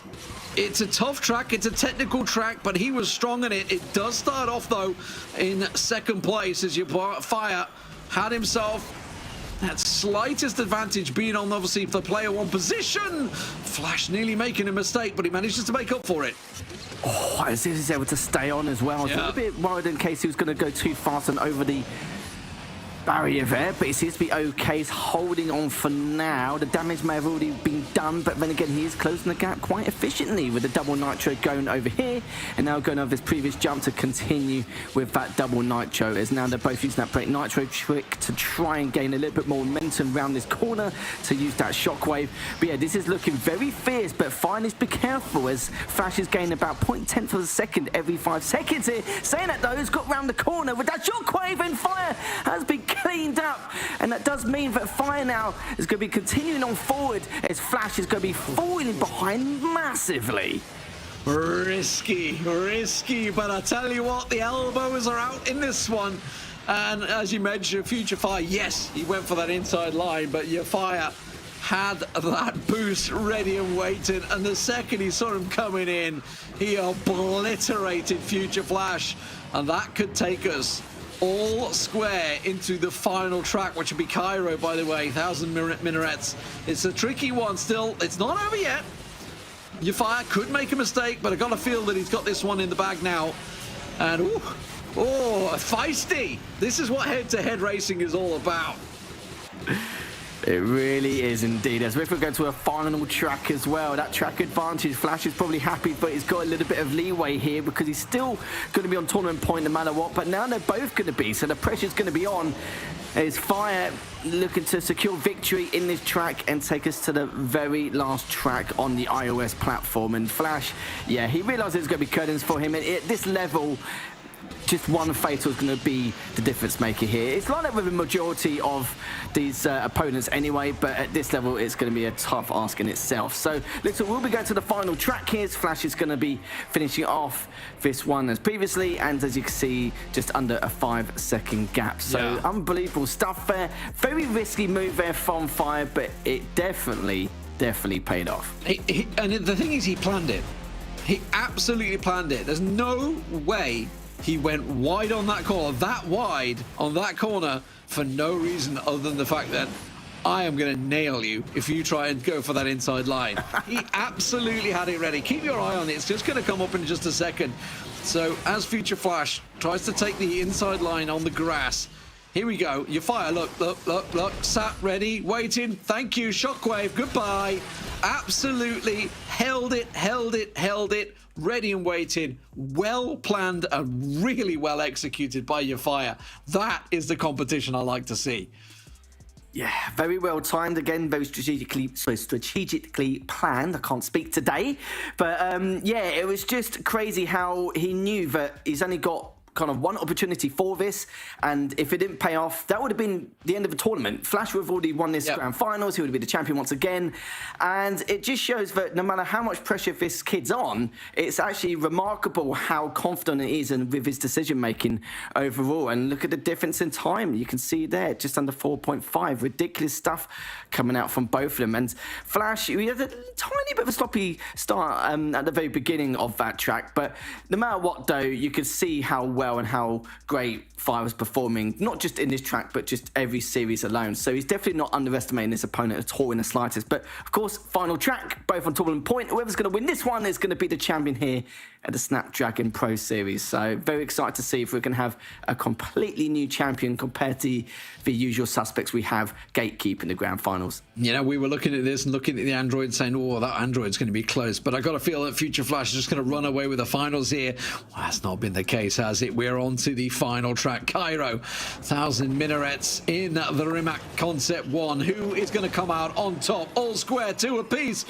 it's a tough track, it's a technical track, but he was strong in it. It does start off, though, in second place as Fire had himself that slightest advantage, being on, obviously, the player one position. Flash nearly making a mistake, but he manages to make up for it. Oh, as if he's able to stay on as well. I was a little bit worried in case he was going to go too fast and over the barrier there, but it seems to be okay. He's holding on for now. The damage may have already been done, but then again, he is closing the gap quite efficiently with the double nitro going over here, and now going over his previous jump to continue with that double nitro, as now they're both using that break nitro trick to try and gain a little bit more momentum around this corner to use that shockwave. But yeah, this is looking very fierce, but finalists, be careful, as Flash is gaining about 0.10 of a second every 5 seconds here. Saying that, though, he's got round the corner with that shockwave, and Fire has been cleaned up, and that does mean that Fire now is going to be continuing on forward, as Flash is going to be falling behind massively. Risky, but I tell you what, the elbows are out in this one. And as you mentioned, Future Fire, yes, he went for that inside line, but your Fire had that boost ready and waiting, and the second he saw him coming in, he obliterated Future Flash, and that could take us all square into the final track, which will be Cairo, by the way, 1,000 minarets. It's a tricky one still. It's not over yet. Your Fire could make a mistake, but I got a feel that he's got this one in the bag now. And feisty. This is what head-to-head racing is all about. It really is indeed. As if we go to a final track as well, that track advantage, Flash is probably happy, but he's got a little bit of leeway here because he's still going to be on tournament point no matter what. But now they're both going to be, so the pressure's going to be on. As Fire looking to secure victory in this track and take us to the very last track on the iOS platform. And Flash, yeah, he realizes it's going to be curtains for him. And at this level, just one fatal is going to be the difference maker here. It's lined up with the majority of these opponents anyway, but at this level, it's going to be a tough ask in itself. So, we'll be going to the final track here. Flash is going to be finishing off this one as previously, and as you can see, just under a 5-second gap. So, unbelievable stuff there. Very risky move there from Fire, but it definitely paid off. And the thing is, he planned it. He absolutely planned it. There's no way he went wide on that corner, that wide on that corner, for no reason other than the fact that I am going to nail you if you try and go for that inside line. He absolutely had it ready. Keep your eye on it. It's just going to come up in just a second. So as Future Flash tries to take the inside line on the grass, here we go. Your Fire, look. Sat ready, waiting. Thank you, shockwave. Goodbye. Absolutely held it. Ready and waiting, well planned and really well executed by your Fire. That is the competition I like to see. Yeah, very well timed again, very strategically planned. I can't speak today, but yeah, it was just crazy how he knew that he's only got kind of one opportunity for this, and if it didn't pay off, that would have been the end of the tournament. Flash would have already won this grand finals. He would have been the champion once again, and it just shows that no matter how much pressure this kid's on, it's actually remarkable how confident he is and with his decision making overall. And look at the difference in time. You can see there, just under 4.5. Ridiculous stuff coming out from both of them. And Flash, he had a tiny bit of a sloppy start at the very beginning of that track, but no matter what, though, you could see how well well and how great Fire was performing, not just in this track, but just every series alone. So he's definitely not underestimating this opponent at all in the slightest. But of course, final track, both on tournament point. Whoever's going to win this one is going to be the champion here at the Snapdragon Pro Series. So very excited to see if we can have a completely new champion compared to the usual suspects we have gatekeeping the grand finals. You know, we were looking at this and looking at the Android saying, oh, that Android's going to be close. But I got a feel that Future Flash is just going to run away with the finals here. Well, that's not been the case, has it? We're on to the final track. Cairo, 1,000 minarets in the Rimac Concept 1. Who is going to come out on top? All square, 2 apiece.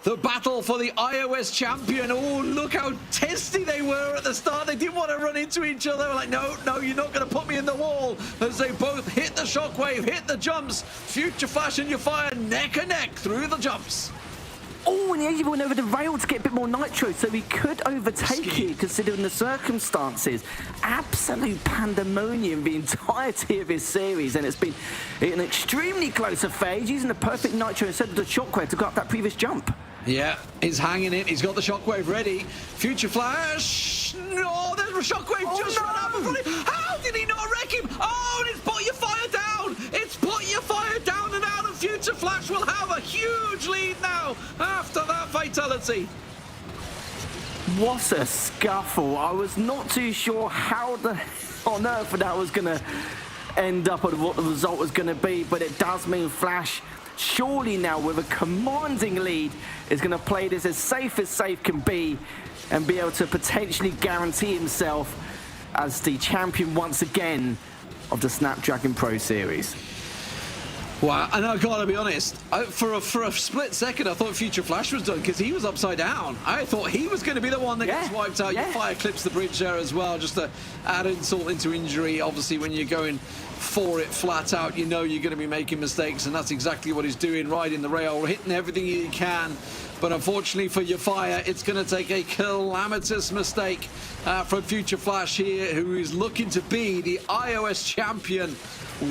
The battle for the iOS champion. Oh, look how testy they were at the start. They didn't want to run into each other. They were like, no, you're not going to put me in the wall. As they both hit the shockwave, hit the jumps. Future Flash and Fire neck and neck through the jumps. Oh, and he even went over the rail to get a bit more nitro, so he could overtake you considering the circumstances. Absolute pandemonium the entirety of his series, and it's been an extremely close affair. He's using the perfect nitro instead of the shockwave to go up that previous jump. Yeah, he's hanging it. He's got the shockwave ready. Future Flash. No, there's a shockwave just ran out before him. How did he not wreck him? Oh, and it's put your Fire down. It's put your Fire down and out, and Future Flash will have a huge lead now after that fatality. What a scuffle. I was not too sure how on earth that was going to end up and what the result was going to be, but it does mean Flash, surely now with a commanding lead, is going to play this as safe can be and be able to potentially guarantee himself as the champion once again of the Snapdragon Pro Series. Wow, and I've got to be honest, for a split second I thought Future Flash was done because he was upside down. I thought he was going to be the one that gets wiped out. Your Fire clips the bridge there as well, just to add insult into injury. Obviously, when you're going for it flat out, you know you're going to be making mistakes, and that's exactly what he's doing, riding the rail, hitting everything he can. But unfortunately for your Fire, it's going to take a calamitous mistake from Future Flash here, who is looking to be the iOS champion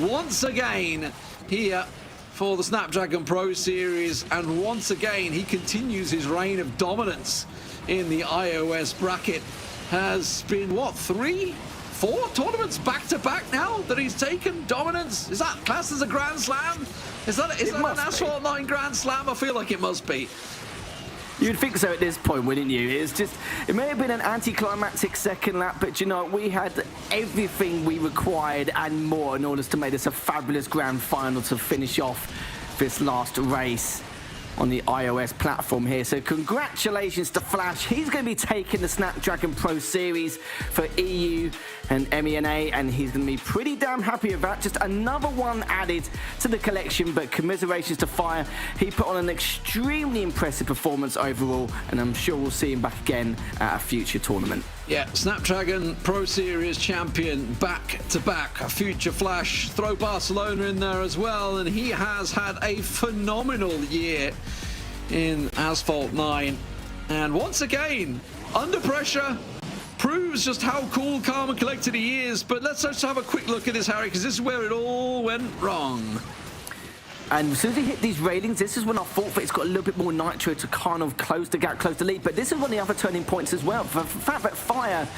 once again here for the Snapdragon Pro Series, and once again he continues his reign of dominance in the iOS bracket. Has been what, 3-4 tournaments back to back now that he's taken dominance? Is that classed as a Grand Slam? Is that an Asphalt 9 Grand Slam? I feel like it must be. You'd think so at this point, wouldn't you? It may have been an anticlimactic second lap, but you know, we had everything we required and more in order to make this a fabulous grand final to finish off this last race on the iOS platform here. So congratulations to Flash. He's going to be taking the Snapdragon Pro Series for EU&MENA, and he's going to be pretty damn happy with that. Just another one added to the collection, but commiserations to Fire. He put on an extremely impressive performance overall, and I'm sure we'll see him back again at a future tournament. Yeah, Snapdragon Pro Series champion back to back. Future Flash, throw Barcelona in there as well, and he has had a phenomenal year in Asphalt 9. And once again, under pressure, proves just how cool, calm and collected he is. But let's just have a quick look at this, Harry, because this is where it all went wrong. And as soon as he hit these railings, this is when I thought that it's got a little bit more nitro to kind of close the gap, close the lead. But this is one of the other turning points as well. The fact that Fire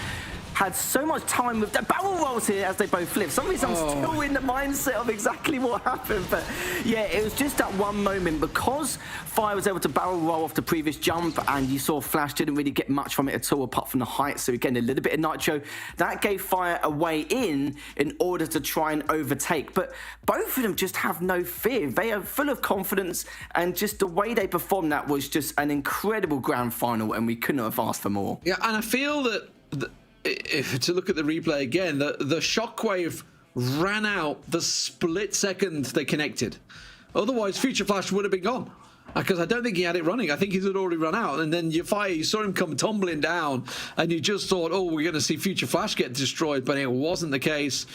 had so much time with the barrel rolls here as they both flipped. Some reason I'm still in the mindset of exactly what happened. But yeah, it was just that one moment, because Fire was able to barrel roll off the previous jump, and you saw Flash didn't really get much from it at all apart from the height. So again, a little bit of nitro. That gave Fire a way in order to try and overtake. But both of them just have no fear. They are full of confidence, and just the way they performed that was just an incredible grand final, and we couldn't have asked for more. Yeah, and I feel that if to look at the replay again, the shockwave ran out the split second they connected. Otherwise, Future Flash would have been gone, because I don't think he had it running. I think he had already run out. And then you saw him come tumbling down, and you just thought, oh, we're going to see Future Flash get destroyed, but it wasn't the case.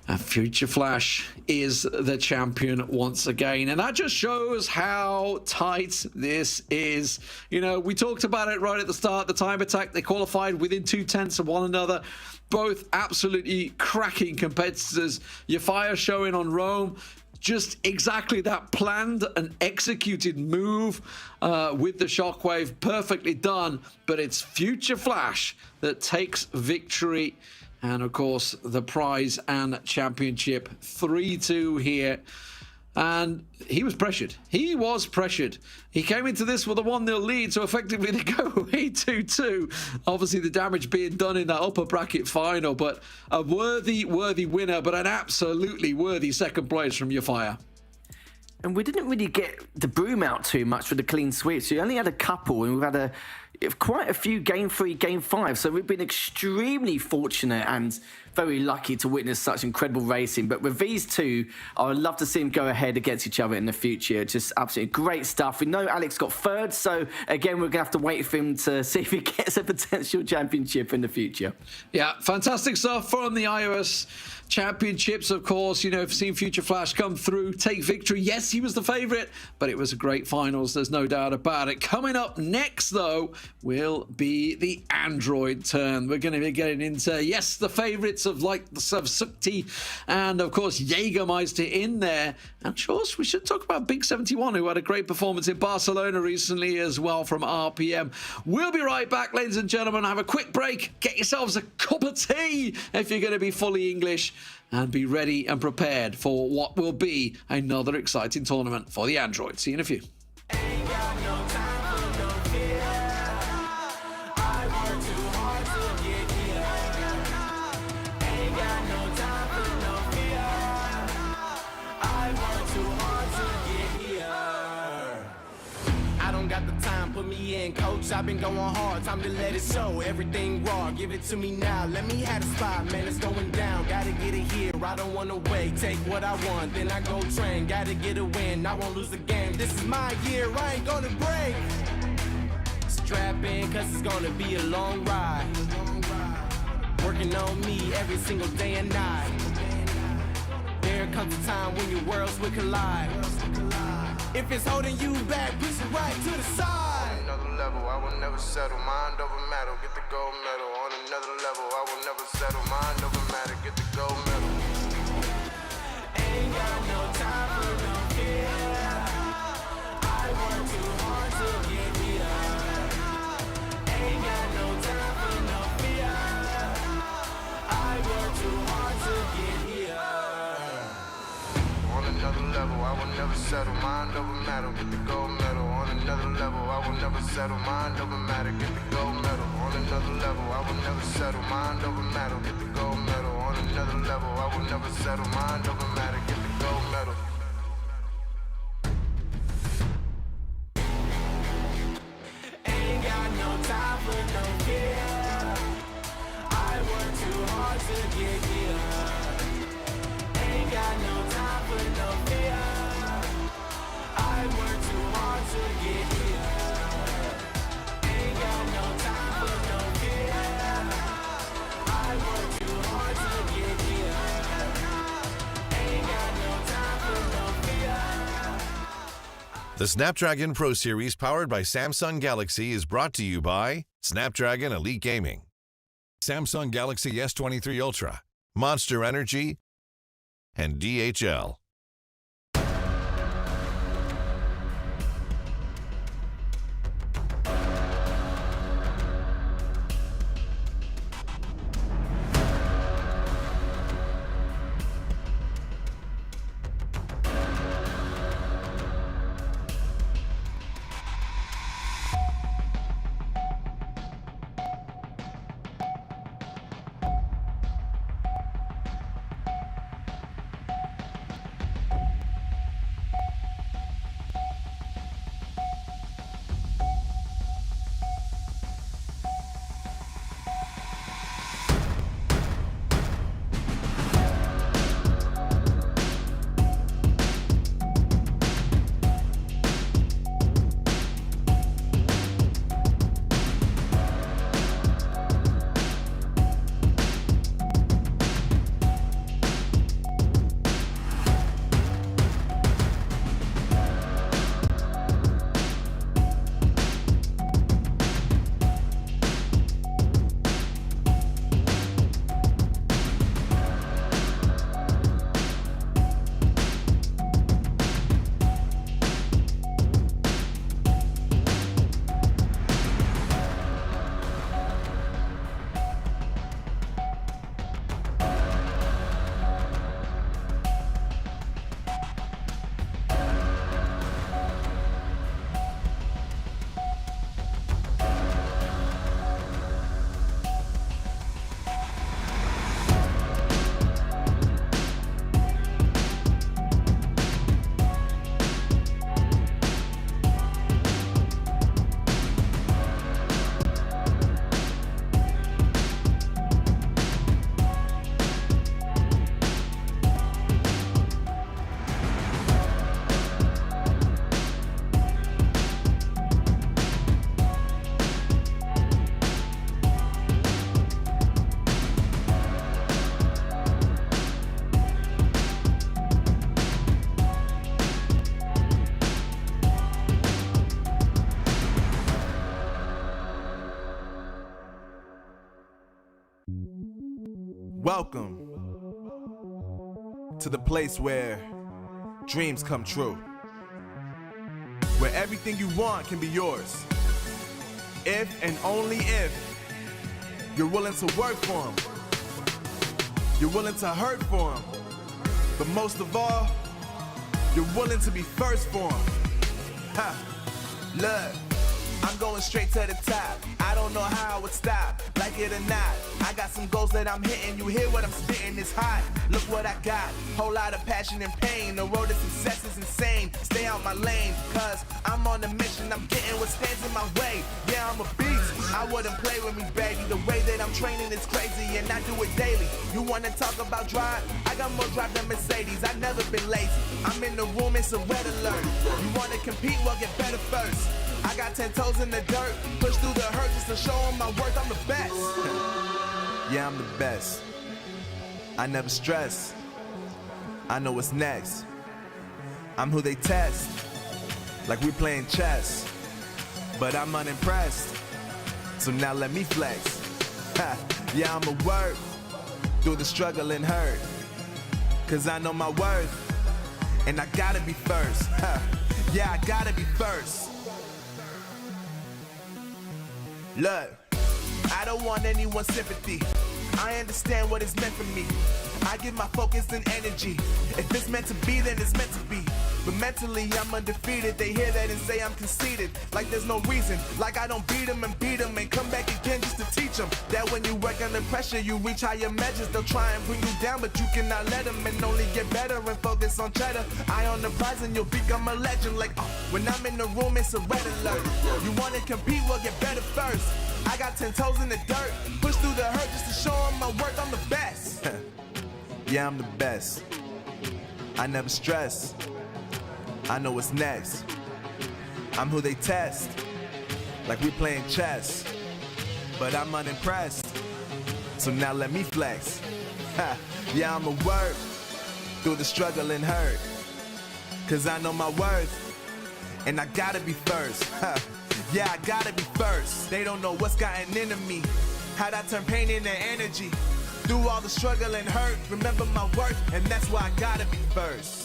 And Future Flash is the champion once again. And that just shows how tight this is. You know, we talked about it right at the start. The time attack, they qualified within 0.2 of one another. Both absolutely cracking competitors. Your Fire showing on Rome just exactly that planned and executed move with the shockwave. Perfectly done. But it's Future Flash that takes victory And of course, the prize and championship 3-2 here. And he was pressured. He was pressured. He came into this with a 1-0 lead, so effectively they go away 2-2. Obviously, the damage being done in that upper bracket final, but a worthy winner, but an absolutely worthy second place from Yafire. And we didn't really get the broom out too much for the clean sweeps. We only had a couple, and we've had quite a few game 3, game 5. So we've been extremely fortunate and very lucky to witness such incredible racing. But with these two, I would love to see them go ahead against each other in the future. Just absolutely great stuff. We know Alex got third, so again, we're going to have to wait for him to see if he gets a potential championship in the future. Yeah, fantastic stuff from the iOS championships, of course. You know, I've seen Future Flash come through, take victory. Yes, he was the favourite, but it was a great finals. There's no doubt about it. Coming up next, though, will be the Android turn. We're going to be getting into, yes, the favourites of like the Sukti and, of course, Jägermeister in there. And, of course, we should talk about Big 71, who had a great performance in Barcelona recently as well from RPM. We'll be right back, ladies and gentlemen. Have a quick break. Get yourselves a cup of tea if you're going to be fully English, and be ready and prepared for what will be another exciting tournament for the Android. See you in a few. Got the time, put me in, coach. I've been going hard, time to let it show. Everything raw, give it to me now. Let me have the spot, man, it's going down. Gotta get it here, I don't wanna wait. Take what I want, then I go train. Gotta get a win, I won't lose the game. This is my year, I ain't gonna break. Strap in, cause it's gonna be a long ride. Working on me every single day and night. There comes a time when your worlds will collide. If it's holding you back, push it right to the side. On another level, I will never settle. Mind over matter, get the gold medal. On another level, I will never settle. Mind over matter, get the gold medal. Ain't got no time for no fear. I work too hard to get here. Ain't got no time for no fear. I work too hard to get here. On another level, I will never settle. Mind over matter, get the gold medal. On another level, I will never settle. Mind over matter, get the gold medal. On another level, I will never settle. Mind over matter, get the gold medal. On another level, I will never settle. Mind over matter, get the gold medal. Ain't got no time for no fear. I work too hard to get here. Ain't got no time for no fear. I work too hard to get here. Ain't got no time for no fear. I work too hard to get here. Ain't got no time for no fear. The Snapdragon Pro Series powered by Samsung Galaxy is brought to you by Snapdragon Elite Gaming, Samsung Galaxy S23 Ultra, Monster Energy, and DHL. Welcome to the place where dreams come true, where everything you want can be yours, if and only if you're willing to work for them, you're willing to hurt for them, but most of all, you're willing to be first for them. Ha! Look, I'm going straight to the top. I don't know how I would stop, like it or not. I got some goals that I'm hitting. You hear what I'm spitting? It's hot. Look what I got. Whole lot of passion and pain. The road to success is insane. Stay out my lane, cause I'm on a mission. I'm getting what stands in my way. Yeah, I'm a beast. I wouldn't play with me, baby. The way that I'm training is crazy, and I do it daily. You wanna talk about drive? I got more drive than Mercedes. I've never been lazy. I'm in the room, it's a red alert. You wanna compete? Well, get better first. I got 10 toes in the dirt, push through the hurt just to show them my worth. I'm the best. Yeah, I'm the best. I never stress. I know what's next. I'm who they test, like we playing chess. But I'm unimpressed, so now let me flex. Yeah, I'ma work through the struggle and hurt, cause I know my worth, and I gotta be first. Yeah, I gotta be first. Look, I don't want anyone's sympathy. I understand what it's meant for me. I give my focus and energy. If it's meant to be, then it's meant to be. But mentally, I'm undefeated. They hear that and say I'm conceited. Like there's no reason. Like I don't beat them and come back again just to teach them that when you work under pressure, you reach higher measures. They'll try and bring you down, but you cannot let them, and only get better and focus on cheddar. Eye on the prize and you'll become a legend. Like, when I'm in the room, it's a red alert. You wanna compete? Well, get better first. I got 10 toes in the dirt, push through the hurt just to show them my worth. I'm the best. Yeah, I'm the best. I never stress. I know what's next. I'm who they test, like we playing chess. But I'm unimpressed, so now let me flex. Yeah, I'ma work through the struggle and hurt, cause I know my worth, and I gotta be first. Yeah, I gotta be first. They don't know what's gotten into me, how'd I turn pain into energy. Through all the struggle and hurt, remember my worth, and that's why I gotta be first.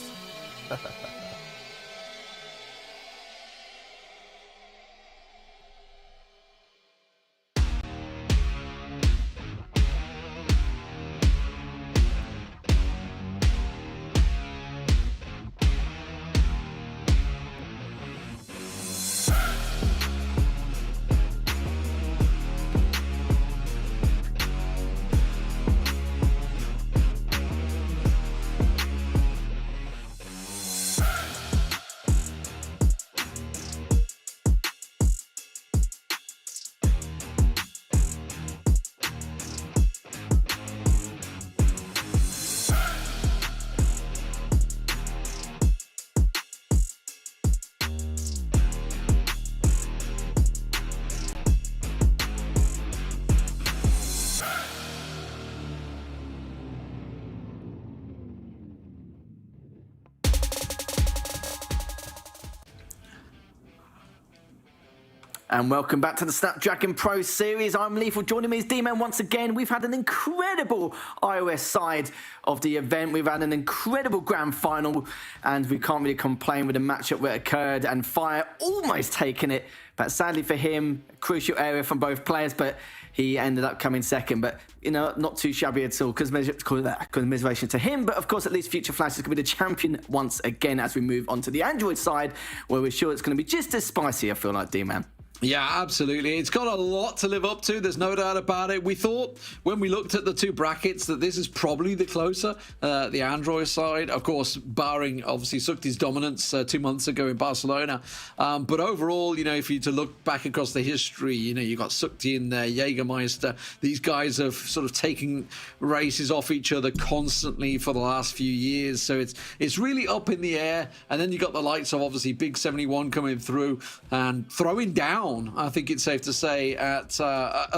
And welcome back to the Snapdragon Pro Series. I'm Lethal. Joining me is D-Man once again. We've had an incredible iOS side of the event. We've had an incredible grand final, and we can't really complain with the matchup that occurred, and Fire almost taking it. But sadly for him, a crucial area from both players, but he ended up coming second. But, you know, not too shabby at all. Commiseration to him. But, of course, at least Future Flash is going to be the champion once again as we move on to the Android side, where we're sure it's going to be just as spicy, I feel like, D-Man. Yeah, absolutely. It's got a lot to live up to. There's no doubt about it. We thought when we looked at the two brackets that this is probably the closer, the Android side. Of course, barring obviously Sukti's dominance 2 months ago in Barcelona. But overall, you know, if you to look back across the history, you know, you got Sukti in there, Jägermeister. These guys have sort of taken races off each other constantly for the last few years. So it's really up in the air. And then you got the likes of obviously Big 71 coming through and throwing down, I think it's safe to say, at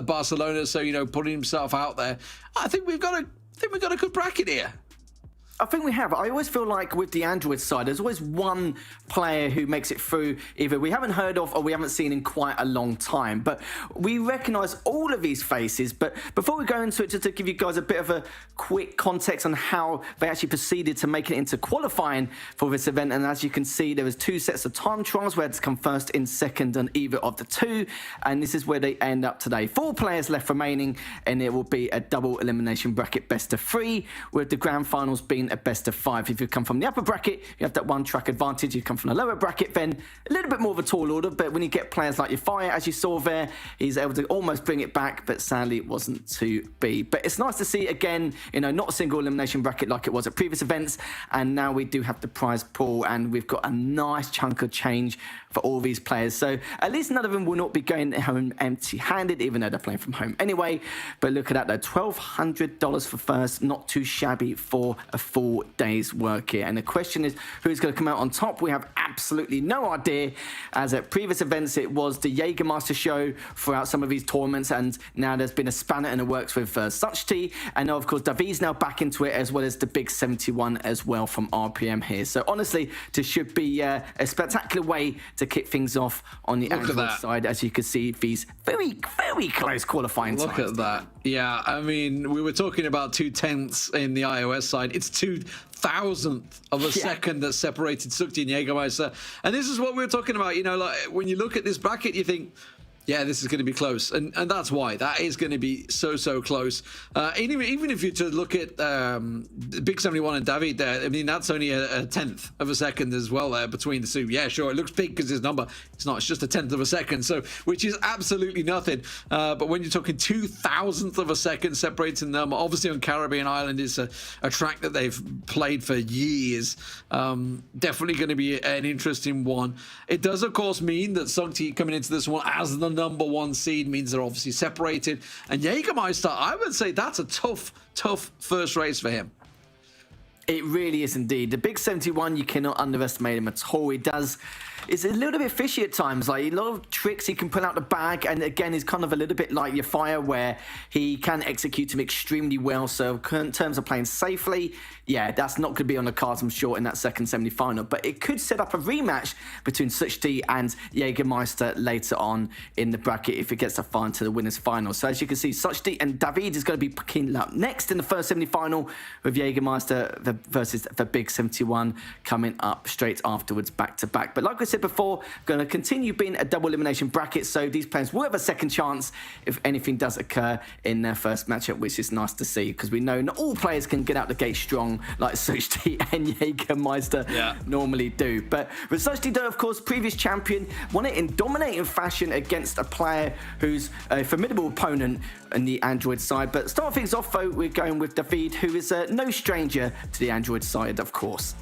Barcelona. So, you know, putting himself out there. I think we've got a good bracket here. I think we have. I always feel like with the Android side, there's always one player who makes it through either we haven't heard of or we haven't seen in quite a long time. But we recognise all of these faces. But before we go into it, just to give you guys a bit of a quick context on how they actually proceeded to make it into qualifying for this event. And as you can see, there was 2 sets of time trials where it's come first in second on either of the 2. And this is where they end up today. 4 players left remaining, and it will be a double elimination bracket best of 3, with the grand finals being a best of 5. If you come from the upper bracket, you have that 1 track advantage. You come from the lower bracket, then a little bit more of a tall order. But when you get players like Fire, as you saw there, he's able to almost bring it back, but sadly it wasn't to be. But it's nice to see again, you know, not a single elimination bracket like it was at previous events. And now we do have the prize pool, and we've got a nice chunk of change for all these players. So at least none of them will not be going home empty-handed, even though they're playing from home anyway. But look at that though, $1,200 for first, not too shabby for a full day's work here. And the question is, who's going to come out on top? We have absolutely no idea, as at previous events it was the Jägermeister show throughout some of these tournaments, and now there's been a spanner in the works with CEST, and now of course David's now back into it, as well as the big 71 as well from RPM here. So honestly, this should be a spectacular way to kick things off on the Android side, as you can see these very, very close qualifying times. Look at that. Yeah, I mean, we were talking about 2/10 in the iOS side. It's 2,000th of a second that separated CEST and Jägermeister. And this is what we were talking about. You know, like when you look at this bracket, you think, yeah, this is going to be close, and that's why. That is going to be so close. Even if you to look at Big 71 and David there, I mean, that's only a 10th of a second as well there between the 2. Yeah, sure, it looks big because his number. It's not. It's just a 10th of a second, so which is absolutely nothing. But when you're talking 2,000th of a second separating them, obviously on Caribbean Island is a track that they've played for years. Definitely going to be an interesting one. It does, of course, mean that CEST coming into this one as the number 1 seed means they're obviously separated. And Jägermeister, I would say that's a tough first race for him. It really is indeed. The big 71, you cannot underestimate him at all. He does. It's a little bit fishy at times, like a lot of tricks he can pull out the bag, and again, he's kind of a little bit like your Fire, where he can execute them extremely well. So in terms of playing safely, yeah, that's not going to be on the cards, I'm sure, in that second semi-final. But it could set up a rematch between CEST and Jägermeister later on in the bracket if it gets to far into the winners' final. So as you can see, CEST and David is going to be picking up next in the first semi-final, with Jägermeister versus the big 71 coming up straight afterwards, back to back. But like I said before, going to continue being a double elimination bracket, so these players will have a second chance if anything does occur in their first matchup, which is nice to see, because we know not all players can get out the gate strong like CEST and Jägermeister normally do. But with CEST, though, of course, previous champion, won it in dominating fashion against a player who's a formidable opponent on the Android side. But start things off, though, we're going with David, who is no stranger to the Android side, of course.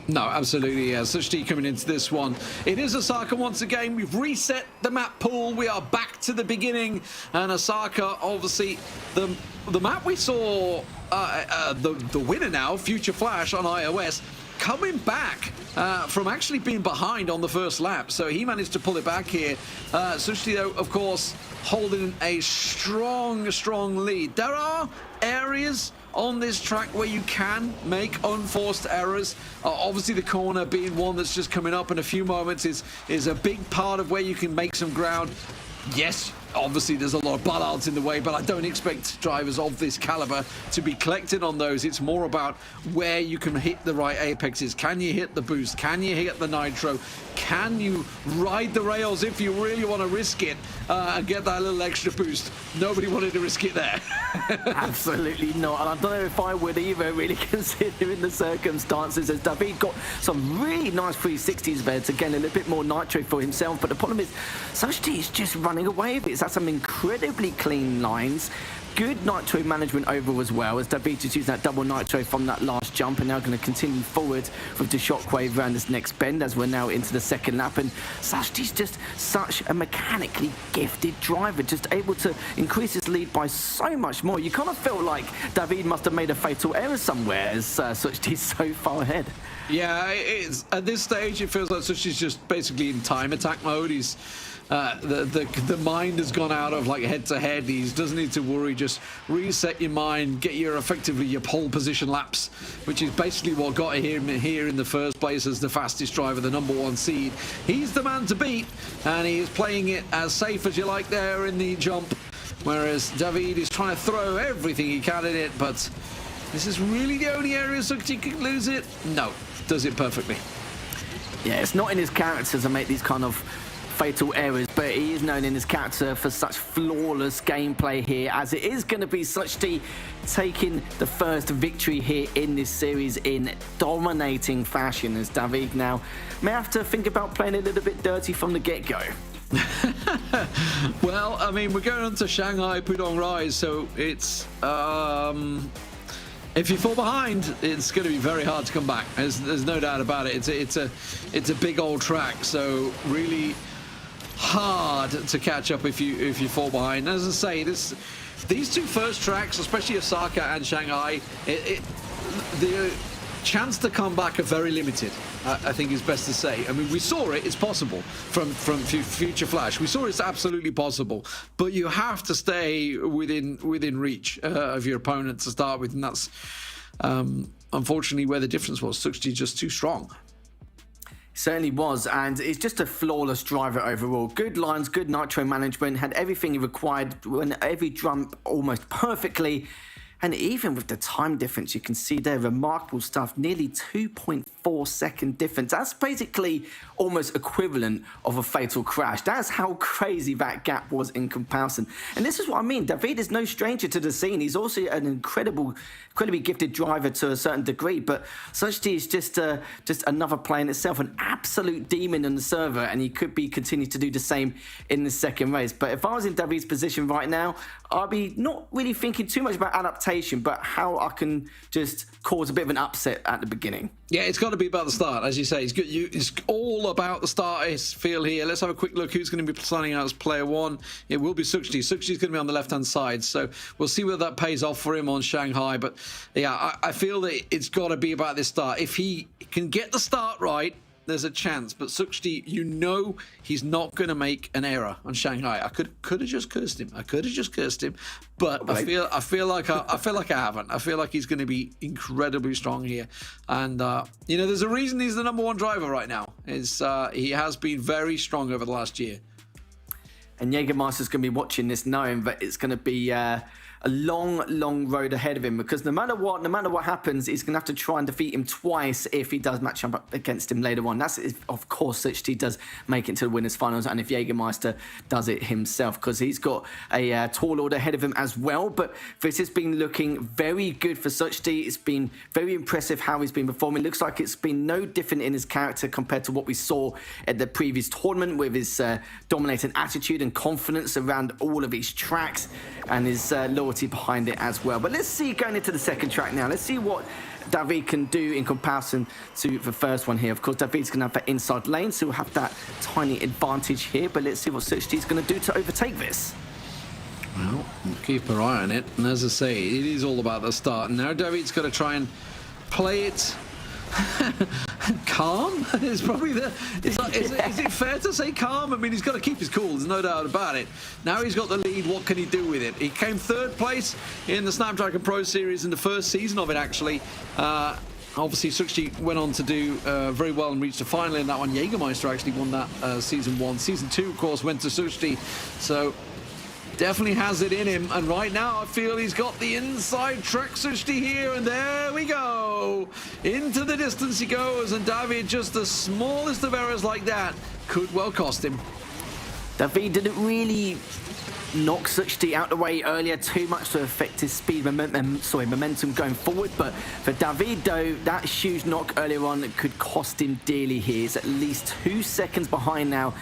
No, absolutely, yeah. CEST coming into this one. It is Osaka once again. We've reset the map pool. We are back to the beginning. And Osaka, obviously, the map we saw, the winner now, Future Flash on iOS, coming back from actually being behind on the first lap. So he managed to pull it back here. CEST, though, of course, holding a strong lead. There are areas on this track where you can make unforced errors. Obviously the corner being one that's just coming up in a few moments is a big part of where you can make some ground. Yes, obviously there's a lot of bollards in the way, but I don't expect drivers of this caliber to be collecting on those. It's more about where you can hit the right apexes. Can you hit the boost? Can you hit the nitro? Can you ride the rails if you really want to risk it and get that little extra boost? Nobody wanted to risk it there. Absolutely not, and I don't know if I would either, really, considering the circumstances, as David got some really nice 360s there to gain a little bit more nitro for himself. But the problem is, CEST is just running away with it. It's had some incredibly clean lines. Good nitro management overall as well, as David just used that double nitro from that last jump, and now going to continue forward with the shockwave around this next bend as we're now into the second lap. And CEST is just such a mechanically gifted driver, just able to increase his lead by so much more. You kind of feel like David must have made a fatal error somewhere, as CEST is so far ahead. Yeah, it's, at this stage, it feels like Sushi's just basically in time attack mode. He's the mind has gone out of like head to head. He doesn't need to worry. Just reset your mind, get your effectively your pole position laps, which is basically what got him here in the first place as the fastest driver, the #1 seed. He's the man to beat, and he is playing it as safe as you like there in the jump, whereas David is trying to throw everything he can in it. But this is really the only area Sukti could lose it. No, does it perfectly. Yeah, it's not in his character to make these kind of fatal errors, but he is known in his character for such flawless gameplay here, as it is going to be Suchti taking the first victory here in this series in dominating fashion, as David now may have to think about playing a little bit dirty from the get-go. Well, I mean, we're going on to Shanghai Pudong Rise, so it's if you fall behind, it's going to be very hard to come back. There's no doubt about it. It's a big old track, so really hard to catch up if you fall behind. As I say, these two first tracks, especially Osaka and Shanghai, the chance to come back are very limited. I think is best to say. I mean, we saw it; it's possible from Future Flash. We saw it's absolutely possible, but you have to stay within reach of your opponent to start with, and that's unfortunately where the difference was. Suchti just too strong. Certainly was, and it's just a flawless driver overall. Good lines, good nitro management, had everything he required, won every jump almost perfectly. And even with the time difference, you can see there remarkable stuff, nearly 2.4 second difference. That's basically almost equivalent of a fatal crash. That's how crazy that gap was in comparison. And this is what I mean. David is no stranger to the scene. He's also an incredibly gifted driver to a certain degree, but Suchti is just another player in itself, an absolute demon on the server, and he could be continue to do the same in the second race. But if I was in David's position right now, I'd be not really thinking too much about adaptation, but how I can just cause a bit of an upset at the beginning. Yeah, it's got to be about the start, as you say. It's all about the start, I feel here. Let's have a quick look who's going to be signing out as player one. It will be Suchti. Suchti's going to be on the left-hand side, so we'll see whether that pays off for him on Shanghai. But yeah, I feel that it's got to be about this start. If he can get the start right, there's a chance. But Suchti, you know he's not going to make an error on Shanghai. I could have just cursed him. But I feel like I haven't. I feel like he's going to be incredibly strong here. And there's a reason he's the #1 driver right now. He has been very strong over the last year. And Jägermeister's going to be watching this, knowing that it's going to be a long road ahead of him, because no matter what happens, he's going to have to try and defeat him twice if he does match up against him later on. That's if, of course, Suchti does make it to the winners' finals, and if Jägermeister does it himself, because he's got a tall order ahead of him as well. But this has been looking very good for Suchti. It's been very impressive how he's been performing. It looks like it's been no different in his character compared to what we saw at the previous tournament, with his dominating attitude and confidence around all of his tracks, and his loyalty behind it as well. But let's see, going into the second track now, let's see what David can do in comparison to the first one here. Of course, David's going to have that inside lane, so we'll have that tiny advantage here. But let's see what Suchti's going to do to overtake this. Well, we'll keep our eye on it. And as I say, it is all about the start. And now David's got to try and play it calm. Is probably is it fair to say calm? I mean, he's got to keep his cool, there's no doubt about it. Now he's got the lead, what can he do with it? He came third place in the Snapdragon Pro Series in the first season of it, actually. Obviously, Suchti went on to do very well and reached the final in that one. Jägermeister actually won that season 1. Season 2, of course, went to Suchti. So definitely has it in him, and right now I feel he's got the inside track Suchti here, and there we go. Into the distance he goes, and David, just the smallest of errors like that could well cost him. David didn't really knock Suchti out the way earlier too much to affect his speed, momentum going forward, but for David though, that huge knock earlier on could cost him dearly here. He's at least 2 seconds behind now.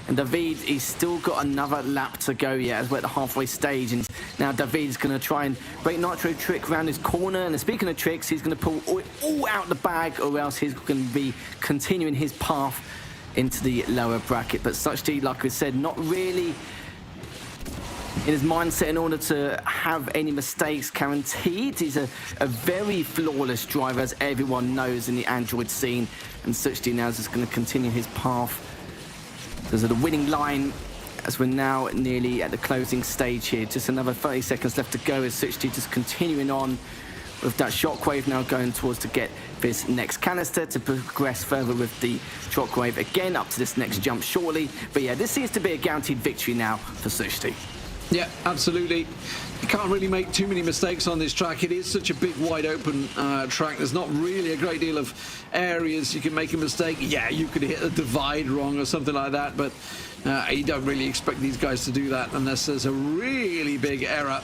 And David, he's still got another lap to go yet, as we're at the halfway stage. And now David's going to try and break Nitro trick around his corner. And speaking of tricks, he's going to pull all out the bag, or else he's going to be continuing his path into the lower bracket. But Suchti, like I said, not really in his mindset in order to have any mistakes guaranteed. He's a very flawless driver, as everyone knows in the Android scene, and CEST now is just going to continue his path. There's the winning line as we're now nearly at the closing stage here. Just another 30 seconds left to go as CEST just continuing on with that shockwave, now going towards to get this next canister to progress further with the shockwave again up to this next jump shortly. But yeah, this seems to be a guaranteed victory now for CEST. Yeah, absolutely. You can't really make too many mistakes on this track. It is such a big, wide open track. There's not really a great deal of areas you can make a mistake. Yeah, you could hit a divide wrong or something like that, but you don't really expect these guys to do that unless there's a really big error.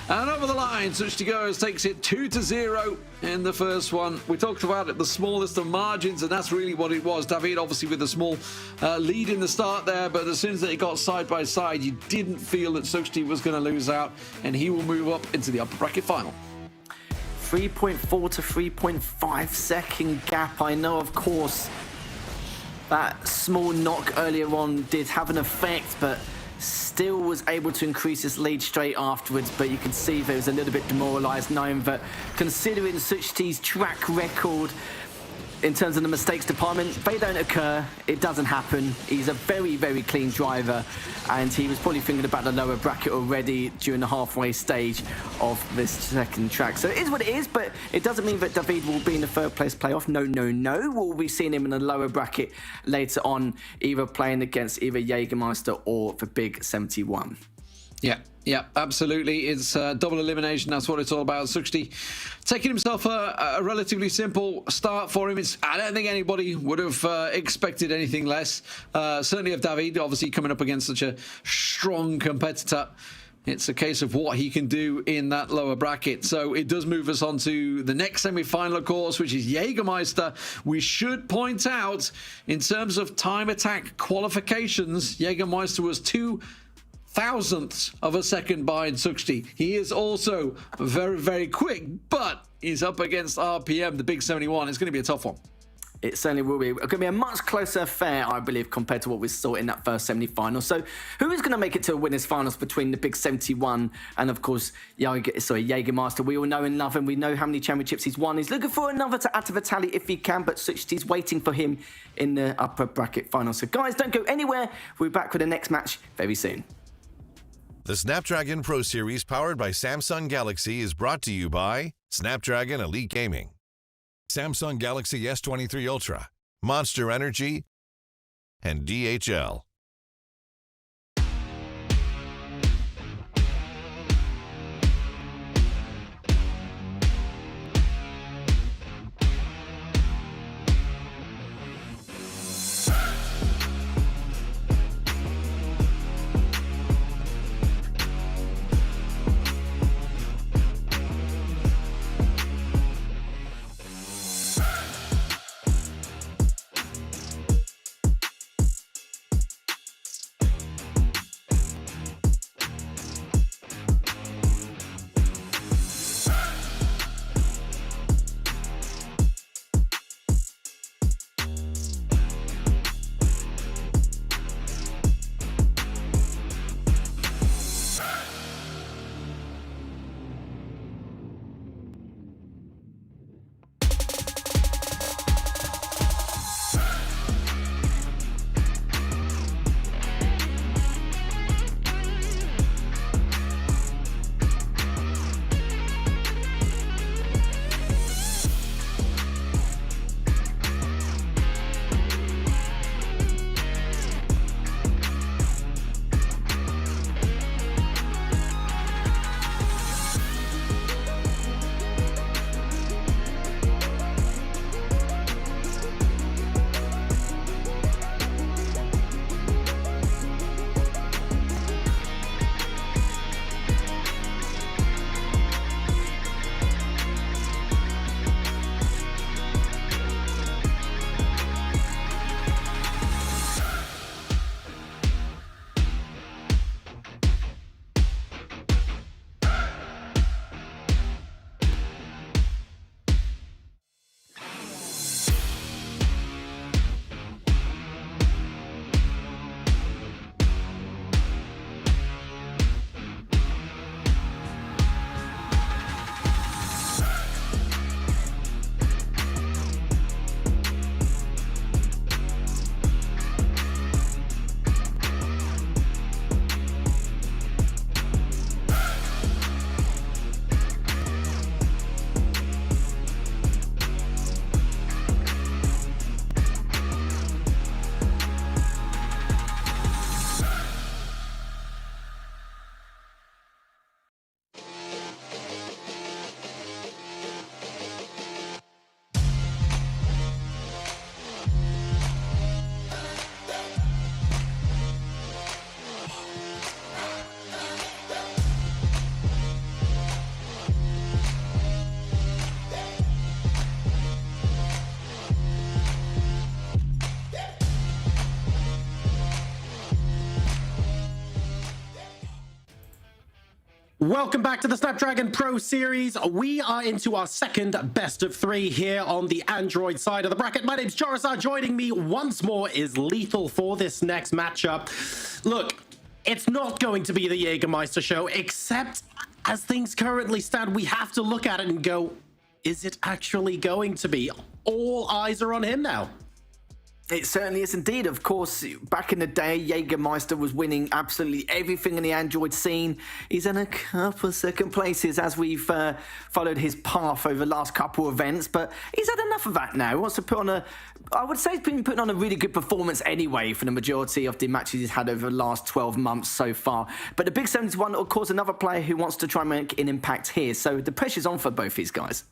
And over the line, CEST goes, takes it 2-0 in the first one. We talked about it, the smallest of margins, and that's really what it was. David, obviously, with a small lead in the start there, but as soon as they got side by side, you didn't feel that CEST was going to lose out, and he will move up into the upper bracket final. 3.4 to 3.5 second gap. I know, of course, that small knock earlier on did have an effect, but still was able to increase his lead straight afterwards. But you can see there was a little bit demoralised, knowing that considering CEST's track record in terms of the mistakes department, they don't occur. It doesn't happen. He's a very, very clean driver, and he was probably thinking about the lower bracket already during the halfway stage of this second track. So it is what it is, but it doesn't mean that David will be in the third place playoff. No, no, no. We'll be seeing him in the lower bracket later on, either playing against either Jägermeister or the Big 71. Yeah, absolutely. It's double elimination. That's what it's all about. CEST taking himself a relatively simple start for him. I don't think anybody would have expected anything less. Certainly of David, obviously coming up against such a strong competitor. It's a case of what he can do in that lower bracket. So it does move us on to the next semi-final, of course, which is Jägermeister. We should point out, in terms of time attack qualifications, Jägermeister was 0.002 of a second behind CEST. He is also very, very quick, but he's up against RPM, the Big 71. It's going to be a tough one. It certainly will be. It's going to be a much closer affair, I believe, compared to what we saw in that first semi-final. So who is going to make it to a winners' finals between the Big 71 and, of course, Jägermeister? We all know and love him. We know how many championships he's won. He's looking for another to add to the tally if he can, but CEST's waiting for him in the upper bracket final. So, guys, don't go anywhere. We'll be back with the next match very soon. The Snapdragon Pro Series, powered by Samsung Galaxy, is brought to you by Snapdragon Elite Gaming, Samsung Galaxy S23 Ultra, Monster Energy, and DHL. Welcome back to the Snapdragon Pro Series. We are into our second best of 3 here on the Android side of the bracket. My name's Jorazar. Joining me once more is Lethal for this next matchup. Look, it's not going to be the Jägermeister show, except as things currently stand, we have to look at it and go, is it actually going to be? All eyes are on him now. It certainly is indeed. Of course, back in the day, Jägermeister was winning absolutely everything in the Android scene. He's in a couple of second places as we've followed his path over the last couple of events, but he's had enough of that now. He wants to put on I would say he's been putting on a really good performance anyway for the majority of the matches he's had over the last 12 months so far. But the Big 71, of course, another player who wants to try and make an impact here. So the pressure's on for both these guys.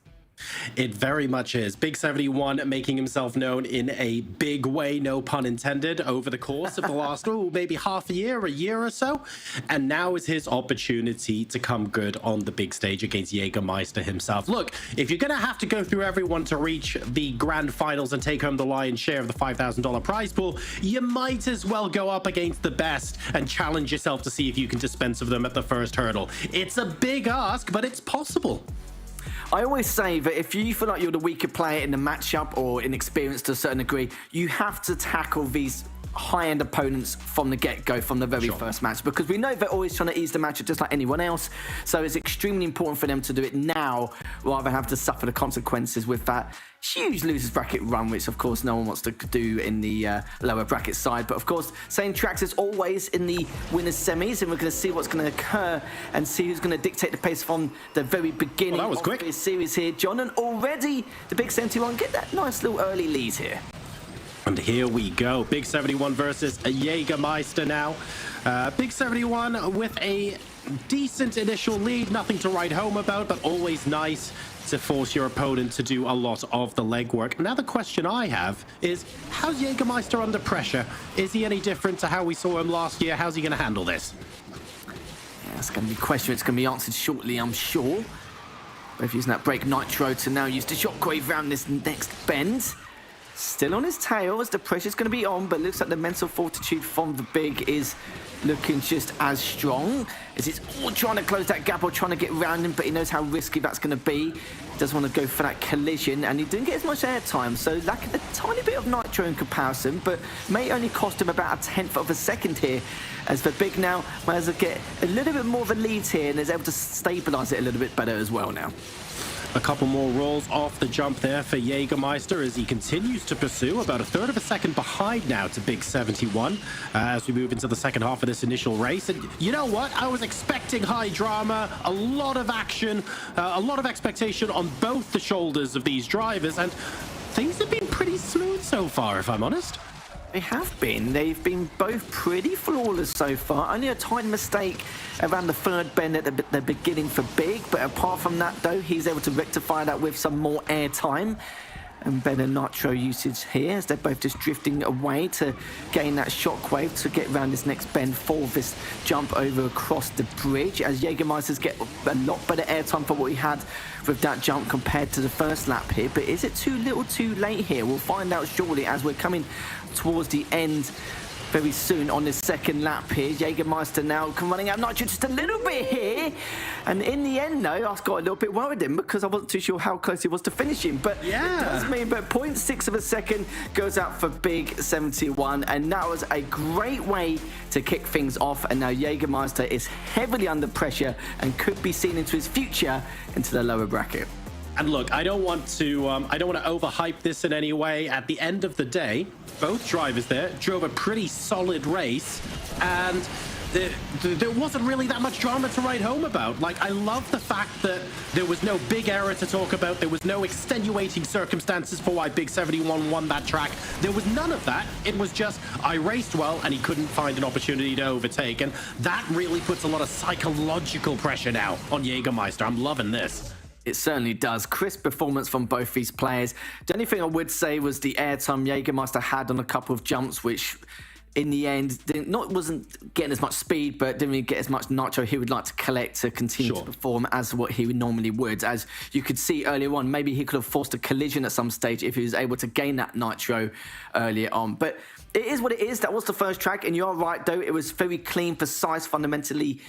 It very much is. Big 71 making himself known in a big way, no pun intended, over the course of the last, maybe half a year or so. And now is his opportunity to come good on the big stage against Jägermeister himself. Look, if you're going to have to go through everyone to reach the grand finals and take home the lion's share of the $5,000 prize pool, you might as well go up against the best and challenge yourself to see if you can dispense of them at the first hurdle. It's a big ask, but it's possible. I always say that if you feel like you're the weaker player in the matchup or inexperienced to a certain degree, you have to tackle these high-end opponents from the get-go, from the very first match, because we know they're always trying to ease the matchup just like anyone else. So it's extremely important for them to do it now rather than have to suffer the consequences with that huge losers bracket run, which of course no one wants to do in the lower bracket side. But of course, same tracks as always in the winners semis, and we're going to see what's going to occur and see who's going to dictate the pace from the very beginning of this series here, John. And already the Big 71 get that nice little early lead here. And here we go. Big 71 versus a Jägermeister now. Big 71 with a decent initial lead. Nothing to write home about, but always nice to force your opponent to do a lot of the legwork. Now the question I have is, how's Jägermeister under pressure? Is he any different to how we saw him last year? How's he going to handle this? Yeah, that's going to be a question. It's going to be answered shortly, I'm sure. Both using that break nitro to now use the shockwave around this next bend. Still on his tail as the pressure's going to be on, but looks like the mental fortitude from the Big is looking just as strong as he's all trying to close that gap or trying to get around him, but he knows how risky that's going to be. He doesn't want to go for that collision, and he didn't get as much airtime, so lacking a tiny bit of nitro in comparison, but may only cost him about a 1/10 of a second here, as the Big now might as well get a little bit more of a lead here and is able to stabilize it a little bit better as well now. A couple more rolls off the jump there for Jägermeister as he continues to pursue, about a third of a second behind now to Big 71 as we move into the second half of this initial race. And you know what? I was expecting high drama, a lot of action, a lot of expectation on both the shoulders of these drivers, and things have been pretty smooth so far, if I'm honest. They have been. They've been both pretty flawless so far. Only a tiny mistake around the third bend at the beginning for Big, but apart from that, though, he's able to rectify that with some more air time and better nitro usage here, as they're both just drifting away to gain that shockwave to get around this next bend for this jump over across the bridge, as Jägermeisters get a lot better airtime for what he had with that jump compared to the first lap here. But is it too little too late here? We'll find out shortly as we're coming towards the end very soon on this second lap here. Jägermeister now running out nitro just a little bit here, and in the end though, I got a little bit worried him because I wasn't too sure how close he was to finishing, but yeah, it does mean that 0.6 of a second goes out for Big 71, and that was a great way to kick things off. And now Jägermeister is heavily under pressure and could be seen into his future into the lower bracket. And look, I don't want to overhype this in any way. At the end of the day, both drivers there drove a pretty solid race, and there wasn't really that much drama to write home about. Like, I love the fact that there was no big error to talk about. There was no extenuating circumstances for why Big 71 won that track. There was none of that. It was just, I raced well and he couldn't find an opportunity to overtake. And that really puts a lot of psychological pressure now on Jägermeister. I'm loving this. It certainly does. Crisp performance from both these players. The only thing I would say was the airtime Jägermeister had on a couple of jumps, which in the end wasn't getting as much speed, but didn't really get as much nitro he would like to collect to continue to perform as what he normally would. As you could see earlier on, maybe he could have forced a collision at some stage if he was able to gain that nitro earlier on. But It is what it is. That was the first track, and you're right, though. It was very clean, precise, fundamentally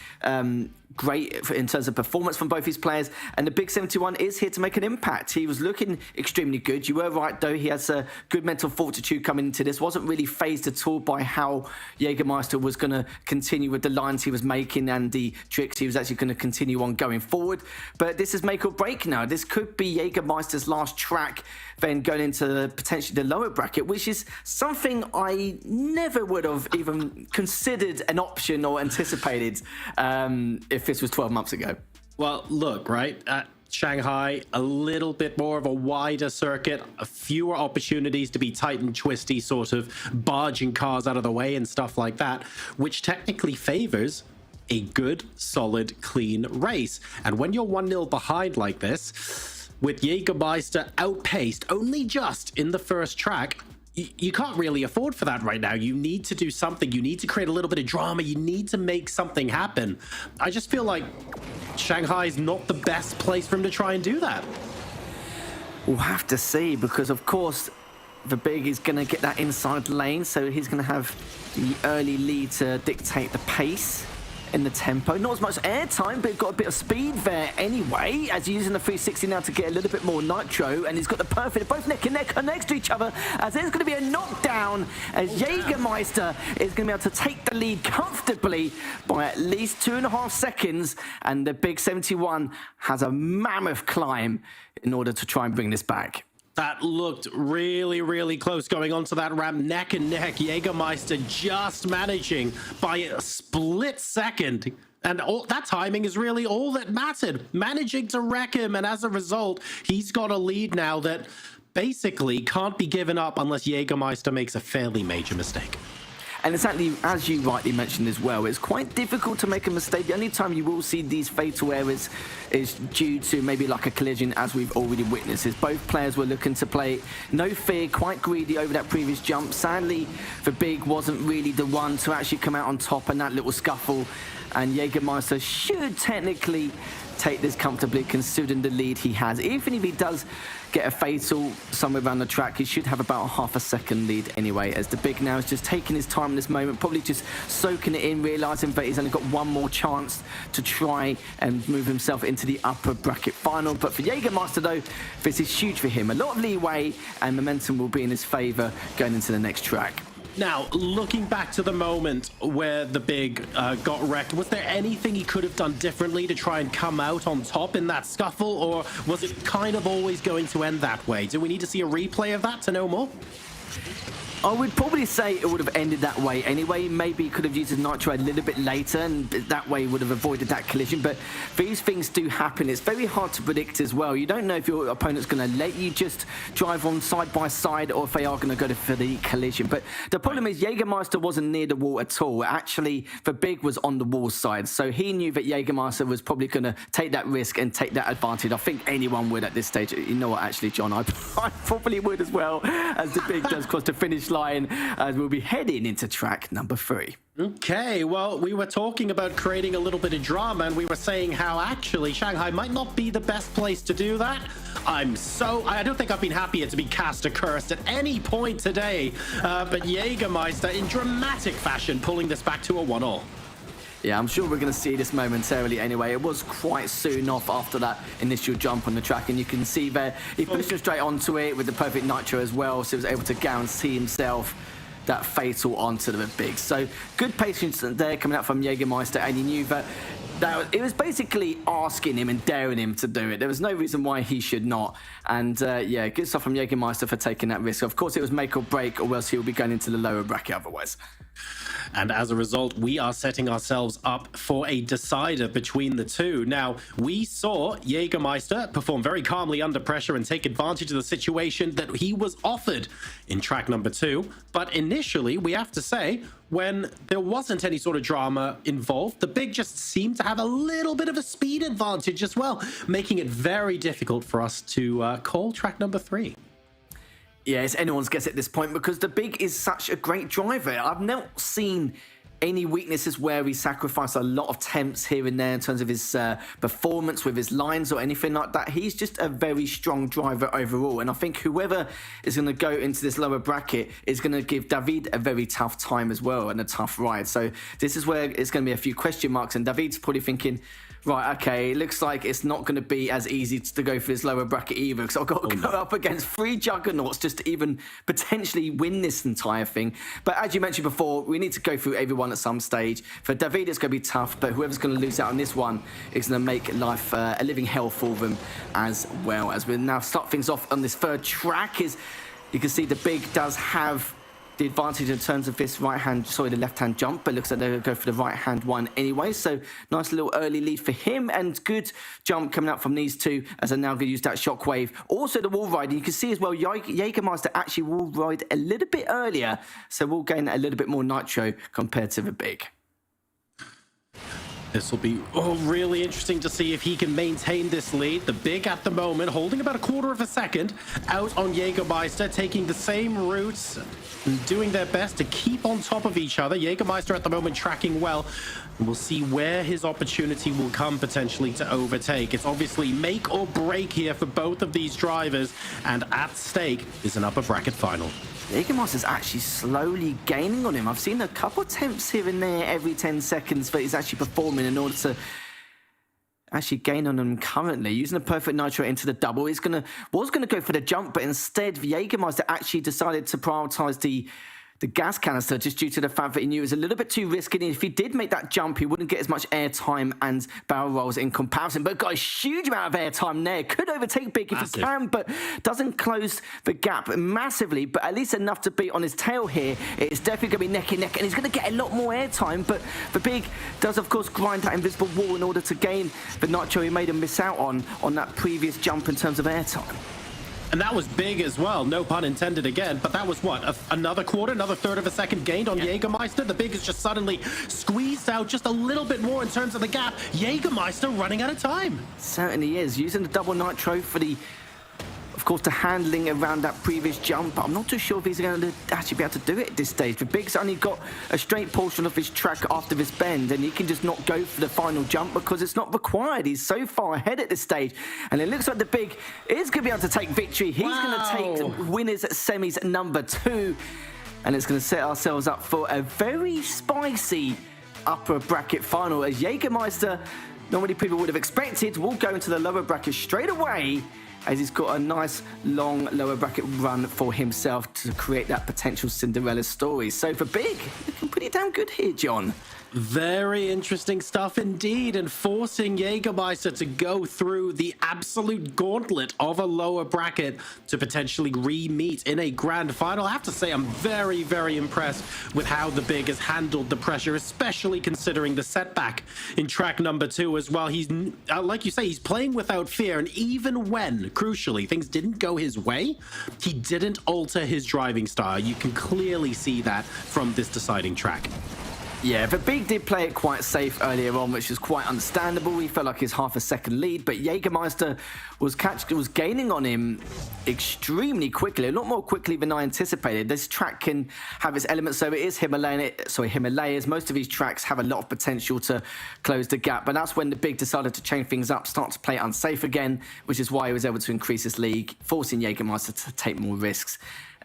great in terms of performance from both his players. And the Big 71 is here to make an impact. He was looking extremely good. You were right, though. He has a good mental fortitude coming into this. Wasn't really phased at all by how Jägermeister was going to continue with the lines he was making and the tricks he was actually going to continue on going forward. But this is make or break now. This could be Jägermeister's last track, then going into potentially the lower bracket, which is something I never would have even considered an option or anticipated if this was 12 months ago. Well, look, right? Shanghai, a little bit more of a wider circuit, fewer opportunities to be tight and twisty, sort of barging cars out of the way and stuff like that, which technically favors a good, solid, clean race. And when you're 1-0 behind like this, with Jägermeister outpaced only just in the first track, you can't really afford for that right now. You need to do something. You need to create a little bit of drama. You need to make something happen. I just feel like Shanghai is not the best place for him to try and do that. We'll have to see, because of course the Big is going to get that inside lane, so he's going to have the early lead to dictate the pace in the tempo. Not as much airtime, but got a bit of speed there anyway, as he's using the 360 now to get a little bit more nitro, and he's got the perfect, both neck and neck are next to each other, as there's going to be a knockdown, as Jägermeister is going to be able to take the lead comfortably by at least 2.5 seconds, and the Big 71 has a mammoth climb in order to try and bring this back. That looked really, really close going onto that ramp, neck and neck. Jägermeister just managing by a split second. And that timing is really all that mattered. Managing to wreck him, and as a result, he's got a lead now that basically can't be given up unless Jägermeister makes a fairly major mistake. And exactly as you rightly mentioned as well, it's quite difficult to make a mistake. The only time you will see these fatal errors is due to maybe like a collision, as we've already witnessed. As both players were looking to play no fear, quite greedy over that previous jump. Sadly, the Big wasn't really the one to actually come out on top in that little scuffle. And Jägermeister should technically take this comfortably, considering the lead he has. Even if he does get a fatal somewhere around the track, he should have about a half a second lead anyway, as the Big now is just taking his time in this moment, probably just soaking it in, realizing that he's only got one more chance to try and move himself into the upper bracket final. But for Jägermeister though, this is huge for him. A lot of leeway and momentum will be in his favor going into the next track. Now, looking back to the moment where the Big got wrecked, was there anything he could have done differently to try and come out on top in that scuffle, or was it kind of always going to end that way? Do we need to see a replay of that to know more? I would probably say it would have ended that way anyway. Maybe he could have used his nitro a little bit later, and that way would have avoided that collision. But these things do happen. It's very hard to predict as well. You don't know if your opponent's going to let you just drive on side by side, or if they are going to go for the collision. But the problem is Jägermeister wasn't near the wall at all. Actually, the Big was on the wall side, so he knew that Jägermeister was probably going to take that risk and take that advantage. I think anyone would at this stage. You know what, actually, John, I probably would as well, as the Big does cross the finish line, as we'll be heading into track number 3. Okay, well, we were talking about creating a little bit of drama, and we were saying how actually Shanghai might not be the best place to do that. I don't think I've been happier to be cast accursed at any point today, but Jägermeister in dramatic fashion pulling this back to a 1-all. Yeah, I'm sure we're going to see this momentarily anyway. It was quite soon off after that initial jump on the track, and you can see there, he pushed him straight onto it with the perfect nitro as well, so he was able to guarantee himself that fatal onto the Big. So good patience there coming out from Jägermeister, and he knew that it was basically asking him and daring him to do it. There was no reason why he should not. And yeah, good stuff from Jägermeister for taking that risk. Of course, it was make or break, or else he'll be going into the lower bracket otherwise. And as a result, we are setting ourselves up for a decider between the two. Now, we saw Jägermeister perform very calmly under pressure and take advantage of the situation that he was offered in track number 2. But initially, we have to say, when there wasn't any sort of drama involved, the Big just seemed to have a little bit of a speed advantage as well, making it very difficult for us to call track number 3. Yeah, it's anyone's guess at this point, because the Big is such a great driver. I've not seen any weaknesses where he sacrificed a lot of temps here and there in terms of his performance with his lines or anything like that. He's just a very strong driver overall. And I think whoever is going to go into this lower bracket is going to give David a very tough time as well and a tough ride. So this is where it's going to be a few question marks. And David's probably thinking, right, okay, it looks like it's not going to be as easy to go for this lower bracket either, because I've got to go up against 3 juggernauts just to even potentially win this entire thing. But as you mentioned before, we need to go through everyone at some stage. For David, it's going to be tough, but whoever's going to lose out on this one is going to make life a living hell for them as well. As we now start things off on this third track, is you can see the big does have the advantage in terms of this the left-hand jump, but looks like they're going to go for the right-hand one anyway. So nice little early lead for him, and good jump coming out from these two as they're now going to use that shockwave. Also the wall ride, you can see as well, Jägermeister actually wall ride a little bit earlier, so we'll gain a little bit more nitro compared to the big. This will be really interesting to see if he can maintain this lead. The big at the moment holding about a quarter of a second out on Jägermeister, taking the same routes and doing their best to keep on top of each other. Jägermeister at the moment tracking well. And we'll see where his opportunity will come potentially to overtake. It's obviously make or break here for both of these drivers, and at stake is an upper bracket final. Jägermeister's actually slowly gaining on him. I've seen a couple attempts here and there every 10 seconds that he's actually performing in order to actually gain on him currently. Using a perfect nitro into the double. Was gonna go for the jump, but instead Jägermeister actually decided to prioritize the gas canister, just due to the fact that he knew it was a little bit too risky. And if he did make that jump, he wouldn't get as much air time and barrel rolls in comparison. But got a huge amount of air time there. Could overtake Big if he can, but doesn't close the gap massively, but at least enough to be on his tail here. It's definitely going to be neck and neck, and he's going to get a lot more air time. But the Big does, of course, grind that invisible wall in order to gain the nitro he made him miss out on that previous jump in terms of air time. And that was big as well, no pun intended again, but that was what, another quarter, another third of a second gained on Jägermeister. The big is just suddenly squeezed out just a little bit more in terms of the gap. Jägermeister running out of time. Certainly is. Using the double nitro for of course, the handling around that previous jump. I'm not too sure if he's going to actually be able to do it at this stage. The Big's only got a straight portion of his track after this bend, and he can just not go for the final jump because it's not required. He's so far ahead at this stage, and it looks like the Big is going to be able to take victory. He's going to take winners at semis number 2, and it's going to set ourselves up for a very spicy upper bracket final, as Jägermeister, not many people would have expected, will go into the lower bracket straight away, as he's got a nice long lower bracket run for himself to create that potential Cinderella story. So for Big, looking pretty damn good here, John. Very interesting stuff indeed, and forcing Jägermeister to go through the absolute gauntlet of a lower bracket to potentially re-meet in a grand final. I have to say I'm very, very impressed with how the Big has handled the pressure, especially considering the setback in track number 2 as well. He's, like you say, he's playing without fear, and even when, crucially, things didn't go his way, he didn't alter his driving style. You can clearly see that from this deciding track. Yeah, the Big did play it quite safe earlier on, which is quite understandable. He felt like his half a second lead, but Jägermeister was gaining on him extremely quickly, a lot more quickly than I anticipated. This track can have its elements, so it is Himalayas. Most of these tracks have a lot of potential to close the gap, but that's when the Big decided to change things up, start to play it unsafe again, which is why he was able to increase his lead, forcing Jägermeister to take more risks.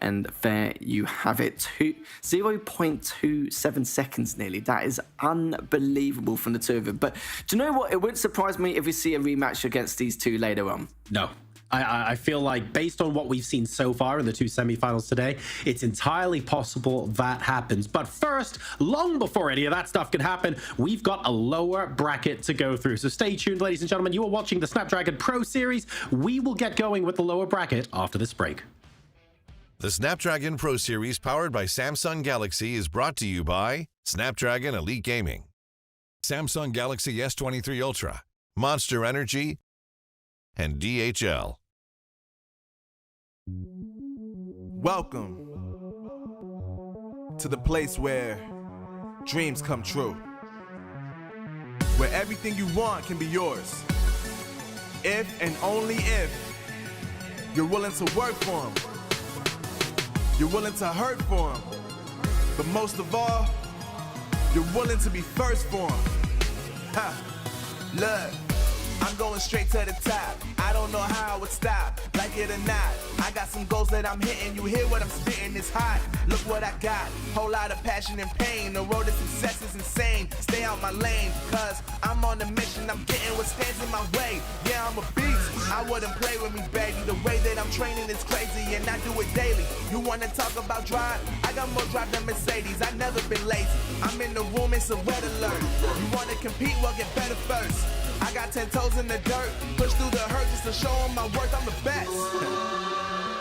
And there you have it, 0.27 seconds nearly. That is unbelievable from the two of them. But do you know what? It wouldn't surprise me if we see a rematch against these two later on. No. I feel like based on what we've seen so far in the 2 semifinals today, it's entirely possible that happens. But first, long before any of that stuff can happen, we've got a lower bracket to go through. So stay tuned, ladies and gentlemen. You are watching the Snapdragon Pro Series. We will get going with the lower bracket after this break. The Snapdragon Pro Series powered by Samsung Galaxy is brought to you by Snapdragon Elite Gaming, Samsung Galaxy S23 Ultra, Monster Energy, and DHL. Welcome to the place where dreams come true, where everything you want can be yours, if and only if you're willing to work for them. You're willing to hurt for them, but most of all, you're willing to be first for 'em. Ha, look, I'm going straight to the top. I don't know how I would stop, like it or not. I got some goals that I'm hitting. You hear what I'm spitting? It's hot. Look what I got. Whole lot of passion and pain. The road to success is insane. Stay out my lane, cause I'm on a mission. I'm getting what stands in my way. Yeah, I'm a beast. I wouldn't play with me, baby. The way that I'm training is crazy, and I do it daily. You wanna talk about drive? I got more drive than Mercedes. I never been lazy. I'm in the room, it's a red alert. You wanna compete? Well, get better first. I got 10 toes in the dirt, push through the hurt just to show them my worth. I'm the best.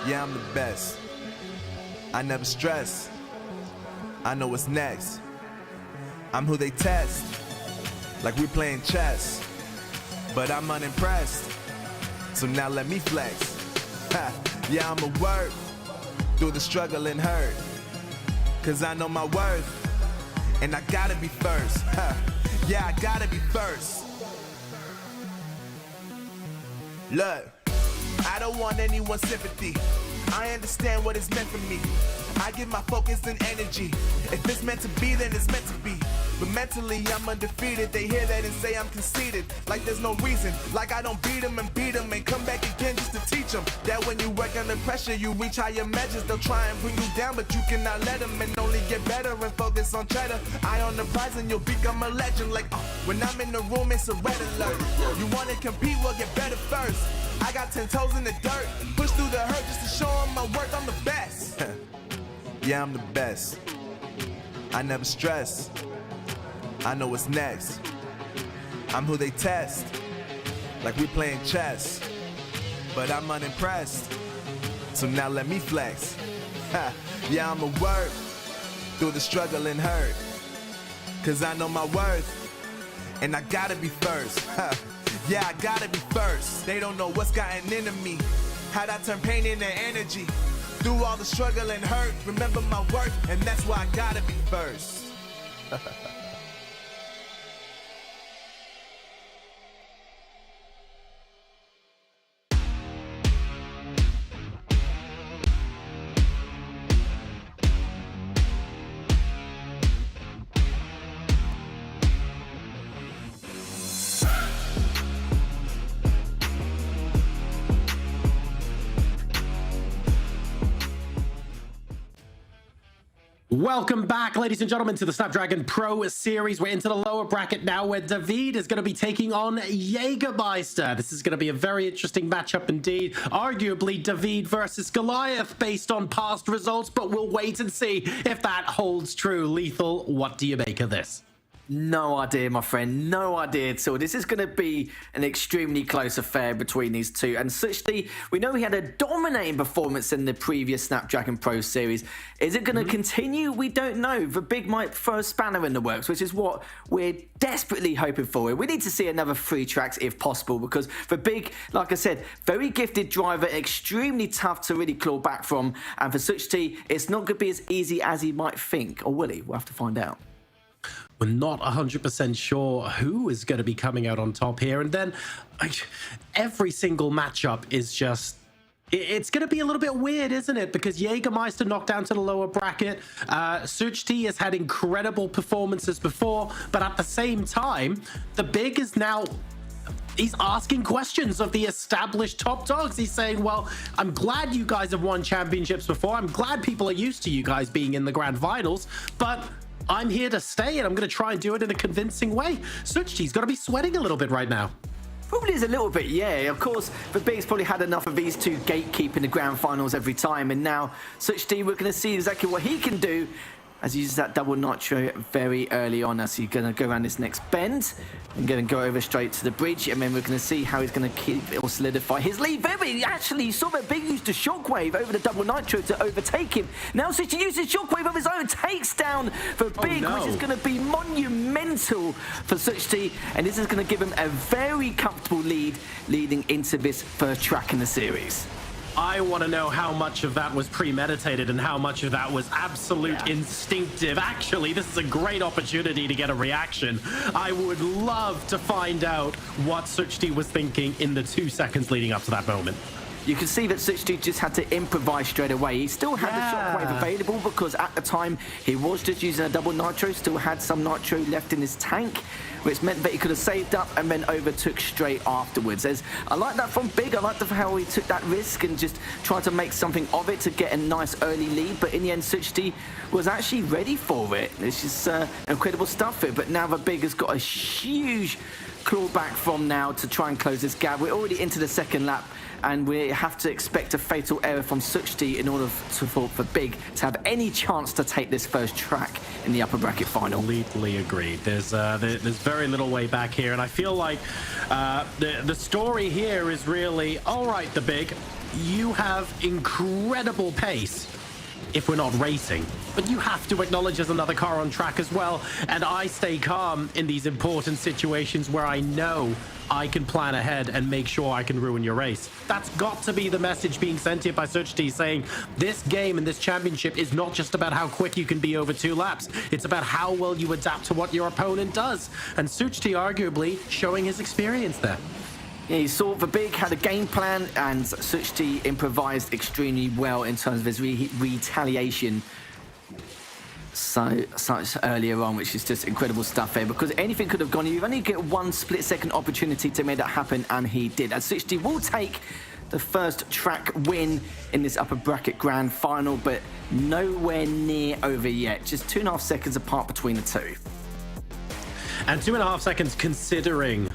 Yeah, I'm the best. I never stress. I know what's next. I'm who they test, like we playing chess. But I'm unimpressed, so now let me flex. Ha. Yeah, I'ma work through the struggle and hurt, cause I know my worth, and I gotta be first. Ha. Yeah, I gotta be first. Look, I don't want anyone's sympathy. I understand what it's meant for me. I give my focus and energy. If it's meant to be, then it's meant to be. But mentally, I'm undefeated. They hear that and say I'm conceited. Like there's no reason. Like I don't beat them and come back again just to teach them that when you work under pressure, you reach higher measures. They'll try and bring you down, but you cannot let them, and only get better and focus on cheddar. Eye on the prize and you'll become a legend. Like, when I'm in the room, it's a red alert. You want to compete? Well, get better first. I got 10 toes in the dirt, push through the hurt just to show them my worth. I'm the best. Yeah, I'm the best. I never stress. I know what's next. I'm who they test, like we playing chess. But I'm unimpressed, so now let me flex. Ha. Yeah, I'ma work through the struggle and hurt, cause I know my worth, and I gotta be first. Ha. Yeah, I gotta be first. They don't know what's gotten into me, how'd I turn pain into energy. Through all the struggle and hurt, remember my worth, and that's why I gotta be first. Welcome back, ladies and gentlemen, to the Snapdragon Pro Series. We're into the lower bracket now, where David is going to be taking on Jägermeister. This is going to be a very interesting matchup indeed. Arguably, David versus Goliath based on past results, but we'll wait and see if that holds true. Lethal, what do you make of this? No idea, my friend. No idea at all. This is going to be an extremely close affair between these two. And Suchti, we know he had a dominating performance in the previous Snapdragon Pro Series. Is it going to continue? We don't know. The big might throw a spanner in the works, which is what we're desperately hoping for. We need to see another 3 tracks if possible, because for Big, like I said, very gifted driver, extremely tough to really claw back from. And for Suchti, it's not going to be as easy as he might think. Or will he? We'll have to find out. We're not 100% sure who is going to be coming out on top here. And then every single matchup is just... It's going to be a little bit weird, isn't it? Because Jägermeister knocked down to the lower bracket. Suchti has had incredible performances before. But at the same time, the Big is now... He's asking questions of the established top dogs. He's saying, well, I'm glad you guys have won championships before. I'm glad people are used to you guys being in the grand finals. But... I'm here to stay, and I'm going to try and do it in a convincing way. Suchti's got to be sweating a little bit right now. Probably is a little bit, yeah. Of course, the Big's probably had enough of these two gatekeeping the grand finals every time, and now Suchti, we're going to see exactly what he can do as he uses that double nitro very early on, as he's going to go around this next bend and going to go over straight to the bridge, and then we're going to see how he's going to keep it or solidify his lead. Very actually, you saw that Big used a shockwave over the double nitro to overtake him. Now Suchti uses shockwave of his own, takes down for Big, which is going to be monumental for Suchti, and this is going to give him a very comfortable lead leading into this first track in the series. I want to know how much of that was premeditated and how much of that was absolute instinctive. Actually, this is a great opportunity to get a reaction. I would love to find out what Suchti was thinking in the 2 seconds leading up to that moment. You can see that CEST just had to improvise straight away. He still had the shockwave available because at the time he was just using a double nitro, still had some nitro left in his tank, which meant that he could have saved up and then overtook straight afterwards. I like that from Big. I like how he took that risk and just tried to make something of it to get a nice early lead. But in the end, CEST was actually ready for it. It's just incredible stuff here. But now the Big has got a huge clawback from now to try and close this gap. We're already into the second lap, and we have to expect a fatal error from CEST in order for Big to have any chance to take this first track in the upper bracket final. Completely agreed. There's very little way back here, and I feel like the story here is really, all right, the Big, you have incredible pace if we're not racing, but you have to acknowledge there's another car on track as well, and I stay calm in these important situations where I know I can plan ahead and make sure I can ruin your race. That's got to be the message being sent here by CEST, saying this game and this championship is not just about how quick you can be over 2 laps. It's about how well you adapt to what your opponent does. And CEST arguably showing his experience there. Yeah, you saw the Big had a game plan, and CEST improvised extremely well in terms of his retaliation such earlier on, which is just incredible stuff here, because anything could have gone. You only get one split-second opportunity to make that happen, and he did. And CEST will take the first track win in this upper bracket grand final, but nowhere near over yet. Just 2.5 seconds apart between the two. And 2.5 seconds considering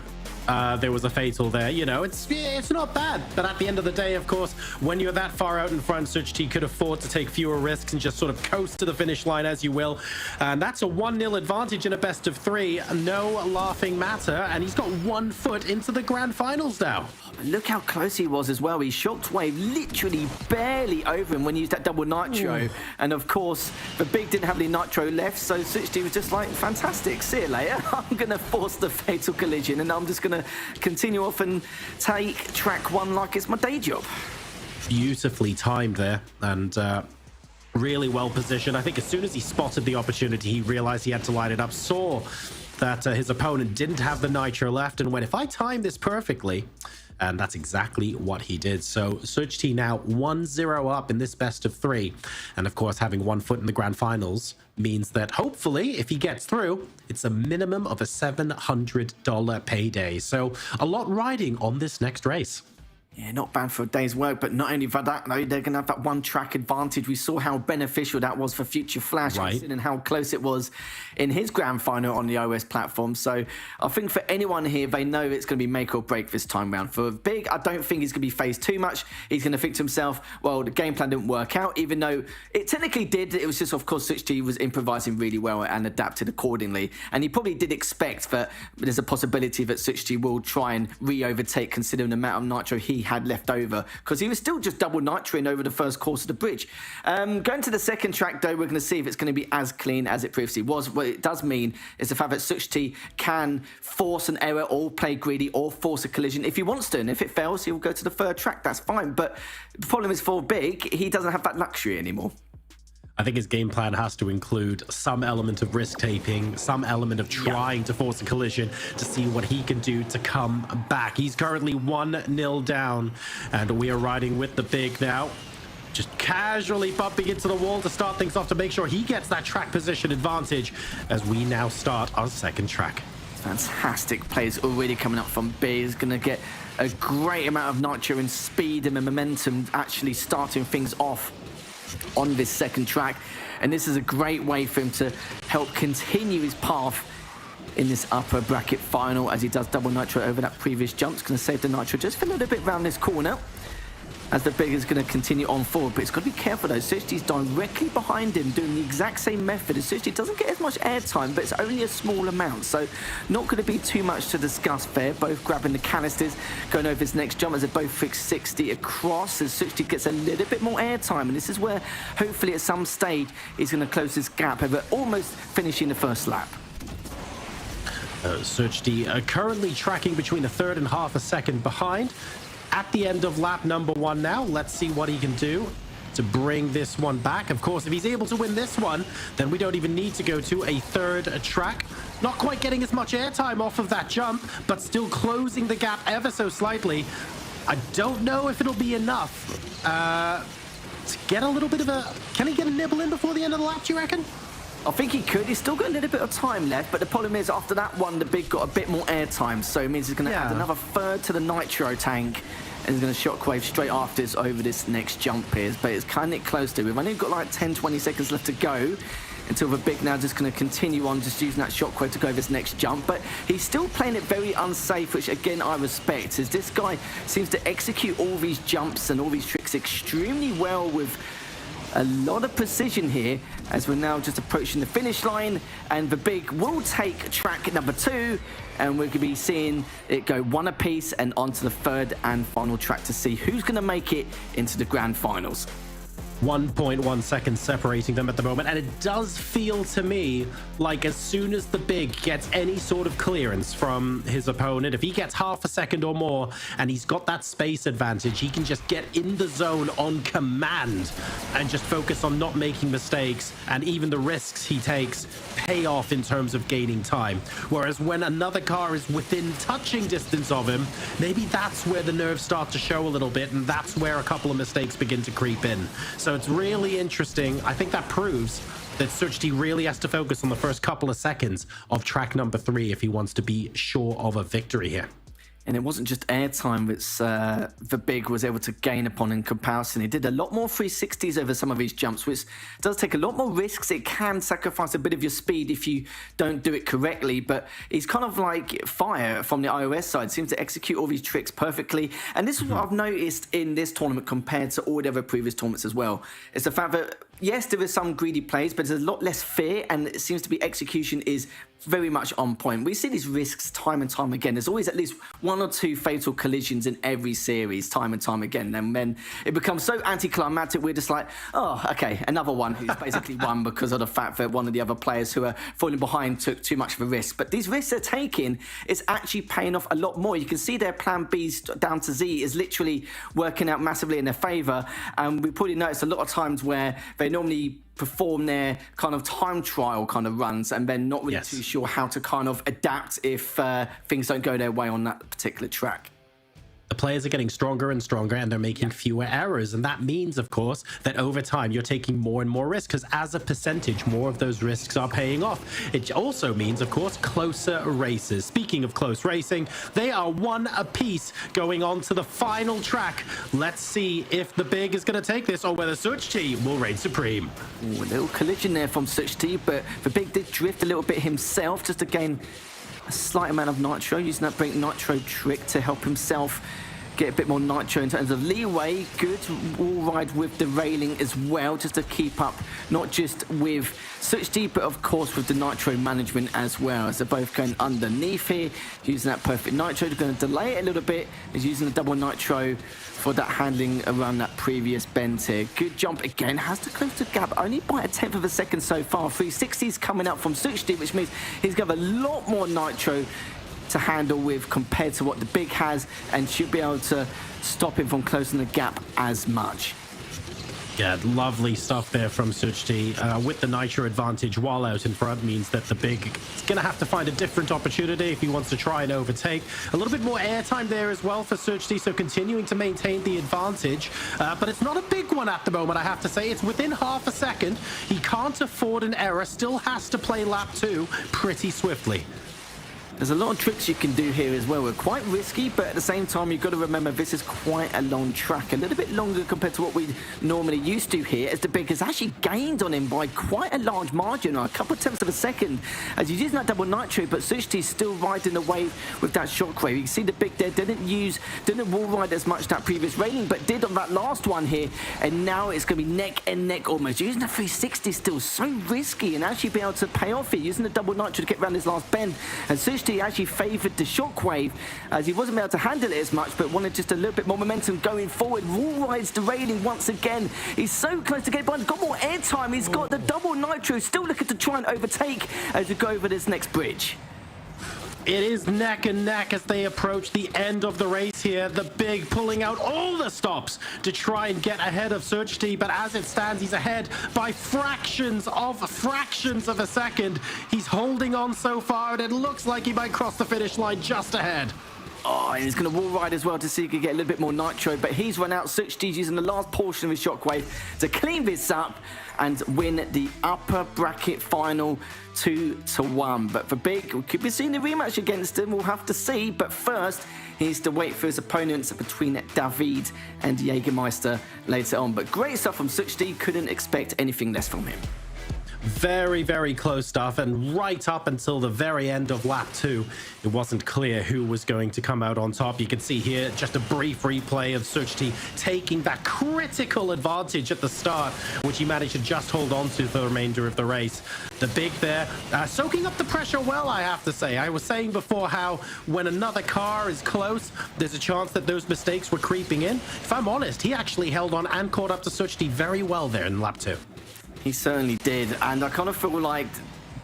there was a fatal there. You know, it's not bad. But at the end of the day, of course, when you're that far out in front, CEST could afford to take fewer risks and just sort of coast to the finish line as you will. And that's a 1-0 advantage in a best of 3. No laughing matter. And he's got 1 foot into the grand finals now. Look how close he was as well. He shockwave literally barely over him when he used that double nitro. And of course, the Big didn't have any nitro left, so CEST was just like, fantastic, see you later. I'm going to force the fatal collision, and I'm just going to continue off and take track 1 like it's my day job. Beautifully timed there, and really well positioned. I think as soon as he spotted the opportunity, he realized he had to line it up, saw that his opponent didn't have the nitro left, and went, if I time this perfectly. And that's exactly what he did. So CEST now 1-0 up in this best of 3. And of course, having 1 foot in the grand finals means that hopefully, if he gets through, it's a minimum of a $700 payday. So a lot riding on this next race. Yeah, not bad for a day's work, but not only for that, though, they're going to have that 1 track advantage. We saw how beneficial that was for Future Flash, right, and how close it was in his grand final on the iOS platform. So I think for anyone here, they know it's going to be make or break this time round. For Big, I don't think he's going to be phased too much. He's going to think to himself, well, the game plan didn't work out, even though it technically did. It was just, of course, CEST was improvising really well and adapted accordingly. And he probably did expect that there's a possibility that CEST will try and re-overtake, considering the amount of nitro he had left over, because he was still just double nitroing over the first course of the bridge. Going to the second track, though, we're going to see if it's going to be as clean as it previously was. What it does mean is the fact that CEST can force an error or play greedy or force a collision if he wants to, and if it fails, he'll go to the third track. That's fine, but the problem is for Big, he doesn't have that luxury anymore. I think his game plan has to include some element of risk-taking, some element of trying to force a collision to see what he can do to come back. He's currently 1-0 down, and we are riding with the Big now. Just casually bumping into the wall to start things off to make sure he gets that track position advantage as we now start our second track. Fantastic plays already coming up from B. He's going to get a great amount of nitro and speed and momentum, actually starting things off on this second track. And this is a great way for him to help continue his path in this upper bracket final, as he does double nitro over that previous jump. It's going to save the nitro just for a little bit around this corner, as the Big is going to continue on forward. But it's got to be careful, though. CEST is directly behind him, doing the exact same method. As CEST doesn't get as much airtime, but it's only a small amount, so not going to be too much to discuss there. Both grabbing the canisters, going over his next jump, as they both fix 60 across, as CEST gets a little bit more airtime. And this is where, hopefully, at some stage, he's going to close this gap over almost finishing the first lap. CEST currently tracking between a third and half a second behind. At the end of lap number 1 now, let's see what he can do to bring this one back. Of course, if he's able to win this one, then we don't even need to go to a third track. Not quite getting as much airtime off of that jump, but still closing the gap ever so slightly. I don't know if it'll be enough to get a little bit of a... Can he get a nibble in before the end of the lap, do you reckon? I think he could. He's still got a little bit of time left, but the problem is after that one, the big got a bit more air time, so it means he's going to add another third to the nitro tank, and he's going to shockwave straight after this over this next jump here. But it's kind of close to. We've only got like 10-20 seconds left to go until the big now just going to continue on just using that shockwave to go this next jump. But he's still playing it very unsafe, which again I respect, as this guy seems to execute all these jumps and all these tricks extremely well with a lot of precision here, as we're now just approaching the finish line, and the big will take track number 2, and we're going to be seeing it go one apiece and onto the third and final track to see who's going to make it into the grand finals. 1.1 seconds separating them at the moment, and it does feel to me like as soon as the big gets any sort of clearance from his opponent, if he gets half a second or more and he's got that space advantage, he can just get in the zone on command and just focus on not making mistakes, and even the risks he takes pay off in terms of gaining time. Whereas when another car is within touching distance of him, maybe that's where the nerves start to show a little bit, and that's where a couple of mistakes begin to creep in. So it's really interesting. I think that proves that CEST really has to focus on the first couple of seconds of track number 3 if he wants to be sure of a victory here. And it wasn't just airtime which the big was able to gain upon in comparison. He did a lot more 360s over some of his jumps, which does take a lot more risks. It can sacrifice a bit of your speed if you don't do it correctly, but he's kind of like Fire from the iOS side, seems to execute all these tricks perfectly. And this is what I've noticed in this tournament compared to all the other previous tournaments as well. It's the fact that, yes, there is some greedy plays, but there's a lot less fear, and it seems to be execution is very much on point. We see these risks time and time again. There's always at least 1 or 2 fatal collisions in every series, time and time again. And then it becomes so anticlimactic, we're just like, oh, okay, another one who's basically won because of the fact that one of the other players who are falling behind took too much of a risk. But these risks they're taking is actually paying off a lot more. You can see their plan B's down to Z is literally working out massively in their favour. And we probably noticed a lot of times where they normally perform their kind of time trial kind of runs and then not really too sure how to kind of adapt if things don't go their way on that particular track. The players are getting stronger and stronger, and they're making fewer errors. And that means, of course, that over time you're taking more and more risks, because as a percentage, more of those risks are paying off. It also means, of course, closer races. Speaking of close racing, they are one apiece going on to the final track. Let's see if the big is going to take this or whether CEST will reign supreme. Ooh, a little collision there from CEST, but the big did drift a little bit himself just to gain a slight amount of nitro, using that brake nitro trick to help himself get a bit more nitro in terms of leeway. Good wall ride with the railing as well, just to keep up not just with CEST but of course with the nitro management as well, as they're both going underneath here, using that perfect nitro. They're going to delay it a little bit, is using the double nitro for that handling around that previous bend here. Good jump again, has to close the gap only by 1/10 of a second so far. 360s coming up from CEST, which means he's got a lot more nitro to handle with compared to what the big has, and should be able to stop him from closing the gap as much. Yeah, lovely stuff there from CEST. With the nitro advantage while out in front means that the big is going to have to find a different opportunity if he wants to try and overtake. A little bit more airtime there as well for CEST, so continuing to maintain the advantage. But it's not a big one at the moment, I have to say. It's within half a second. He can't afford an error, still has to play lap 2 pretty swiftly. There's a lot of tricks you can do here as well. We're quite risky, but at the same time, you've got to remember this is quite a long track. A little bit longer compared to what we normally used to here, as the big has actually gained on him by quite a large margin, a couple of tenths of a second, as he's using that double nitro, but CEST is still riding the wave with that shockwave. You can see the big there didn't wall ride as much that previous railing, but did on that last one here, and now it's going to be neck and neck almost. Using that 360 still so risky, and actually be able to pay off here, using the double nitro to get around this last bend, and CEST actually favoured the shockwave as he wasn't able to handle it as much, but wanted just a little bit more momentum going forward. Wall rides the railing once again. He's so close to get by. He's got more airtime. He's got the double nitro, still looking to try and overtake as we go over this next bridge. It is neck and neck as they approach the end of the race here. The big pulling out all the stops to try and get ahead of CEST, but as it stands, he's ahead by fractions of a second. He's holding on so far, and it looks like he might cross the finish line just ahead. Oh, and he's going to wall ride as well to see if he can get a little bit more nitro, but he's run out. CEST using the last portion of his shockwave to clean this up and win the upper bracket final 2-1. But for Big, we could be seeing the rematch against him. We'll have to see. But first, he needs to wait for his opponents between David and Jägermeister later on. But great stuff from CEST. Couldn't expect anything less from him. Very, very close stuff, and right up until the very end of lap 2, it wasn't clear who was going to come out on top. You can see here just a brief replay of CEST taking that critical advantage at the start, which he managed to just hold on to for the remainder of the race. The Big there, soaking up the pressure well, I have to say. I was saying before how when another car is close, there's a chance that those mistakes were creeping in. If I'm honest, he actually held on and caught up to CEST very well there in lap 2. He certainly did, and I kind of feel like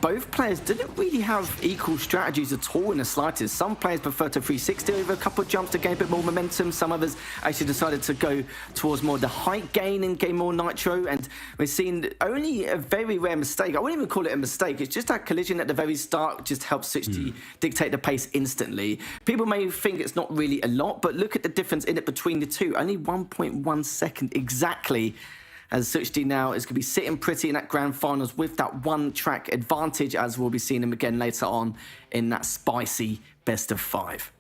both players didn't really have equal strategies at all in the slightest. Some players preferred to 360 over a couple of jumps to gain a bit more momentum. Some others actually decided to go towards more the height gain and gain more nitro, and we're seeing only a very rare mistake. I wouldn't even call it a mistake. It's just that collision at the very start just helps CEST dictate the pace instantly. People may think it's not really a lot, but look at the difference in it between the two. Only 1.1 second exactly. As CEST now is going to be sitting pretty in that grand finals with that one-track advantage, as we'll be seeing him again later on in that spicy best of 5.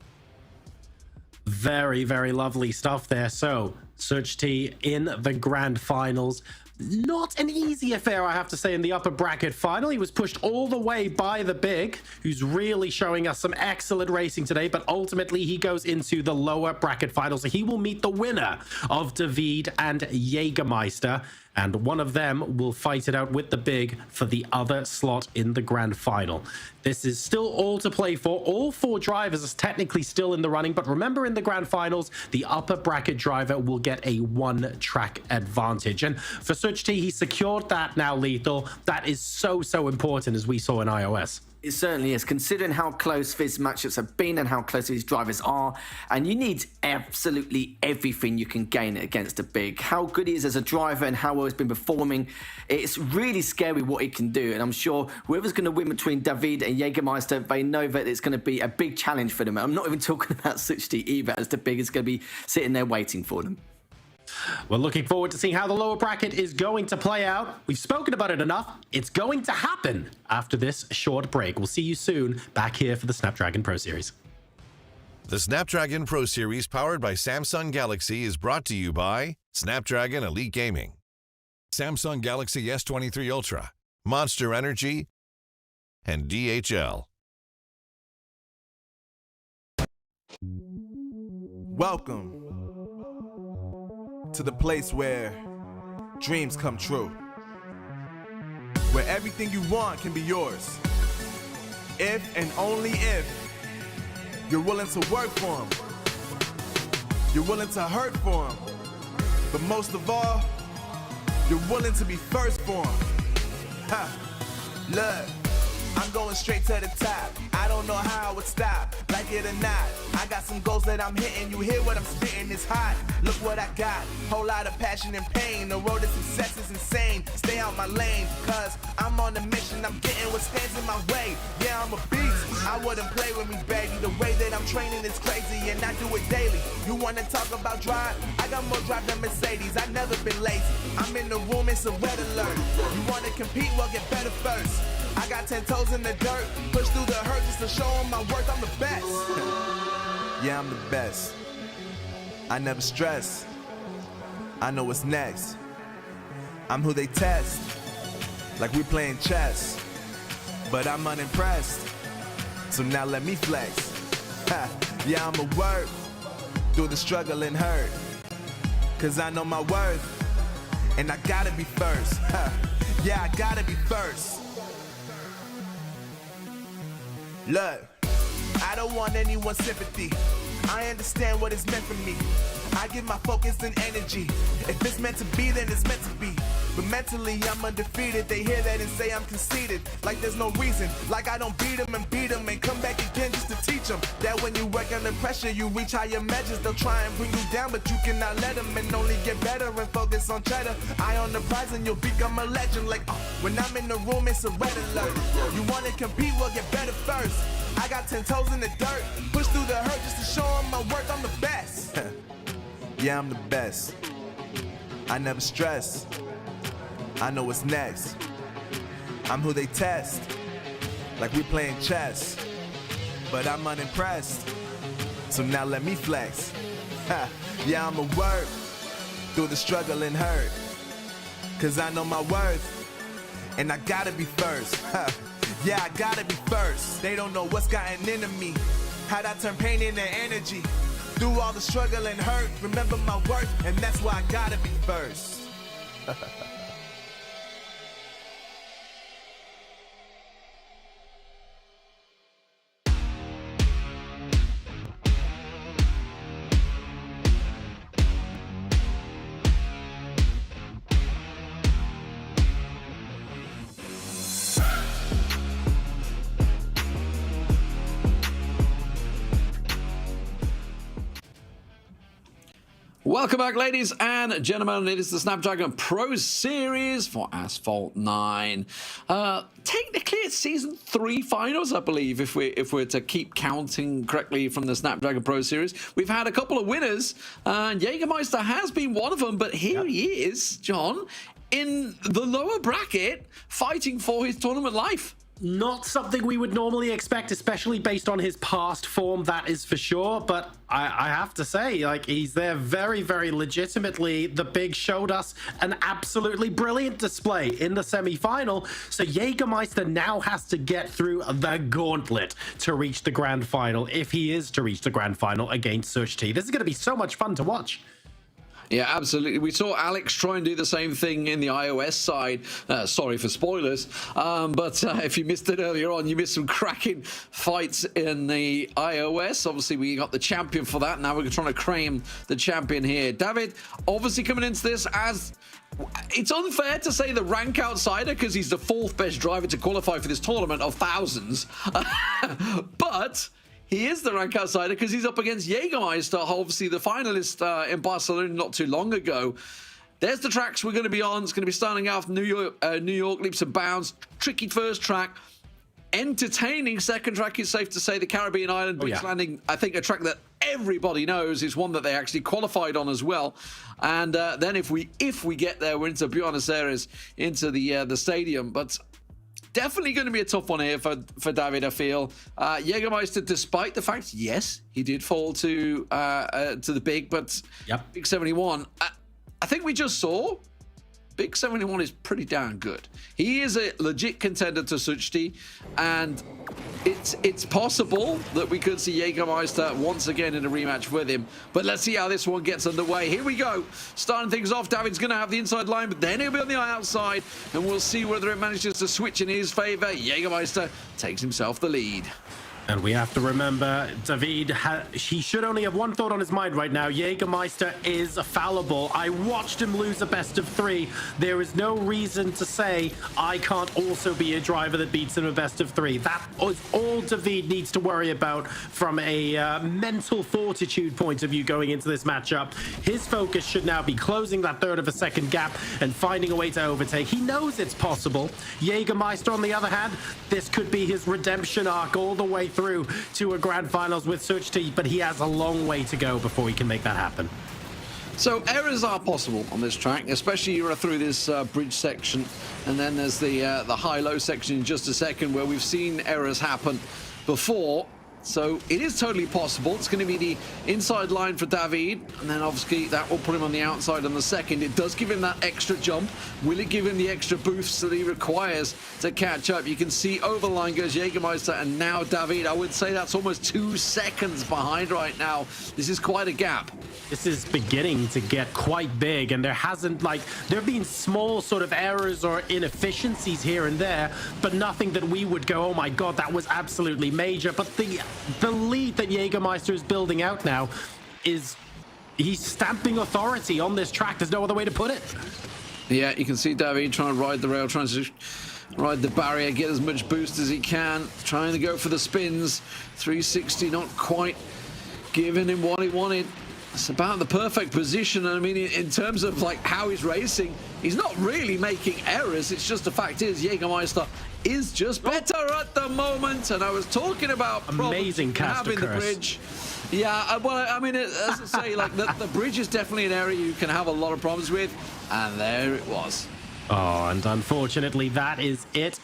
Very, very lovely stuff there. So, CEST in the grand finals. Not an easy affair, I have to say, in the upper bracket final. He was pushed all the way by the Big, who's really showing us some excellent racing today, but ultimately he goes into the lower bracket final, so he will meet the winner of David and Jägermeister, and one of them will fight it out with the Big for the other slot in the grand final. This is still all to play for. All 4 drivers are technically still in the running, but remember, in the grand finals, the upper bracket driver will get a one-track advantage. And for CEST, he secured that now, Lethal. That is so, so important, as we saw in iOS. It certainly is, considering how close these matchups have been and how close these drivers are. And you need absolutely everything you can gain against a Big. How good he is as a driver and how well he's been performing. It's really scary what he can do. And I'm sure whoever's going to win between David and Jägermeister, they know that it's going to be a big challenge for them. I'm not even talking about CEST either, as the Big is going to be sitting there waiting for them. We're looking forward to seeing how the lower bracket is going to play out. We've spoken about it enough. It's going to happen after this short break. We'll see you soon back here for the Snapdragon Pro Series. The Snapdragon Pro Series, powered by Samsung Galaxy, is brought to you by Snapdragon Elite Gaming, Samsung Galaxy S23 Ultra, Monster Energy, and DHL. Welcome to the place where dreams come true, where everything you want can be yours, if and only if you're willing to work for them, you're willing to hurt for them, but most of all, you're willing to be first for them. Ha! Look, I'm going straight to the top. I don't know how I would stop, like it or not. I got some goals that I'm hitting. You hear what I'm spitting, it's hot. Look what I got, whole lot of passion and pain. The road to success is insane. Stay out my lane, cause I'm on a mission. I'm getting what stands in my way. Yeah, I'm a beast. I wouldn't play with me, baby. The way that I'm training is crazy, and I do it daily. You wanna talk about drive? I got more drive than Mercedes. I've never been lazy. I'm in the room, it's a red alert. You wanna compete? Well, get better first. I got 10 toes in the dirt, push through the hurt just to show them my worth. I'm the best. Yeah, I'm the best. I never stress. I know what's next. I'm who they test, like we playing chess. But I'm unimpressed, so now let me flex. Ha. Yeah, I'ma work through the struggle and hurt, cause I know my worth, and I gotta be first. Ha. Yeah, I gotta be first. Look, I don't want anyone's sympathy. I understand what it's meant for me. I give my focus and energy. If it's meant to be, then it's meant to be. But mentally, I'm undefeated. They hear that and say I'm conceited. Like there's no reason. Like I don't beat them and come back again just to teach them that when you work under pressure, you reach higher measures. They'll try and bring you down, but you cannot let them, and only get better and focus on cheddar. Eye on the prize and you'll become a legend. Like when I'm in the room, it's a red alert. You wanna compete? Well, get better first. I got 10 toes in the dirt, push through the hurt just to show Yeah, I'm the best. I never stress. I know what's next. I'm who they test, like we playing chess. But I'm unimpressed, so now let me flex. Yeah, I'ma work through the struggle and hurt, cause I know my worth, and I gotta be first. Yeah, I gotta be first. They don't know what's gotten into me, how'd I turn pain into energy. Through all the struggle and hurt, remember my worth, and that's why I gotta be first. Welcome back, ladies and gentlemen. It is the Snapdragon Pro Series for Asphalt 9. Technically, it's Season 3 finals, I believe, if we're to keep counting correctly from the Snapdragon Pro Series. We've had a couple of winners, and Jägermeister has been one of them, but here he is, John, in the lower bracket, fighting for his tournament life. Not something we would normally expect, especially based on his past form, that is for sure. But I have to say, like, he's there very, very legitimately. The Big showed us an absolutely brilliant display in the semi-final. So Jägermeister now has to get through the gauntlet to reach the grand final, if he is to reach the grand final against CEST. This is going to be so much fun to watch. Yeah, absolutely. We saw Alex try and do the same thing in the iOS side. Sorry for spoilers, but if you missed it earlier on, you missed some cracking fights in the iOS. Obviously, we got the champion for that. Now we're trying to claim the champion here. David, obviously coming into this as... It's unfair to say the rank outsider because he's the 4th best driver to qualify for this tournament of thousands. But... he is the rank outsider because he's up against Jägermeister, obviously the finalist in Barcelona not too long ago. There's the tracks we're going to be on. It's going to be starting off New York, leaps and bounds. Tricky first track. Entertaining second track, is safe to say. The Caribbean Island Beach Landing, I think a track that everybody knows is one that they actually qualified on as well. And then if we get there, we're into Buenos Aires, into the stadium. But... definitely going to be a tough one here for David, I feel. Jägermeister, despite the fact, yes, he did fall to the Big, but Big 71, I think we just saw Big 71 is pretty darn good. He is a legit contender to CEST, and it's possible that we could see Jägermeister once again in a rematch with him. But let's see how this one gets underway. Here we go. Starting things off, David's going to have the inside line, but then he'll be on the outside, and we'll see whether it manages to switch in his favor. Jägermeister takes himself the lead. And we have to remember, David, he should only have one thought on his mind right now. Jägermeister is fallible. I watched him lose a best of 3. There is no reason to say I can't also be a driver that beats him a best of 3. That is all David needs to worry about from a mental fortitude point of view going into this matchup. His focus should now be closing that third of a second gap and finding a way to overtake. He knows it's possible. Jägermeister, on the other hand, this could be his redemption arc all the way through to a grand finals with CEST, but he has a long way to go before he can make that happen. So errors are possible on this track, especially through this bridge section, and then there's the high-low section in just a second where we've seen errors happen before. So it is totally possible. It's going to be the inside line for David, and then obviously that will put him on the outside on the second. It does give him that extra jump. Will it give him the extra boost that he requires to catch up? You can see over the line goes Jägermeister, and now David. I would say that's almost 2 seconds behind right now. This is quite a gap. This is beginning to get quite big, and there have been small sort of errors or inefficiencies here and there, but nothing that we would go, oh my god, that was absolutely major. But the lead that Jägermeister is building out now he's stamping authority on this track. There's no other way to put it. Yeah, you can see David trying to ride the rail, trying to ride the barrier, get as much boost as he can, trying to go for the spins. 360 not quite giving him what he wanted. It's about the perfect position. I mean, in terms of like how he's racing, he's not really making errors. It's just the fact is Jägermeister is just better at the moment. And I was talking about amazing having the bridge. Yeah, well, I mean, as I say, like the bridge is definitely an area you can have a lot of problems with, and there it was. Oh, and unfortunately, that is it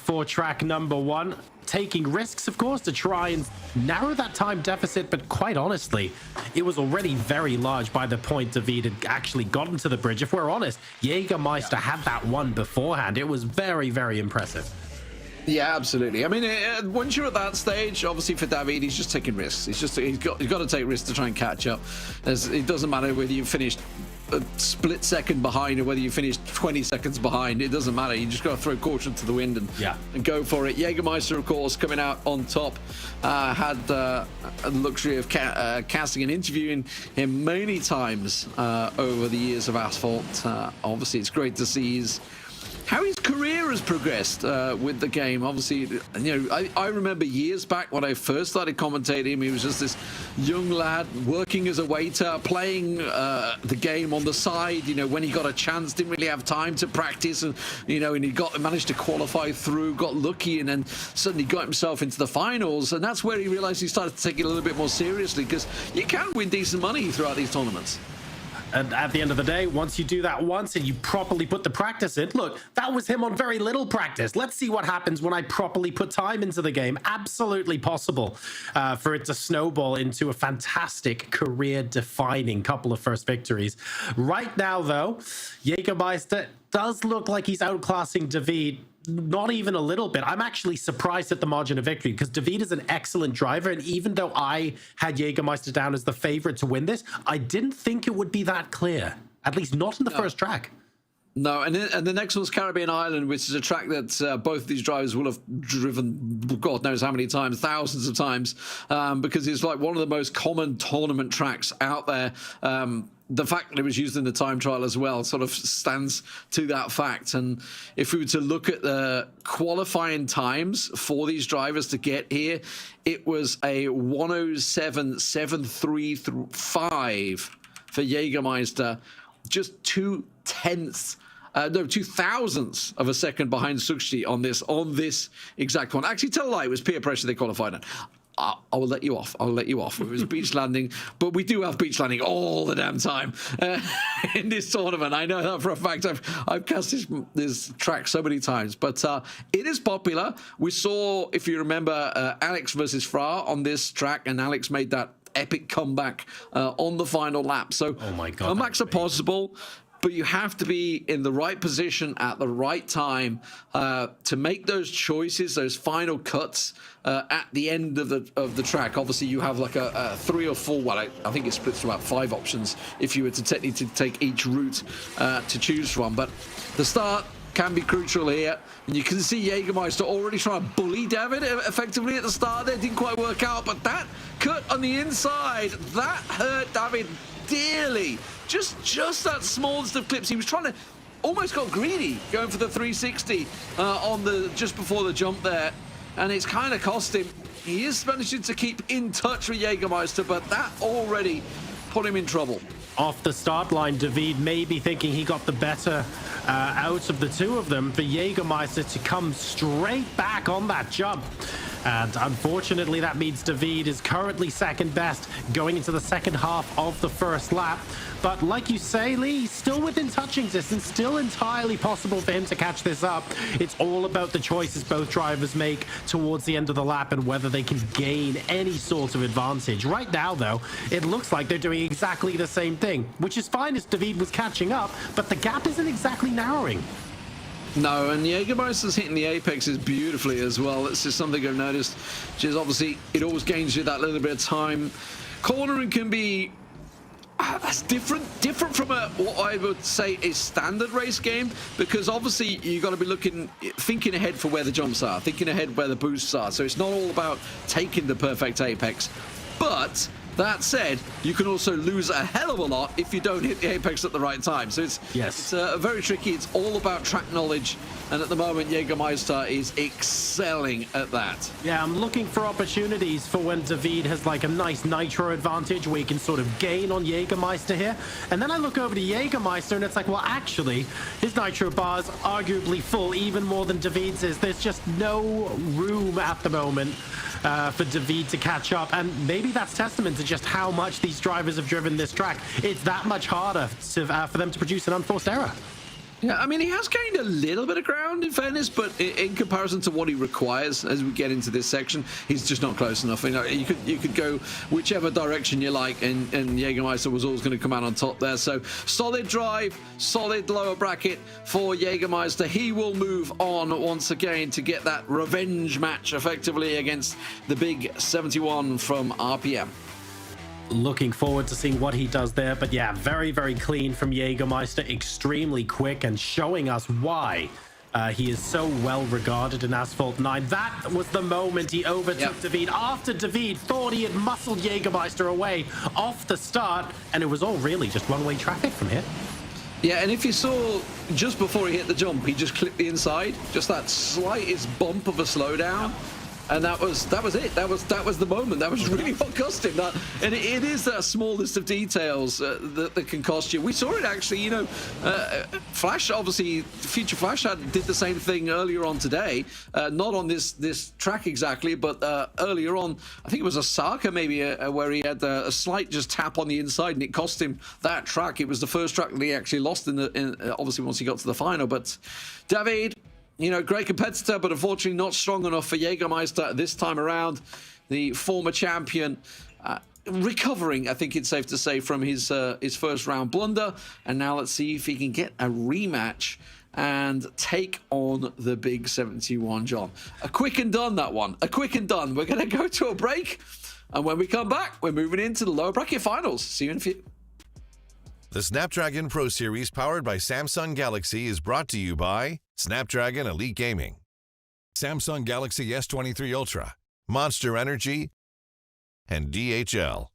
for track number 1. Taking risks, of course, to try and narrow that time deficit, but quite honestly, it was already very large by the point David had actually gotten to the bridge. If we're honest, Jägermeister had that one beforehand. It was very, very impressive. Yeah, absolutely. I mean, once you're at that stage, obviously for David, he's just taking risks. He's got to take risks to try and catch up. It doesn't matter whether you finished a split second behind or whether you finished 20 seconds behind. It doesn't matter. You just got to throw caution to the wind and go for it. Jägermeister, of course, coming out on top, had the luxury of casting and interviewing him many times over the years of Asphalt. Obviously, it's great to see how his career has progressed with the game. Obviously, you know, I remember years back when I first started commentating, he was just this young lad working as a waiter, playing the game on the side. You know, when he got a chance, didn't really have time to practice, and you know, and he managed to qualify through, got lucky, and then suddenly got himself into the finals. And that's where he realized he started to take it a little bit more seriously, because you can win decent money throughout these tournaments. And at the end of the day, once you do that once and you properly put the practice in, look, that was him on very little practice. Let's see what happens when I properly put time into the game. Absolutely possible for it to snowball into a fantastic career-defining couple of first victories. Right now, though, Jägermeister does look like he's outclassing David. Not even a little bit. I'm actually surprised at the margin of victory, because David is an excellent driver, and even though I had Jägermeister down as the favorite to win this, I didn't think it would be that clear, at least not in the first track. No, and the next one's Caribbean Island, which is a track that both of these drivers will have driven God knows how many times, thousands of times, because it's like one of the most common tournament tracks out there. The fact that it was used in the time trial as well sort of stands to that fact. And if we were to look at the qualifying times for these drivers to get here, it was a 107.735 for Jägermeister, just 2/10 2/1000ths of a second behind Sukshi on this exact one. Actually, tell a lie, it was peer pressure they qualified on. I will let you off. It was beach landing, but we do have beach landing all the damn time in this tournament. I know that for a fact. I've cast this track so many times, but it is popular. We saw, if you remember, Alex versus Fra on this track, and Alex made that epic comeback on the final lap. So oh my God, comebacks are possible, but you have to be in the right position at the right time to make those choices, those final cuts at the end of the track. Obviously, you have like a 3 or 4. Well, I think it splits to about 5 options if you were to technically take each route to choose from. But the start can be crucial here, and you can see Jägermeister already trying to bully David effectively at the start. There didn't quite work out, but that cut on the inside, that hurt David dearly. Just that smallest of clips. He was trying to, almost got greedy going for the 360 on the just before the jump there, and it's kind of cost him. He is managing to keep in touch with Jägermeister, but that already put him in trouble. Off the start line, David may be thinking he got the better out of the two of them, for Jägermeister to come straight back on that jump. And unfortunately, that means David is currently second best going into the second half of the first lap. But like you say, Lee, still within touching distance, still entirely possible for him to catch this up. It's all about the choices both drivers make towards the end of the lap and whether they can gain any sort of advantage. Right now, though, it looks like they're doing exactly the same thing, which is fine as David was catching up, but the gap isn't exactly narrowing. No, and Jägermeister's hitting the apexes beautifully as well. That's just something I've noticed, which is obviously it always gains you that little bit of time. Cornering can be that's different from what I would say is standard race game, because obviously you got to be thinking ahead for where the jumps are, thinking ahead where the boosts are. So it's not all about taking the perfect apex, but that said, you can also lose a hell of a lot if you don't hit the apex at the right time. So it's very tricky. It's all about track knowledge, and at the moment Jägermeister is excelling at that. Yeah, I'm looking for opportunities for when David has like a nice nitro advantage where he can sort of gain on Jägermeister here, and then I look over to Jägermeister and it's like, well, actually his nitro bar is arguably full, even more than David's is. There's just no room at the moment for David to catch up, and maybe that's testament to to just how much these drivers have driven this track. It's that much harder to, for them to produce an unforced error. Yeah, I mean, he has gained a little bit of ground, in fairness, but in comparison to what he requires as we get into this section, he's just not close enough. You know, you could go whichever direction you like, and Jägermeister was always going to come out on top there. So solid drive, solid lower bracket for Jägermeister. He will move on once again to get that revenge match effectively against the big 71 from RPM. Looking forward to seeing what he does there. But yeah, very, very clean from Jägermeister, extremely quick, and showing us why he is so well regarded in Asphalt 9. That was the moment he overtook David after David thought he had muscled Jägermeister away off the start, and it was all really just one-way traffic from here. Yeah, and if you saw just before he hit the jump, he just clipped the inside, just that slightest bump of a slowdown. And that was it. That was the moment. That was really what cost him. And it is that smallest of details that can cost you. We saw it actually. You know, Flash, obviously, Future Flash did the same thing earlier on today. Not on this track exactly, but earlier on, I think it was Osaka maybe, where he had a slight just tap on the inside, and it cost him that track. It was the first track that he actually lost obviously once he got to the final. But David, you know, great competitor, but unfortunately not strong enough for Jägermeister this time around. The former champion recovering, I think it's safe to say, from his first round blunder. And now let's see if he can get a rematch and take on the big 71, John. A quick and done, that one. A quick and done. We're going to go to a break. And when we come back, we're moving into the lower bracket finals. See you in a few. The Snapdragon Pro Series powered by Samsung Galaxy is brought to you by Snapdragon Elite Gaming, Samsung Galaxy S23 Ultra, Monster Energy, and DHL.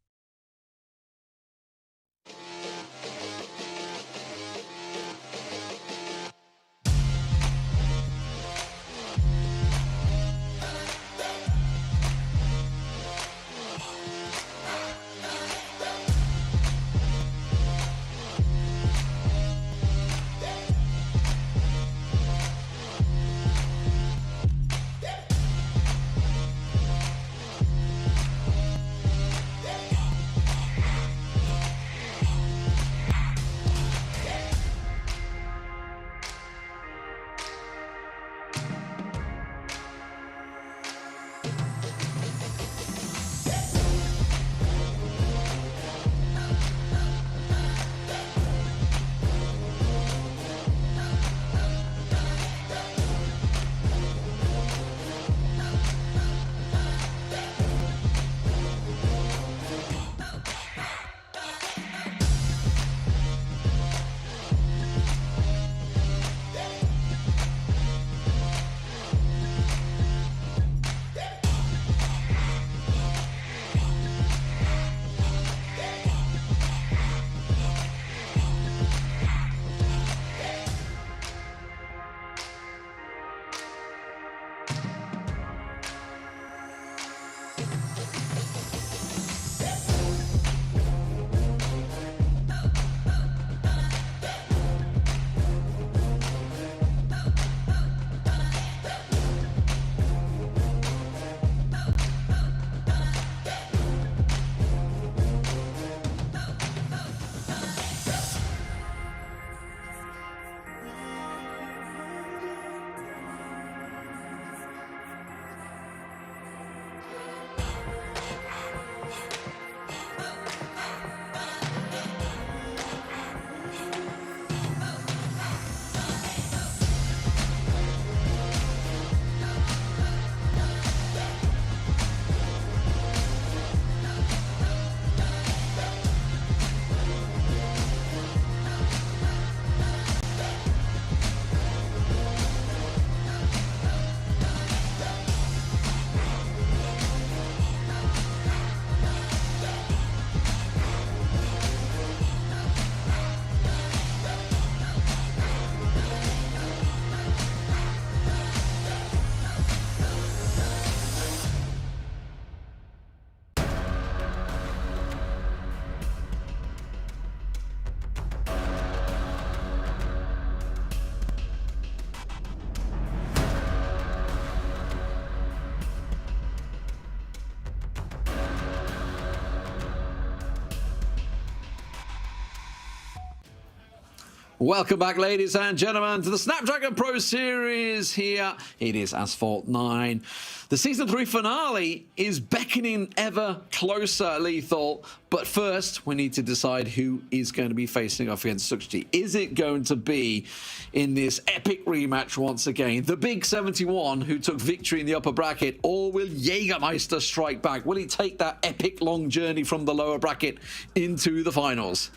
Welcome back, ladies and gentlemen, to the Snapdragon Pro Series here. It is Asphalt 9. The Season 3 finale is beckoning ever closer, Lethal. But first, we need to decide who is going to be facing off against Sukji. Is it going to be, in this epic rematch once again, the big 71 who took victory in the upper bracket, or will Jägermeister strike back? Will he take that epic long journey from the lower bracket into the finals?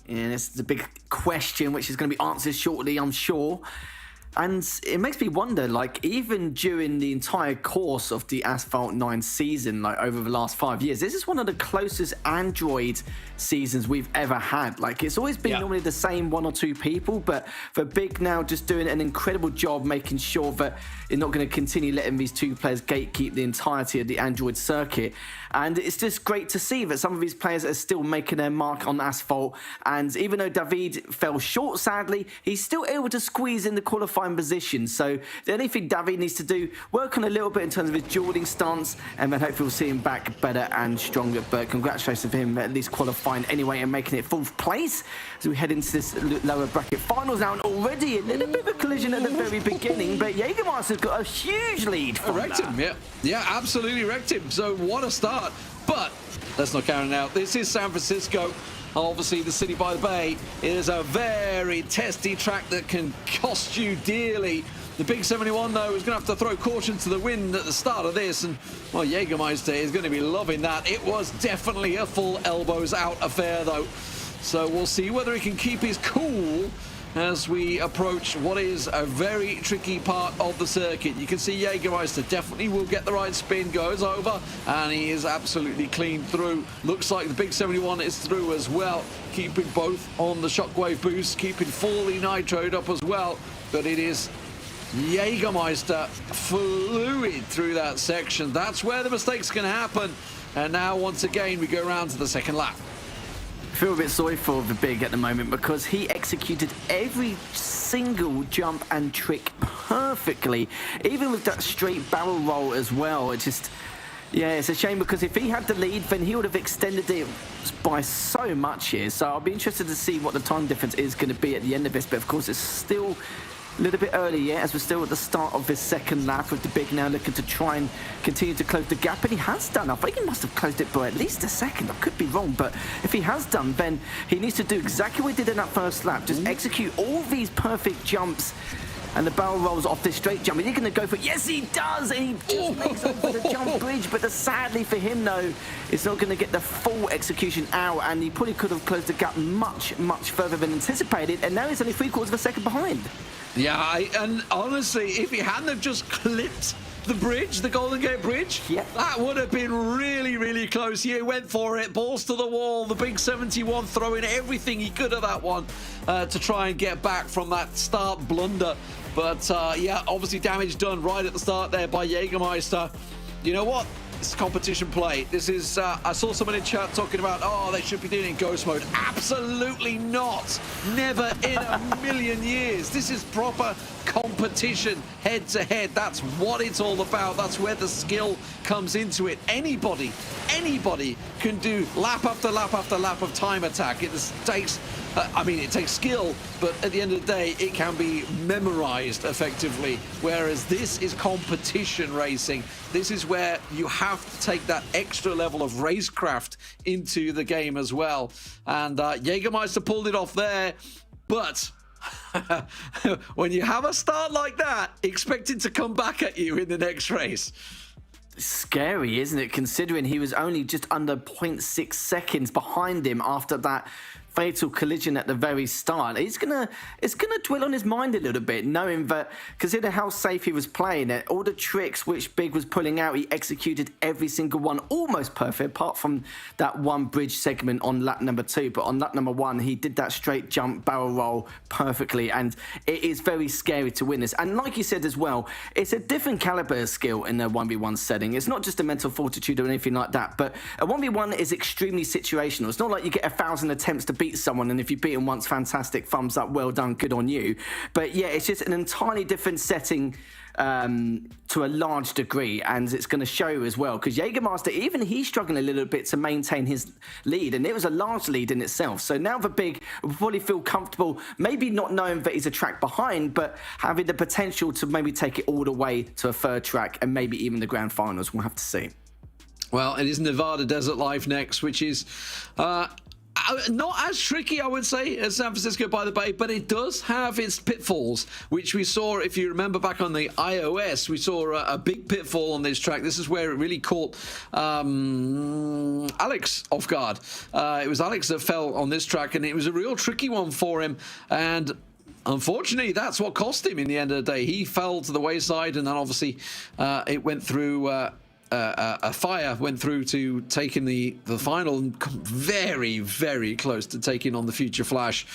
And this is a big question, which is going to be answered shortly, I'm sure. And it makes me wonder, like, even during the entire course of the Asphalt 9 season, like over the last 5 years, this is one of the closest Android seasons we've ever had. Like, it's always been normally the same one or two people, but for Big now just doing an incredible job making sure that you're not going to continue letting these two players gatekeep the entirety of the Android circuit. And it's just great to see that some of these players are still making their mark on Asphalt. And even though David fell short, sadly, he's still able to squeeze in the qualifying position. So the only thing David needs to do, work on a little bit in terms of his dueling stance, and then hopefully we'll see him back better and stronger. But congratulations to him at least qualifying anyway and making it 4th place as we head into this lower bracket finals now. And already a little bit of a collision at the very beginning, but Jägermeister's got a huge lead from wrecked him, yeah, absolutely wrecked him. So what a start. But let's not count it out. This is San Francisco. Obviously, the city by the bay. It is a very testy track that can cost you dearly. The big 71, though, is going to have to throw caution to the wind at the start of this. And, well, Jägermeister is going to be loving that. It was definitely a full elbows out affair, though. So we'll see whether he can keep his cool as we approach what is a very tricky part of the circuit. You can see Jägermeister definitely will get the right spin, goes over, and he is absolutely clean through. Looks like the big 71 is through as well, keeping both on the shockwave boost, keeping fully nitroed up as well. But it is Jägermeister fluid through that section. That's where the mistakes can happen. And now, once again, we go around to the second lap. I feel a bit sorry for the Big at the moment because he executed every single jump and trick perfectly, even with that straight barrel roll as well. It just, yeah, it's a shame because if he had the lead, then he would have extended it by so much here. So I'll be interested to see what the time difference is going to be at the end of this. But of course, it's still a little bit early yet, as we're still at the start of this second lap, with the Big now looking to try and continue to close the gap. And he has done. I think he must have closed it by at least a second. I could be wrong, but if he has done, then he needs to do exactly what he did in that first lap. Just execute all these perfect jumps. And the barrel rolls off this straight jump. Is he going to go for it? Yes, he does! And he just makes over the jump bridge. But sadly for him, though, it's not going to get the full execution out. And he probably could have closed the gap much, much further than anticipated. And now he's only 3/4 of a second behind. Yeah, and honestly, if he hadn't have just clipped the bridge, the Golden Gate Bridge, that would have been really, really close. He went for it, balls to the wall. The big 71 throwing everything he could at that one to try and get back from that start blunder. But yeah, obviously damage done right at the start there by Jägermeister. You know what? It's competition play. This is, I saw someone in chat talking about, oh, they should be doing it in ghost mode. Absolutely not. Never in a million years. This is proper competition, head to head. That's what it's all about. That's where the skill comes into it. Anybody can do lap after lap after lap of time attack. It takes, it takes skill, but at the end of the day, it can be memorized effectively. Whereas this is competition racing. This is where you have to take that extra level of racecraft into the game as well. And Jägermeister pulled it off there, but when you have a start like that, expect it to come back at you in the next race. Scary, isn't it, considering he was only just under 0.6 seconds behind him after that fatal collision at the very start. It's gonna dwell on his mind a little bit, knowing that, consider how safe he was playing it. All the tricks which Big was pulling out, he executed every single one almost perfect, apart from that one bridge segment on lap number 2. But on lap number 1, he did that straight jump barrel roll perfectly, and it is very scary to win this. And like you said as well, it's a different caliber of skill in the 1v1 setting. It's not just a mental fortitude or anything like that, but a 1v1 is extremely situational. It's not like you get 1,000 attempts to beat someone, and if you beat them once, fantastic, thumbs up, well done, good on you. But yeah, it's just an entirely different setting to a large degree, and it's going to show as well, because Jägermeister, even he's struggling a little bit to maintain his lead, and it was a large lead in itself. So now the big will probably feel comfortable, maybe not knowing that he's a track behind, but having the potential to maybe take it all the way to a third track and maybe even the grand finals. We'll have to see. Well, it is Nevada Desert Life next, which is not as tricky, I would say, as San Francisco by the Bay, but it does have its pitfalls, which we saw, if you remember back on the iOS, we saw a big pitfall on this track. This is where it really caught Alex off guard. It was Alex that fell on this track, and it was a real tricky one for him, and unfortunately, that's what cost him in the end of the day. He fell to the wayside, and then obviously it went through... a fire went through to taking the final, and very, very close to taking on the Future Flash.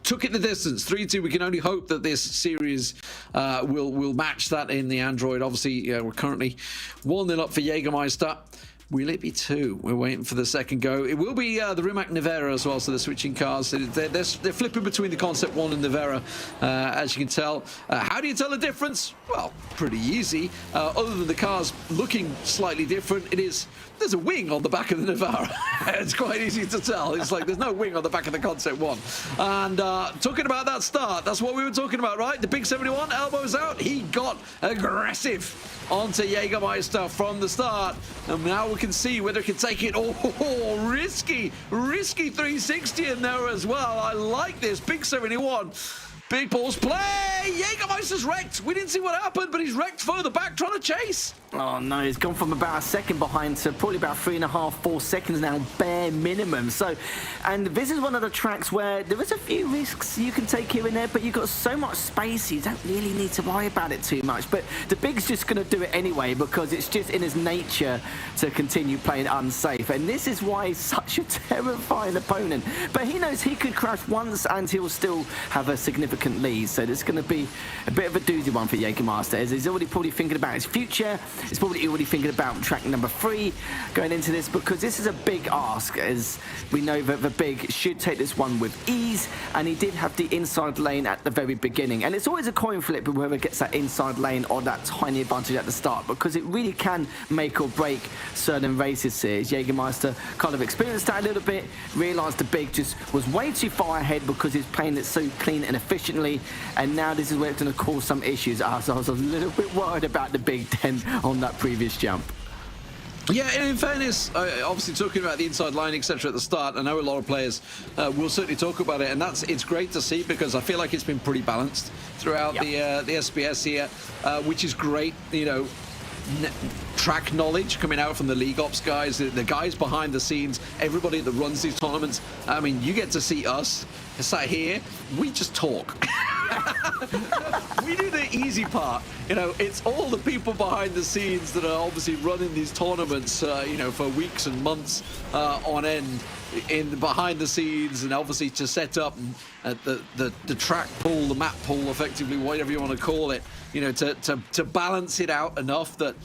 Took it the distance, 3-2. We can only hope that this series will match that in the Android. Obviously, we're currently 1-0 up for Jägermeister. Will it be 2? We're waiting for the second go. It will be the Rimac Nevera as well, so they're switching cars. They're flipping between the Concept 1 and Nevera, as you can tell. How do you tell the difference? Well, pretty easy. Other than the cars looking slightly different, there's a wing on the back of the Nevera. It's quite easy to tell. It's like there's no wing on the back of the Concept 1. And talking about that start, that's what we were talking about, right? The big 71, elbows out. He got aggressive onto Jägermeister from the start, and now we can see whether he can take it. Oh, risky 360 in there as well. I like this. Big 71. Big balls play. Jägermeister's wrecked. We didn't see what happened, but he's wrecked further back trying to chase. Oh no, he's gone from about a second behind to probably about 3.5, 4 seconds now, bare minimum. So, and this is one of the tracks where there is a few risks you can take here and there, but you've got so much space, you don't really need to worry about it too much. But the Big's just going to do it anyway, because it's just in his nature to continue playing unsafe. And this is why he's such a terrifying opponent. But he knows he could crash once and he'll still have a significant lead. So this is going to be a bit of a doozy one for Jägermeister, as he's already probably thinking about his future. He's probably already thinking about track number 3 going into this, because this is a big ask, as we know that the Big should take this one with ease, and he did have the inside lane at the very beginning. And it's always a coin flip whoever gets that inside lane or that tiny advantage at the start, because it really can make or break certain races here. Jägermeister kind of experienced that a little bit, realised the Big just was way too far ahead because he's playing it so clean and efficiently, and now this is where it's going to cause some issues. So I was a little bit worried about the Big 10 on that previous jump. Yeah, and in fairness, obviously talking about the inside line, etc. at the start, I know a lot of players will certainly talk about it, and it's great to see, because I feel like it's been pretty balanced throughout the SBS here, which is great, you know. Track knowledge coming out from the League Ops guys, the guys behind the scenes, everybody that runs these tournaments. I mean, you get to see us sat here, we just talk. We do the easy part, you know. It's all the people behind the scenes that are obviously running these tournaments, you know, for weeks and months on end, behind the scenes, and obviously to set up the track pool, the map pool, effectively, whatever you want to call it, you know, to balance it out enough that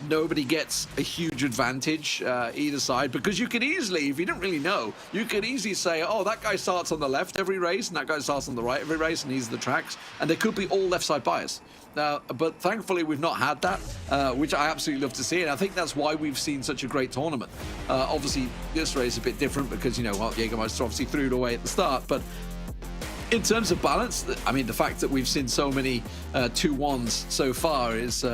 nobody gets a huge advantage either side. Because you could easily, if you don't really know, you could easily say, oh, that guy starts on the left every race and that guy starts on the right every race, and these are the tracks, and there could be all left side bias. But thankfully we've not had that, which I absolutely love to see, and I think that's why we've seen such a great tournament. Obviously this race is a bit different because, you know, well, Jägermeister obviously threw it away at the start, but in terms of balance, I mean, the fact that we've seen so many 2-1s so far is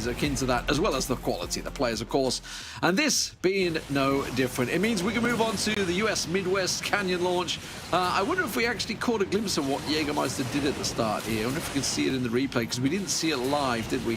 akin to that, as well as the quality of the players, of course. And this being no different, it means we can move on to the US Midwest Canyon launch. I wonder if we actually caught a glimpse of what Jägermeister did at the start here. I wonder if we can see it in the replay, because we didn't see it live, did we?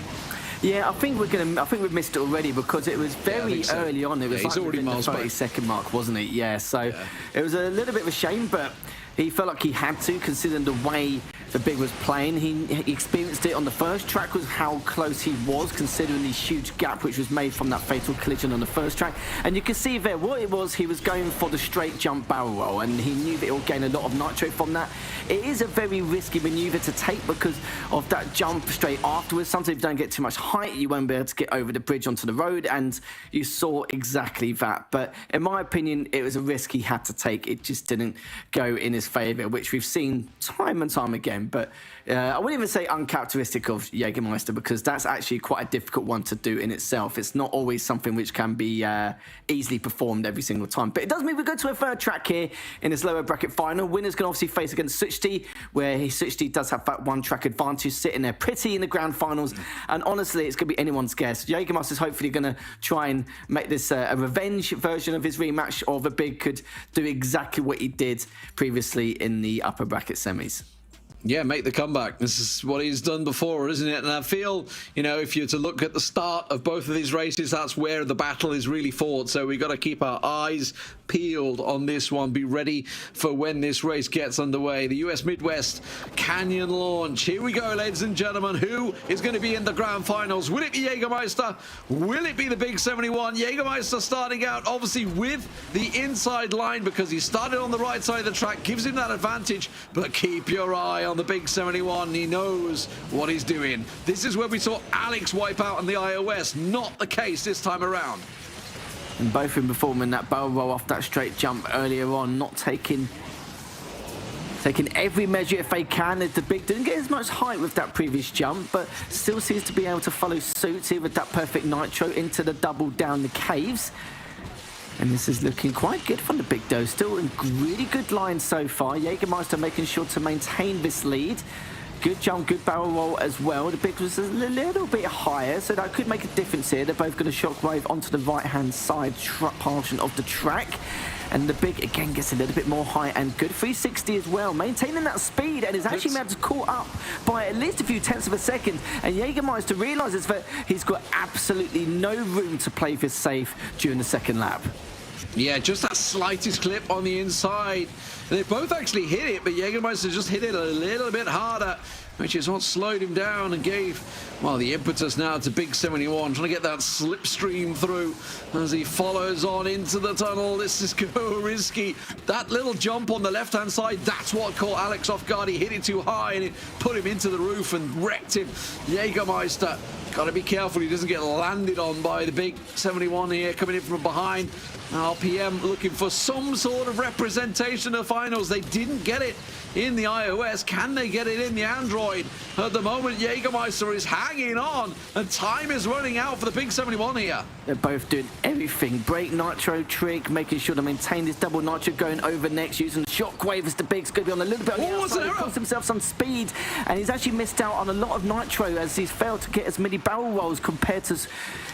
Yeah, I think we've missed it already, because it was very early on. It was like already the 30-second mark, wasn't it? Yeah, so it was a little bit of a shame, but he felt like he had to, considering the way the Big was playing. He experienced it on the first track, was how close he was, considering the huge gap which was made from that fatal collision on the first track. And you can see there what it was. He was going for the straight jump barrel roll, and he knew that it would gain a lot of nitro from that. It is a very risky maneuver to take because of that jump straight afterwards. Sometimes if you don't get too much height, you won't be able to get over the bridge onto the road, and you saw exactly that. But in my opinion, it was a risk he had to take. It just didn't go in his favour, which we've seen time and time again again. But I wouldn't even say uncharacteristic of Jägermeister, because that's actually quite a difficult one to do in itself. It's not always something which can be easily performed every single time. But it does mean we go to a third track here in this lower bracket final. Winners can obviously face against CEST, where CEST does have that one track advantage, sitting there pretty in the grand finals. And honestly, it's going to be anyone's guess. Jägermeister's hopefully going to try and make this a revenge version of his rematch, or the Big could do exactly what he did previously in the upper bracket semis. Yeah, make the comeback. This is what he's done before, isn't it? And I feel, you know, if you're to look at the start of both of these races, that's where the battle is really fought. So we've got to keep our eyes peeled on this one. Be ready for when this race gets underway. The US Midwest Canyon launch. Here we go, ladies and gentlemen. Who is going to be in the grand finals? Will it be Jägermeister? Will it be the Big 71? Jägermeister starting out, obviously, with the inside line, because he started on the right side of the track. Gives him that advantage. But keep your eye on the Big 71. He knows what he's doing. This is where we saw Alex wipe out on the iOS. Not the case this time around. And both of them performing that barrel roll off that straight jump earlier on, not taking every measure if they can. The Big didn't get as much height with that previous jump, but still seems to be able to follow suit here with that perfect nitro into the double down the caves. And this is looking quite good from the Big though. Still in really good line so far. Jägermeister making sure to maintain this lead. Good jump, good barrel roll as well. The Big was a little bit higher, so that could make a difference here. They're both going to shockwave onto the right-hand side portion of the track. And the Big, again, gets a little bit more height and good. 360 as well, maintaining that speed, and is actually able to caught up by at least a few tenths of a second. And Jägermeister realises that he's got absolutely no room to play this safe during the second lap. Yeah, just that slightest clip on the inside. They both actually hit it, but Jägermeister just hit it a little bit harder, which is what slowed him down and gave, well, the impetus now to Big 71, trying to get that slipstream through as he follows on into the tunnel. This is go risky. That little jump on the left-hand side, that's what caught Alex off guard. He hit it too high and it put him into the roof and wrecked him. Jägermeister, got to be careful he doesn't get landed on by the Big 71 here, coming in from behind. RPM looking for some sort of representation of finals. They didn't get it in the iOS. Can they get it in the Android? At the moment, Jägermeister is hanging on, and time is running out for the Big 71 here. They're both doing everything. Break nitro trick, making sure to maintain this double nitro, going over next, using the shockwave as the Big's going to be on a little bit on the outside. He cost himself some speed, and he's actually missed out on a lot of nitro as he's failed to get as many barrel rolls compared to,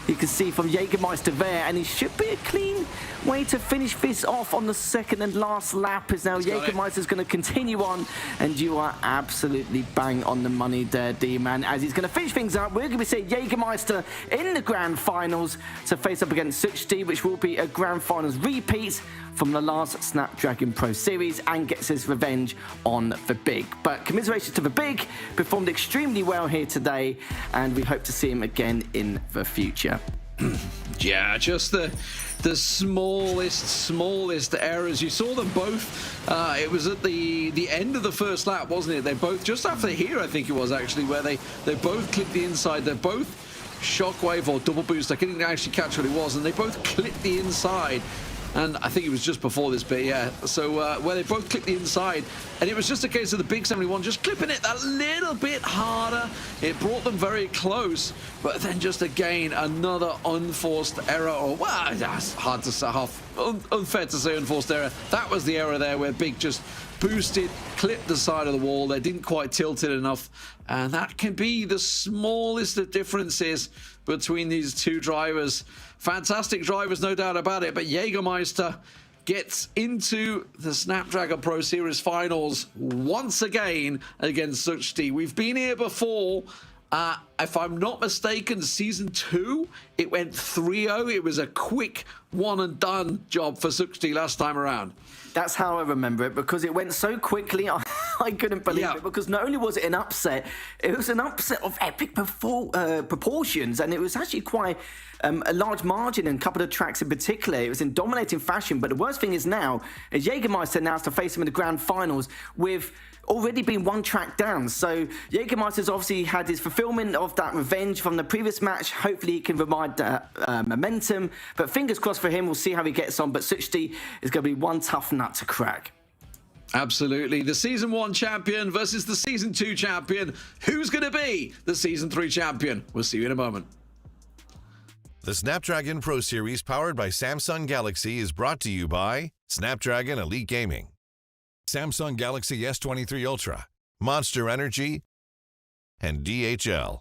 you can see from Jägermeister there, and he should be a clean way to finish this off on the second and last lap. Is now Jägermeister's going to continue on, and you are absolutely bang on the money there, D-Man, as he's going to finish things up. We're going to be seeing Jägermeister in the grand finals to face up against CEST, which will be a grand finals repeat from the last Snapdragon Pro Series, and gets his revenge on the Big. But commiserations to the Big, performed extremely well here today, and we hope to see him again in the future. Yeah, just the smallest errors. You saw them both. It was at the end of the first lap, wasn't it? They both, just after here, I think it was actually, where they both clipped the inside. They're both shockwave or double boost. I couldn't actually catch what it was, and they both clipped the inside. And I think it was just before this bit, yeah. So where they both clipped the inside, and it was just a case of the Big 71 just clipping it that little bit harder. It brought them very close, but then just again another unforced error, or well, that's hard to say, unfair to say unforced error. That was the error there where Big just boosted, clipped the side of the wall. They didn't quite tilt it enough, and that can be the smallest of differences between these two drivers. Fantastic drivers, no doubt about it, but Jägermeister gets into the Snapdragon Pro Series finals once again against CEST. We've been here before. If I'm not mistaken, season 2, it went 3-0. It was a quick one and done job for CEST last time around. That's how I remember it, because it went so quickly. I couldn't believe it, because not only was it an upset, it was an upset of epic proportions, and it was actually quite a large margin in a couple of tracks in particular. It was in dominating fashion, but the worst thing is now, is Jägermeister now has to face him in the grand finals with already been one track down. So Jägermeister's obviously had his fulfillment of that revenge from the previous match. Hopefully he can provide that momentum, but fingers crossed for him. We'll see how he gets on, but CEST is going to be one tough nut to crack. Absolutely. The Season 1 champion versus the Season 2 champion. Who's going to be the Season 3 champion? We'll see you in a moment. The Snapdragon Pro Series powered by Samsung Galaxy is brought to you by Snapdragon Elite Gaming, Samsung Galaxy S23 Ultra, Monster Energy, and DHL.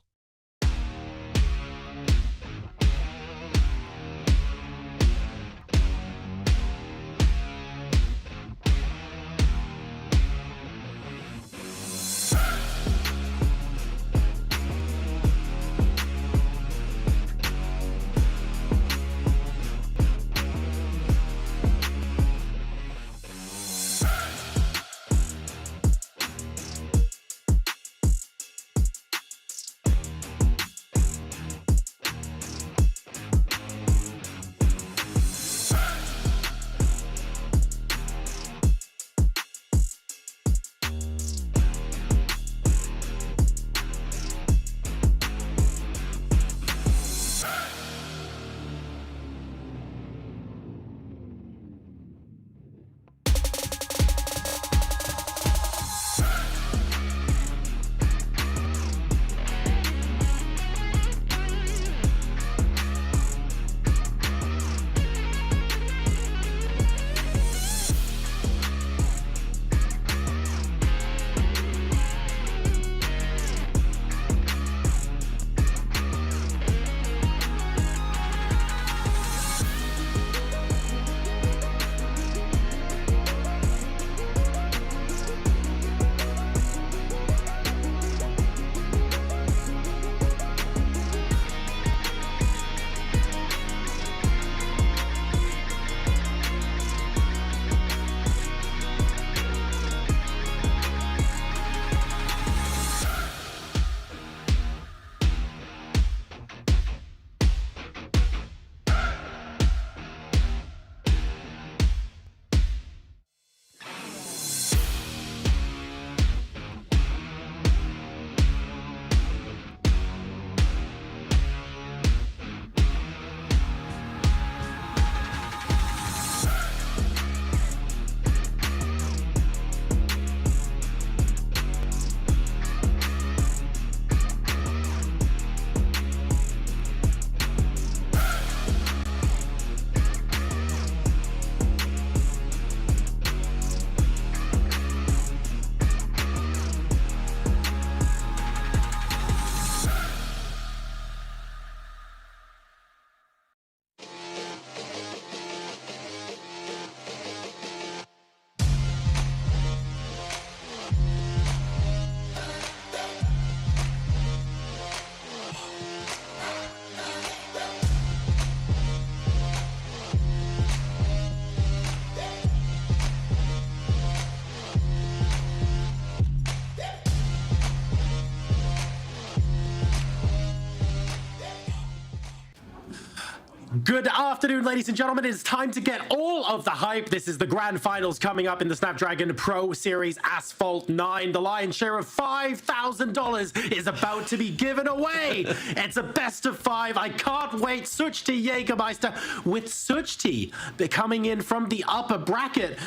Good afternoon, ladies and gentlemen. It is time to get all of the hype. This is the grand finals coming up in the Snapdragon Pro Series Asphalt 9. The lion's share of $5,000 is about to be given away. It's a best of 5. I can't wait. Suchti Jägermeister with Suchti coming in from the upper bracket.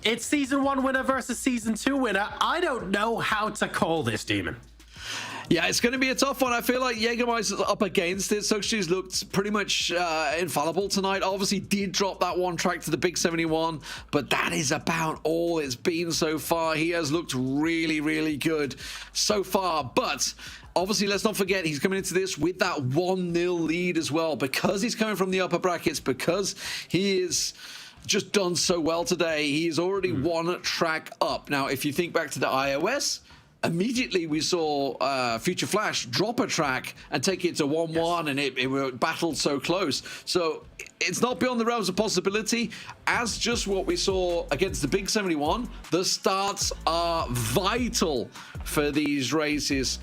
It's Season 1 winner versus Season 2 winner. I don't know how to call this, Demon. Yeah, it's going to be a tough one. I feel like Jägermeister's up against it. Sochi's looked pretty much infallible tonight. Obviously did drop that one track to the Big 71, but that is about all it's been so far. He has looked really, really good so far, but obviously, let's not forget, he's coming into this with that 1-0 lead as well, because he's coming from the upper brackets, because he is just done so well today. He's already one track up. Now, if you think back to the iOS, immediately we saw Future Flash drop a track and take it to 1-1, and it battled so close. So it's not beyond the realms of possibility. As just what we saw against the Big 71, the starts are vital for these races.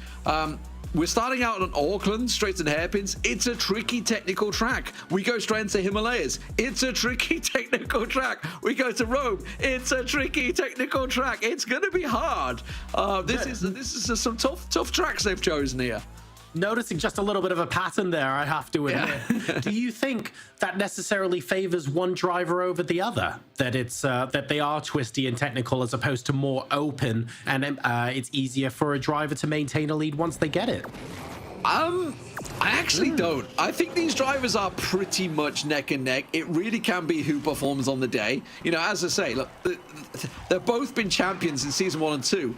We're starting out on Auckland, straights and hairpins. It's a tricky technical track. We go straight into Himalayas. It's a tricky technical track. We go to Rome. It's a tricky technical track. It's going to be hard. This is some tough tracks they've chosen here. Noticing just a little bit of a pattern there, I have to admit. Do you think that necessarily favors one driver over the other? That it's that they are twisty and technical as opposed to more open, and it's easier for a driver to maintain a lead once they get it? I actually don't. I think these drivers are pretty much neck and neck. It really can be who performs on the day. You know, as I say, look, they've both been champions in season 1 and 2,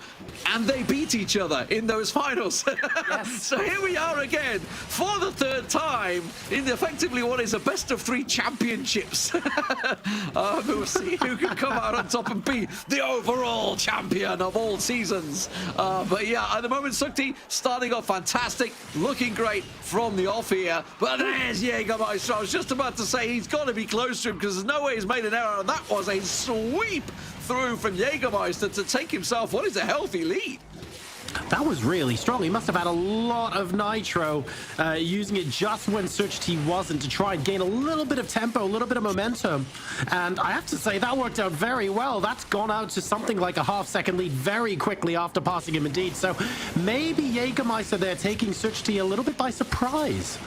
and they beat each other in those finals. Yes. So here we are again for the 3rd time in effectively what is a best of 3 championships. We'll see who can come out on top and be the overall champion of all seasons. But yeah, at the moment, Sukti starting off fantastic, looking great from the off here, but there's Jägermeister. I was just about to say he's got to be close to him because there's no way he's made an error, and that was a sweep through from Jägermeister to take himself what is a healthy lead. That was really strong. He must have had a lot of nitro, using it just when Suchti wasn't, to try and gain a little bit of tempo, a little bit of momentum. And I have to say, that worked out very well. That's gone out to something like a half-second lead very quickly after passing him indeed. So maybe Jägermeister there taking Suchti a little bit by surprise.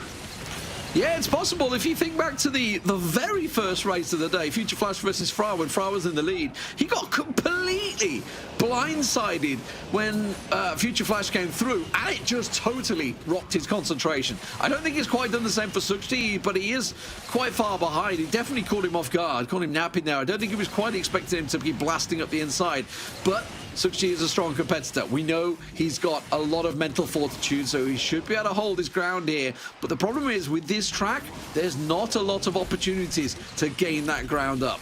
Yeah, it's possible. If you think back to the very first race of the day, Future Flash versus Fra, when Fra was in the lead, he got completely blindsided when Future Flash came through, and it just totally rocked his concentration. I don't think he's quite done the same for Suchti, but he is quite far behind. He definitely caught him off guard, caught him napping there. I don't think he was quite expecting him to be blasting up the inside, but Suchti is a strong competitor. We know he's got a lot of mental fortitude, so he should be able to hold his ground here. But the problem is, with this track, there's not a lot of opportunities to gain that ground up.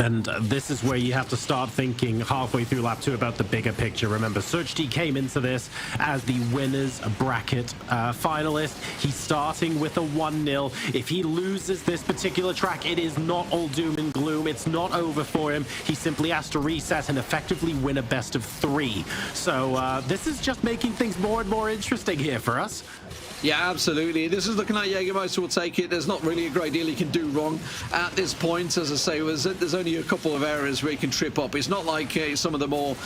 And this is where you have to start thinking halfway through lap 2 about the bigger picture. Remember, Suchti came into this as the winners bracket finalist. He's starting with a 1-0. If he loses this particular track, it is not all doom and gloom. It's not over for him. He simply has to reset and effectively win a best of 3. So this is just making things more and more interesting here for us. Yeah, absolutely. This is looking like Jägermeister will take it. There's not really a great deal he can do wrong at this point. As I say, there's only a couple of areas where he can trip up. It's not like some of the more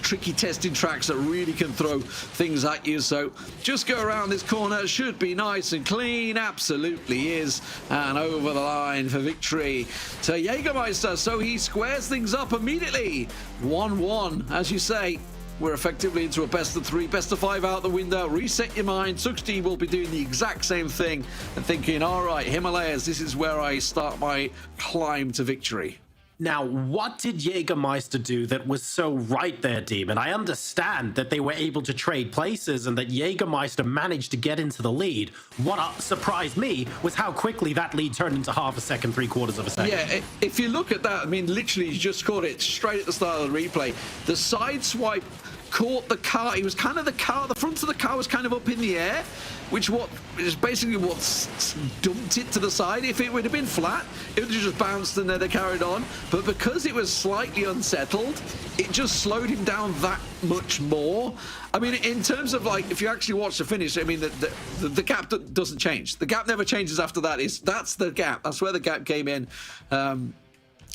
tricky testing tracks that really can throw things at you. So just go around this corner. Should be nice and clean. Absolutely is. And over the line for victory to Jägermeister. So he squares things up immediately. 1-1, as you say. We're effectively into a best of 3, best of 5 out the window. Reset your mind. Suchti will be doing the exact same thing and thinking, all right, Himalayas, this is where I start my climb to victory. Now, what did Jägermeister do that was so right there, Demon? I understand that they were able to trade places and that Jägermeister managed to get into the lead. What surprised me was how quickly that lead turned into half a second, 3/4 of a second. Yeah, if you look at that, I mean, literally, he just caught it straight at the start of the replay. The side swipe caught the car. He was kind of the front of the car was kind of up in the air, which is basically what dumped it to the side. If it would have been flat, it would have just bounced and then they carried on. But because it was slightly unsettled, it just slowed him down that much more. I mean, in terms of, like, if you actually watch the finish, I mean, the gap doesn't change. The gap never changes after that. That's the gap. That's where the gap came in.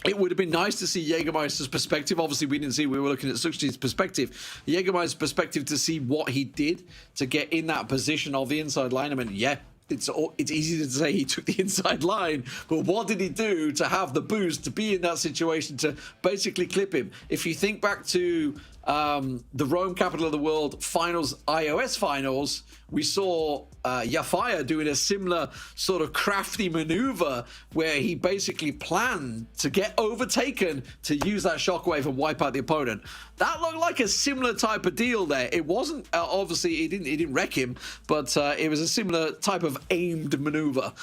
It would have been nice to see Jägermeister's perspective. Obviously, we didn't see. We were looking at Suchti's perspective. Jägermeister's perspective to see what he did to get in that position of the inside line. I mean, yeah, it's easy to say he took the inside line, but what did he do to have the boost to be in that situation to basically clip him? If you think back to the Rome Capital of the World finals, iOS finals, we saw Yafaya doing a similar sort of crafty maneuver where he basically planned to get overtaken to use that shockwave and wipe out the opponent. That looked like a similar type of deal there. It wasn't, obviously, it didn't wreck him, but it was a similar type of aimed maneuver.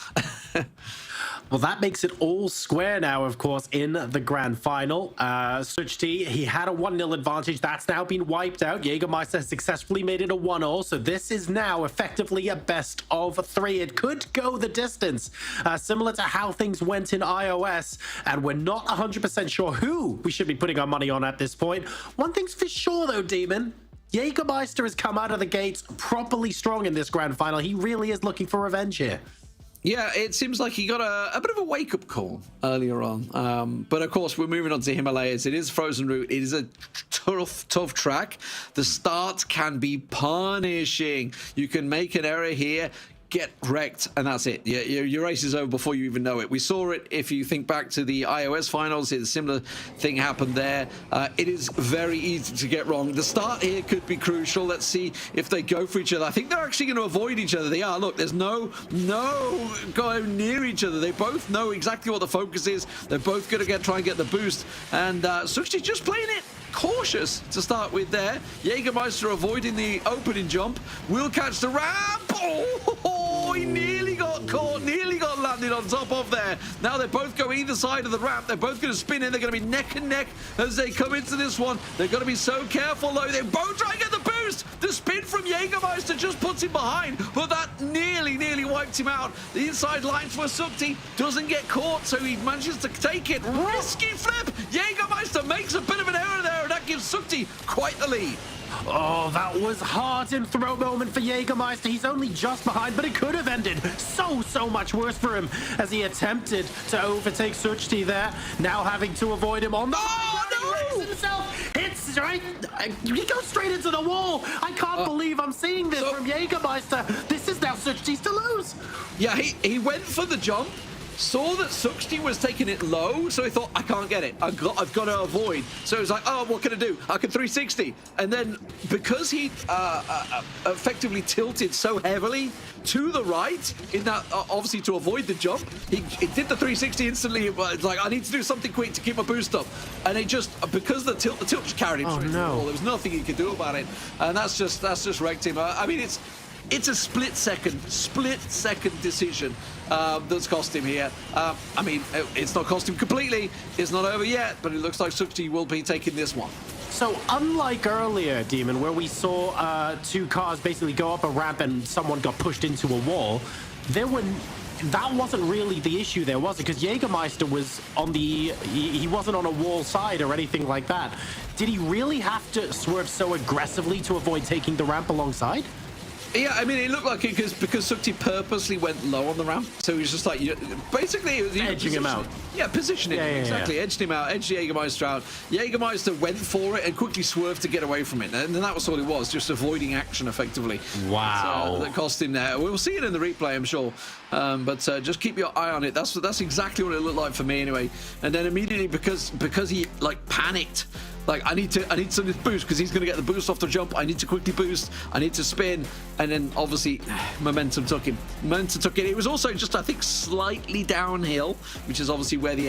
Well, that makes it all square now, of course, in the grand final. Suchti, he had a 1-0 advantage. That's now been wiped out. Jägermeister has successfully made it a 1-0. So this is now effectively a best of 3. It could go the distance, similar to how things went in iOS. And we're not 100% sure who we should be putting our money on at this point. One thing's for sure, though, Demon. Jägermeister has come out of the gates properly strong in this grand final. He really is looking for revenge here. Yeah, it seems like he got a bit of a wake-up call earlier on. But of course, we're moving on to Himalayas. It is frozen route. It is a tough track. The start can be punishing. You can make an error here, get wrecked, and that's it. Your race is over before you even know it. We saw it, if you think back to the iOS finals, a similar thing happened there. It is very easy to get wrong. The start here could be crucial. Let's see if they go for each other. I think they're actually going to avoid each other. They are. Look, there's no going near each other. They both know exactly what the focus is. They're both going to try and get the boost. And Suchi's just playing it cautious to start with there. Jägermeister avoiding the opening jump. Will catch the ramp. Oh, he nearly got caught, nearly got landed on top of there. Now they both go either side of the ramp. They're both going to spin in. They're going to be neck and neck as they come into this one. They're going to be so careful, though. They both try and get the boost. The spin from Jägermeister just puts him behind, but that nearly wiped him out. The inside lines for Sukti doesn't get caught, so he manages to take it. Risky flip. Jägermeister makes a bit of an error there, and that gives Sukti quite the lead. Oh, that was hard in throw moment for Jägermeister. He's only just behind, but it could have ended so much worse for him as he attempted to overtake Suchti there. Now having to avoid him on the... Oh, no! He himself. Hits right... He goes straight into the wall. I can't believe I'm seeing this from Jägermeister. This is now Suchti's to lose. Yeah, he went for the jump. Saw that Suchti was taking it low, so he thought, I can't get it. I've got to avoid. So it was like, oh, what can I do? I can 360. And then because he effectively tilted so heavily to the right, in that obviously to avoid the jump, he did the 360 instantly. It's like, I need to do something quick to keep my boost up. And it just, because the tilt just carried him straight to the wall. There was nothing he could do about it. And that's just wrecked him. I mean, it's a split second decision that's cost him here. I mean, it's not cost him completely. It's not over yet, but it looks like Suchti will be taking this one. So unlike earlier, Demon, where we saw two cars basically go up a ramp and someone got pushed into a wall, that wasn't really the issue there, was it? Because Jägermeister was on the... He wasn't on a wall side or anything like that. Did he really have to swerve so aggressively to avoid taking the ramp alongside? Yeah, I mean, it looked like it because Sukti purposely went low on the ramp, so he was just like, basically, edging him out. Yeah, positioning him, exactly. Edged him out, edged Jägermeister out. Jägermeister went for it and quickly swerved to get away from it, and that was all it was, just avoiding action effectively. Wow. So that cost him there. We'll see it in the replay, I'm sure, but just keep your eye on it. That's exactly what it looked like for me anyway. And then immediately, because he like panicked. Like, I need some of this boost because he's going to get the boost off the jump. I need to quickly boost. I need to spin. And then, obviously, momentum took him. It was also just, I think, slightly downhill, which is obviously where he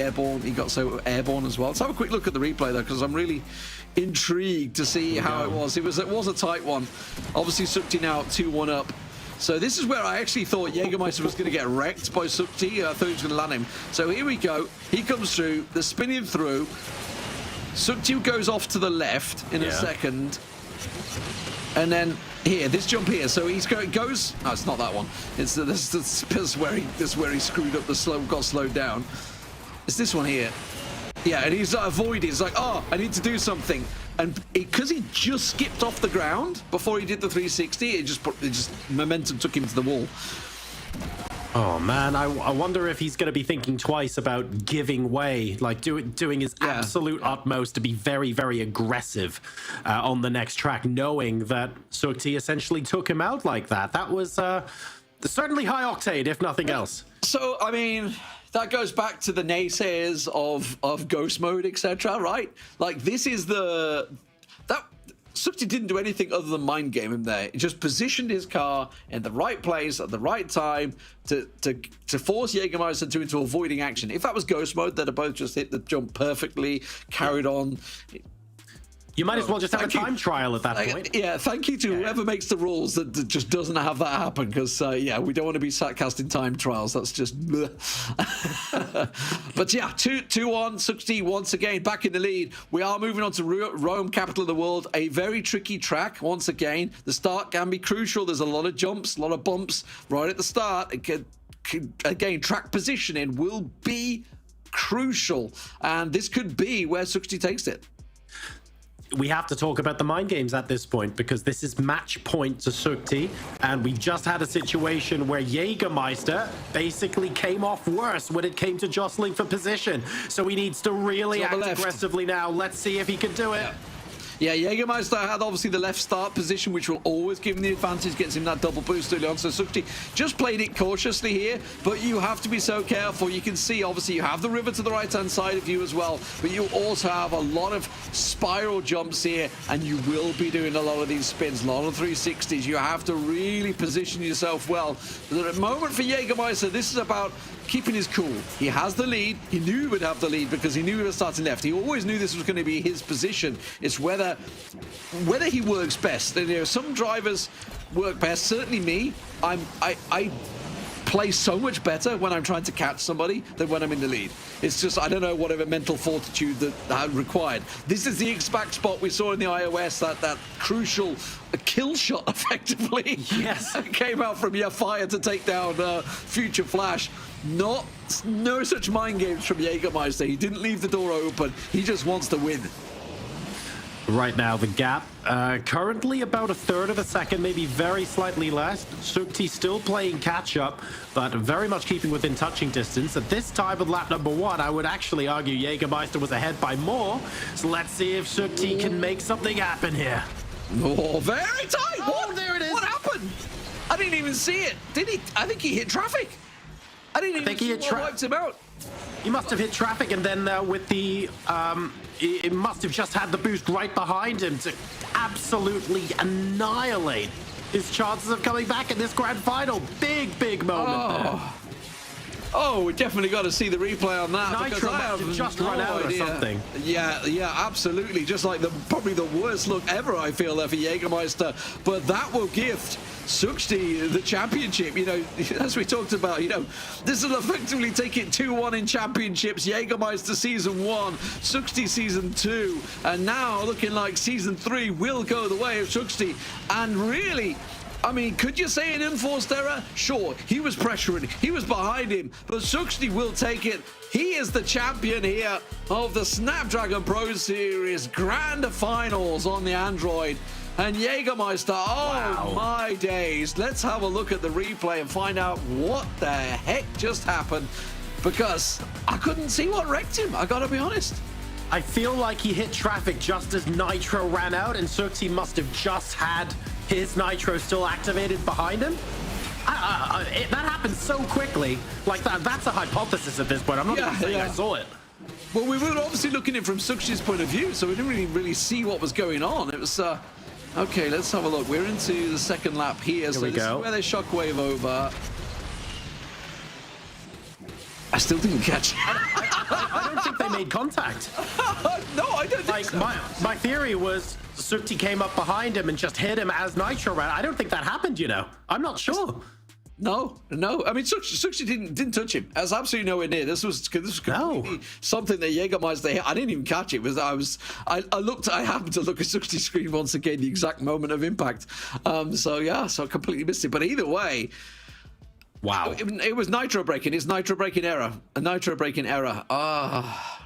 got so airborne as well. Let's have a quick look at the replay, though, because I'm really intrigued to see how it was. It was a tight one. Obviously, Sukti now 2-1 up. So this is where I actually thought Jägermeister was going to get wrecked by Sukti. I thought he was going to land him. So here we go. He comes through. They're spinning through. Sukti goes off to the left in a second, and then here, this jump here. So he's goes. No, it's not that one. It's this where he screwed up. Got slowed down. It's this one here. Yeah, and he's avoided. He's like, oh, I need to do something, and because he just skipped off the ground before he did the 360, it just momentum took him to the wall. Oh man, I wonder if he's going to be thinking twice about giving way, like doing his absolute utmost to be very aggressive on the next track, knowing that Sukti essentially took him out like that. That was certainly high octane, if nothing else. So, I mean, that goes back to the naysayers of ghost mode, etc., right? Like, this is Sukti didn't do anything other than mind game him there. He just positioned his car in the right place at the right time to force Jägermeister into avoiding action. If that was ghost mode, they'd have both just hit the jump perfectly, carried on. You might as well just have a time trial at that point. Yeah, thank you to whoever makes the rules that just doesn't have that happen, because, we don't want to be casting time trials. That's just... But yeah, 2-1, Sukti once again back in the lead. We are moving on to Rome, capital of the world. A very tricky track, once again. The start can be crucial. There's a lot of jumps, a lot of bumps right at the start. Again, track positioning will be crucial. And this could be where Sukti takes it. we have to talk about the mind games at this point, because this is match point to Sukti, and we've just had a situation where Jägermeister basically came off worse when it came to jostling for position. So he needs to really act aggressively now. Let's see if he can do it. Yeah, Jägermeister had obviously the left start position, which will always give him the advantage, gets him that double boost early on. So Sukti just played it cautiously here, but you have to be so careful. You can see, obviously, you have the river to the right-hand side of you as well, but you also have a lot of spiral jumps here, and you will be doing a lot of these spins, a lot of 360s. You have to really position yourself well. At the moment for Jägermeister, this is about keeping his cool. He has the lead. He knew he would have the lead because he knew he was starting left. He always knew this was going to be his position. It's whether he works best. And, you know, some drivers work best. Certainly me. I play so much better when I'm trying to catch somebody than when I'm in the lead. It's just, I don't know, whatever mental fortitude that required. This is the exact spot we saw in the iOS, that crucial kill shot, effectively. Yes. Came out from your fire to take down Future Flash. No such mind games from Jägermeister. He didn't leave the door open. He just wants to win. Right now, the gap currently about a third of a second, maybe very slightly less. Sukti still playing catch-up, but very much keeping within touching distance. At this time of lap number 1, I would actually argue Jägermeister was ahead by more. So let's see if Sukti can make something happen here. Oh, very tight. Oh, there it is. What happened? I didn't even see it. Did he? I think he hit traffic. I didn't even see what wiped him out. He must have hit traffic, and then with the it must have just had the boost right behind him to absolutely annihilate his chances of coming back in this grand final. Big moment there. Oh, we definitely got to see the replay on that. Nitro must have just run out or something. Yeah, absolutely. Just like probably the worst look ever, I feel, there for Jägermeister. But that will gift Sukti the championship. You know, as we talked about, you know, this will effectively take it 2-1 in championships. Jägermeister season 1, Sukti season 2, and now looking like season 3 will go the way of Sukti. And really, I mean, could you say an enforced error? Sure, he was pressuring, he was behind him, but Sukti will take it. He is the champion here of the Snapdragon Pro Series Grand Finals on the Android. And Jägermeister, oh my days. Let's have a look at the replay and find out what the heck just happened, because I couldn't see what wrecked him, I gotta be honest. I feel like he hit traffic just as Nitro ran out, and Sukti must have just had his Nitro still activated behind him. That happened so quickly. Like, that's a hypothesis at this point. I'm not even saying I saw it. Well, we were obviously looking at it from Sukti's point of view, so we didn't really see what was going on. It was, okay, let's have a look. We're into the second lap here, so this is where they shockwave over. I still didn't catch it. I don't think they made contact. No, I don't think so. My theory was Sukti came up behind him and just hit him as Nitro ran. I don't think that happened, you know. I'm not sure. No. I mean, Sukti didn't touch him. I was absolutely nowhere near. This was completely something that Jägermeister hit. I didn't even catch it. I happened to look at Sukti's screen once again, the exact moment of impact. So I completely missed it. But either way, wow. It was nitro braking. It's nitro braking error. A nitro braking error.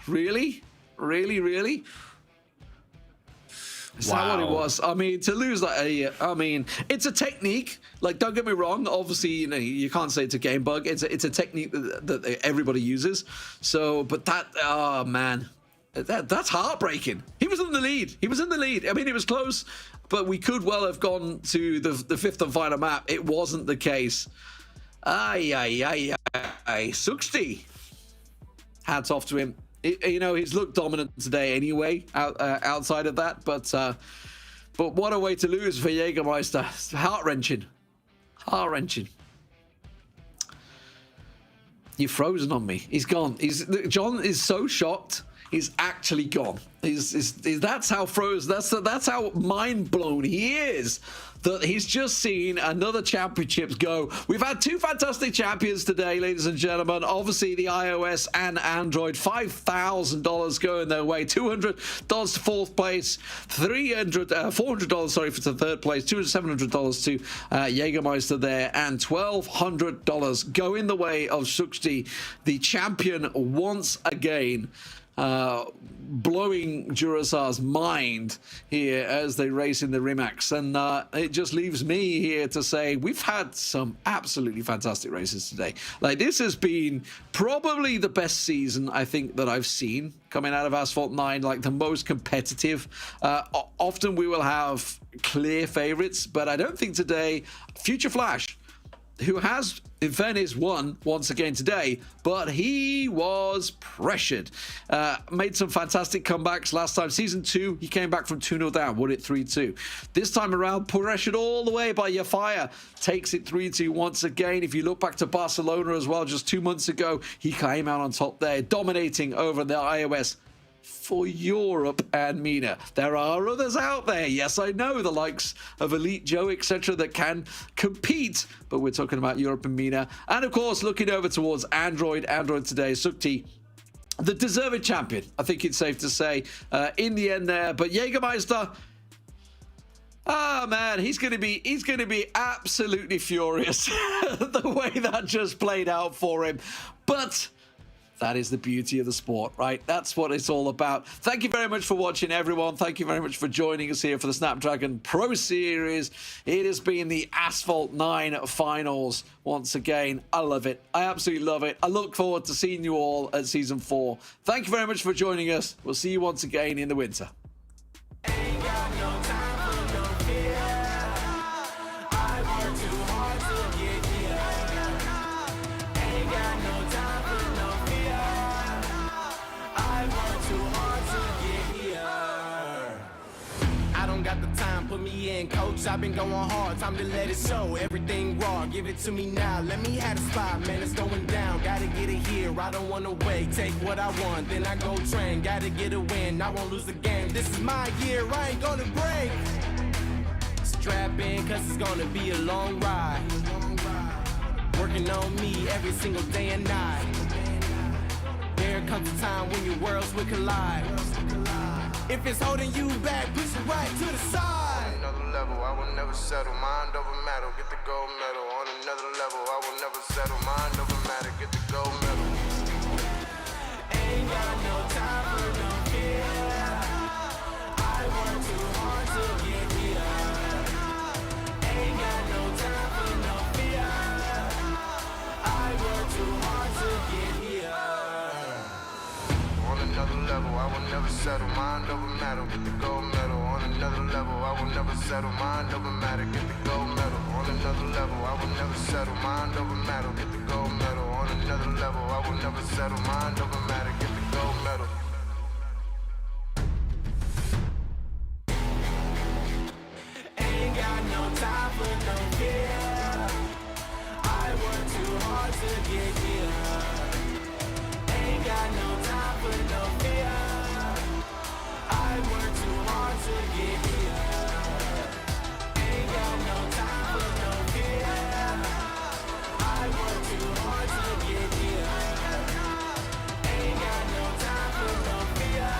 Really? Really? Is that what it was? I mean, to lose that, I mean, it's a technique. Like, don't get me wrong. Obviously, you know, you can't say it's a game bug. It's a technique that everybody uses. So, but that, oh man, that's heartbreaking. He was in the lead. I mean, it was close, but we could well have gone to the fifth and final map. It wasn't the case. Sukti. Hats off to him. You know, he's looked dominant today anyway, outside of that. But what a way to lose for Jägermeister. Heart-wrenching. You've frozen on me. He's gone. John is so shocked. He's actually gone. That's how frozen. That's how mind blown he is. That he's just seen another championships go. We've had two fantastic champions today, ladies and gentlemen. Obviously, the iOS and Android, $5,000 going their way. $200 to fourth place, $400, sorry, for the third place, $700 to Jägermeister there, and $1,200 going the way of Sukti, the champion once again. blowing Durasar's mind here as they race in the Rimax. And it just leaves me here to say we've had some absolutely fantastic races today. Like, this has been probably the best season I think that I've seen coming out of Asphalt 9, like the most competitive. Often we will have clear favorites, but I don't think today Future Flash, who has, in fairness, won once again today, but he was pressured. Made some fantastic comebacks last time. Season 2, he came back from 2-0 down, won it 3-2. This time around, pressured all the way by Yafaya, takes it 3-2 once again. If you look back to Barcelona as well, just 2 months ago, he came out on top there, dominating over the iOS for Europe and MENA. There are others out there, yes, I know, the likes of Elite Joe, etc., that can compete, but we're talking about Europe and MENA. And of course, looking over towards Android today, Sukti, the deserved champion, I think it's safe to say, in the end there. But Jägermeister, man, he's going to be absolutely furious the way that just played out for him. But that is the beauty of the sport, right? That's what it's all about. Thank you very much for watching, everyone. Thank you very much for joining us here for the Snapdragon Pro Series. It has been the Asphalt 9 finals once again. I love it. I absolutely love it. I look forward to seeing you all at Season 4. Thank you very much for joining us. We'll see you once again in the winter. Got the time, put me in, coach. I've been going hard, time to let it show. Everything raw, give it to me now. Let me have a spot, man, it's going down. Gotta get it here, I don't wanna wait. Take what I want, then I go train. Gotta get a win, I won't lose the game. This is my year, I ain't gonna break. Strap in, cause it's gonna be a long ride. Working on me every single day and night. There comes a time when your worlds will collide. If it's holding you back, push it right to the side. On another level, I will never settle. Mind over matter, get the gold medal. On another level, I will never settle. Mind over matter, get the gold medal. Ain't got no time for no fear. I work too hard to get here. Ain't got no time for no fear. I work too hard to get here. On another level, I will never settle. Mind over matter, get the gold medal. On another level, I will never settle. Mind over matter, get the gold medal. On another level, I will never settle. Mind over matter, get the gold medal. On another level, I will never settle. Mind over matter, get the gold medal. Ain't got no time for no fear. I work too hard to get here. Ain't got no time for no fear. I work too hard to get here. Ain't got no time for no fear. I work too hard to get here. Ain't got no time for no fear.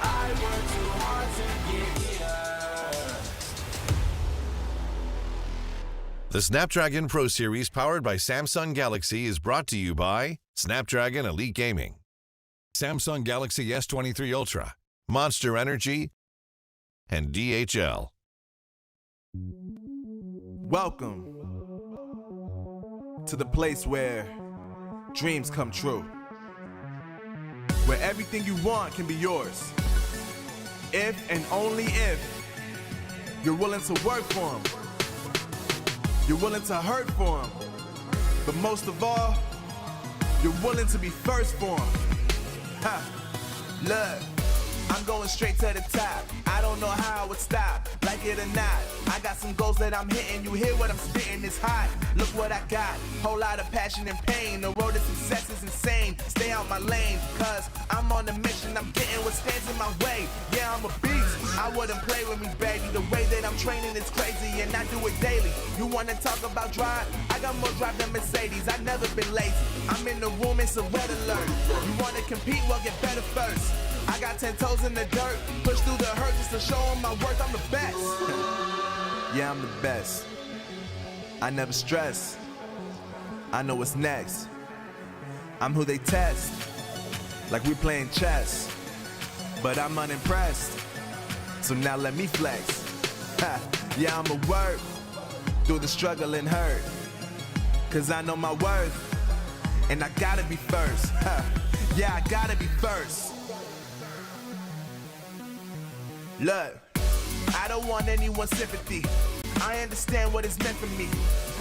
I work too hard to get here. The Snapdragon Pro Series powered by Samsung Galaxy is brought to you by Snapdragon Elite Gaming, Samsung Galaxy S23 Ultra, Monster Energy, and DHL. Welcome to the place where dreams come true, where everything you want can be yours, if and only if you're willing to work for them, you're willing to hurt for them, but most of all, you're willing to be first for them. Ha! Look, I'm going straight to the top. I don't know how I would stop, like it or not. I got some goals that I'm hitting. You hear what I'm spitting, it's hot. Look what I got, whole lot of passion and pain. The road to success is insane. Stay out my lane, cause I'm on a mission. I'm getting what stands in my way. Yeah, I'm a beast. I wouldn't play with me, baby. The way that I'm training is crazy, and I do it daily. You wanna talk about drive? I got more drive than Mercedes. I've never been lazy. I'm in the room, it's a red alert. You wanna compete? Well, get better first. I got 10 toes in the dirt, push through the hurt just to show them my worth. I'm the best. Yeah, I'm the best. I never stress. I know what's next. I'm who they test. like we playing chess. But I'm unimpressed, so now let me flex. Ha, yeah, I'ma work through the struggle and hurt, cause I know my worth, and I gotta be first. Ha, yeah, I gotta be first. Look, I don't want anyone's sympathy. I understand what it's meant for me.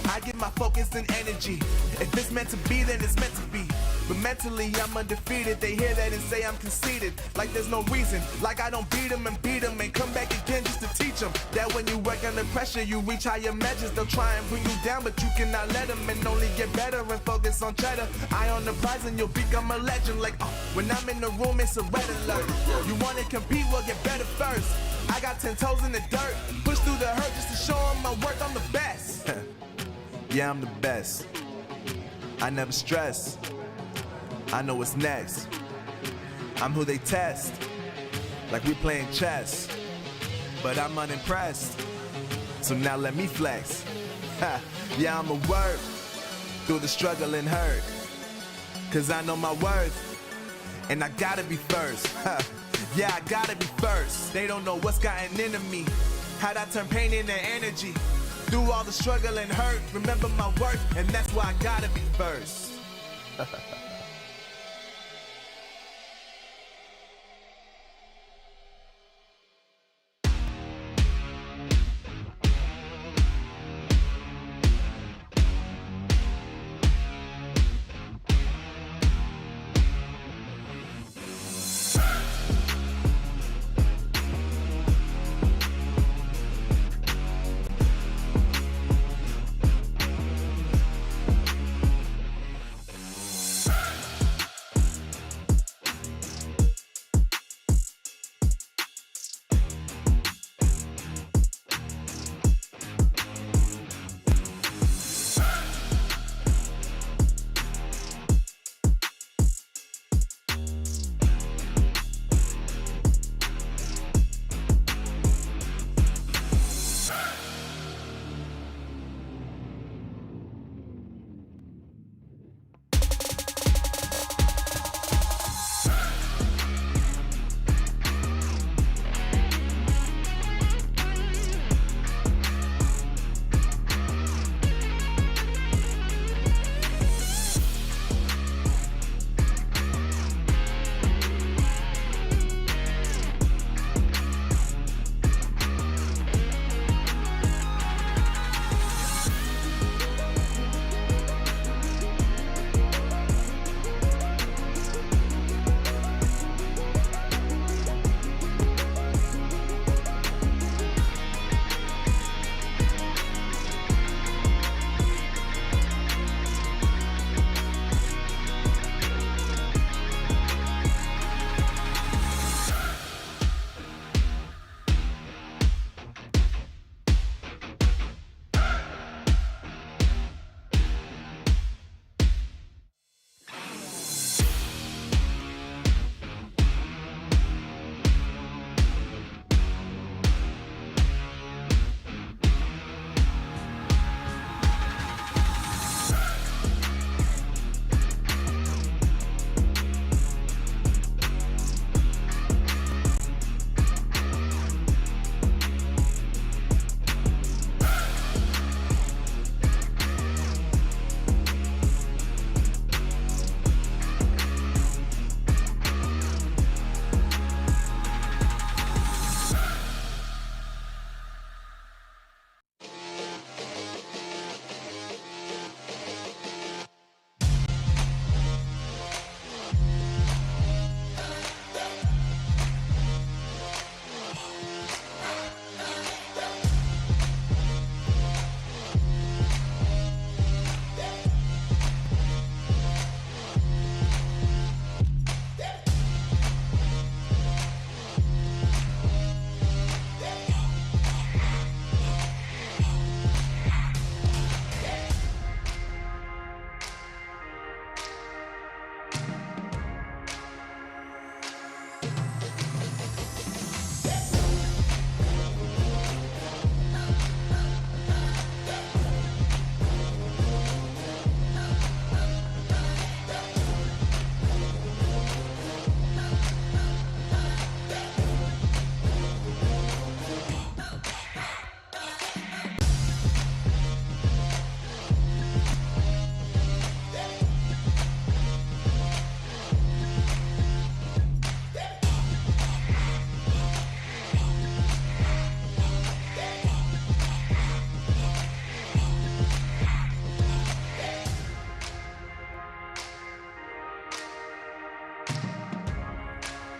I give my focus and energy. If it's meant to be, then it's meant to be. But mentally, I'm undefeated. They hear that and say I'm conceited. Like there's no reason. Like I don't beat them and come back again just to teach them that when you work under pressure, you reach higher measures. They'll try and bring you down, but you cannot let them, and only get better and focus on cheddar. Eye on the prize and you'll become a legend. Like, when I'm in the room, it's a red alert. You wanna compete, well, get better first. I got 10 toes in the dirt. Push through the hurt just to show them my worth. I'm the best. Yeah, I'm the best. I never stress. I know what's next. I'm who they test, like we playing chess. But I'm unimpressed, so now let me flex. Ha, yeah, I'ma work through the struggle and hurt, cause I know my worth, and I gotta be first. Ha, yeah, I gotta be first. They don't know what's gotten into me, how'd I turn pain into energy. Through all the struggle and hurt, remember my worth, and that's why I gotta be first.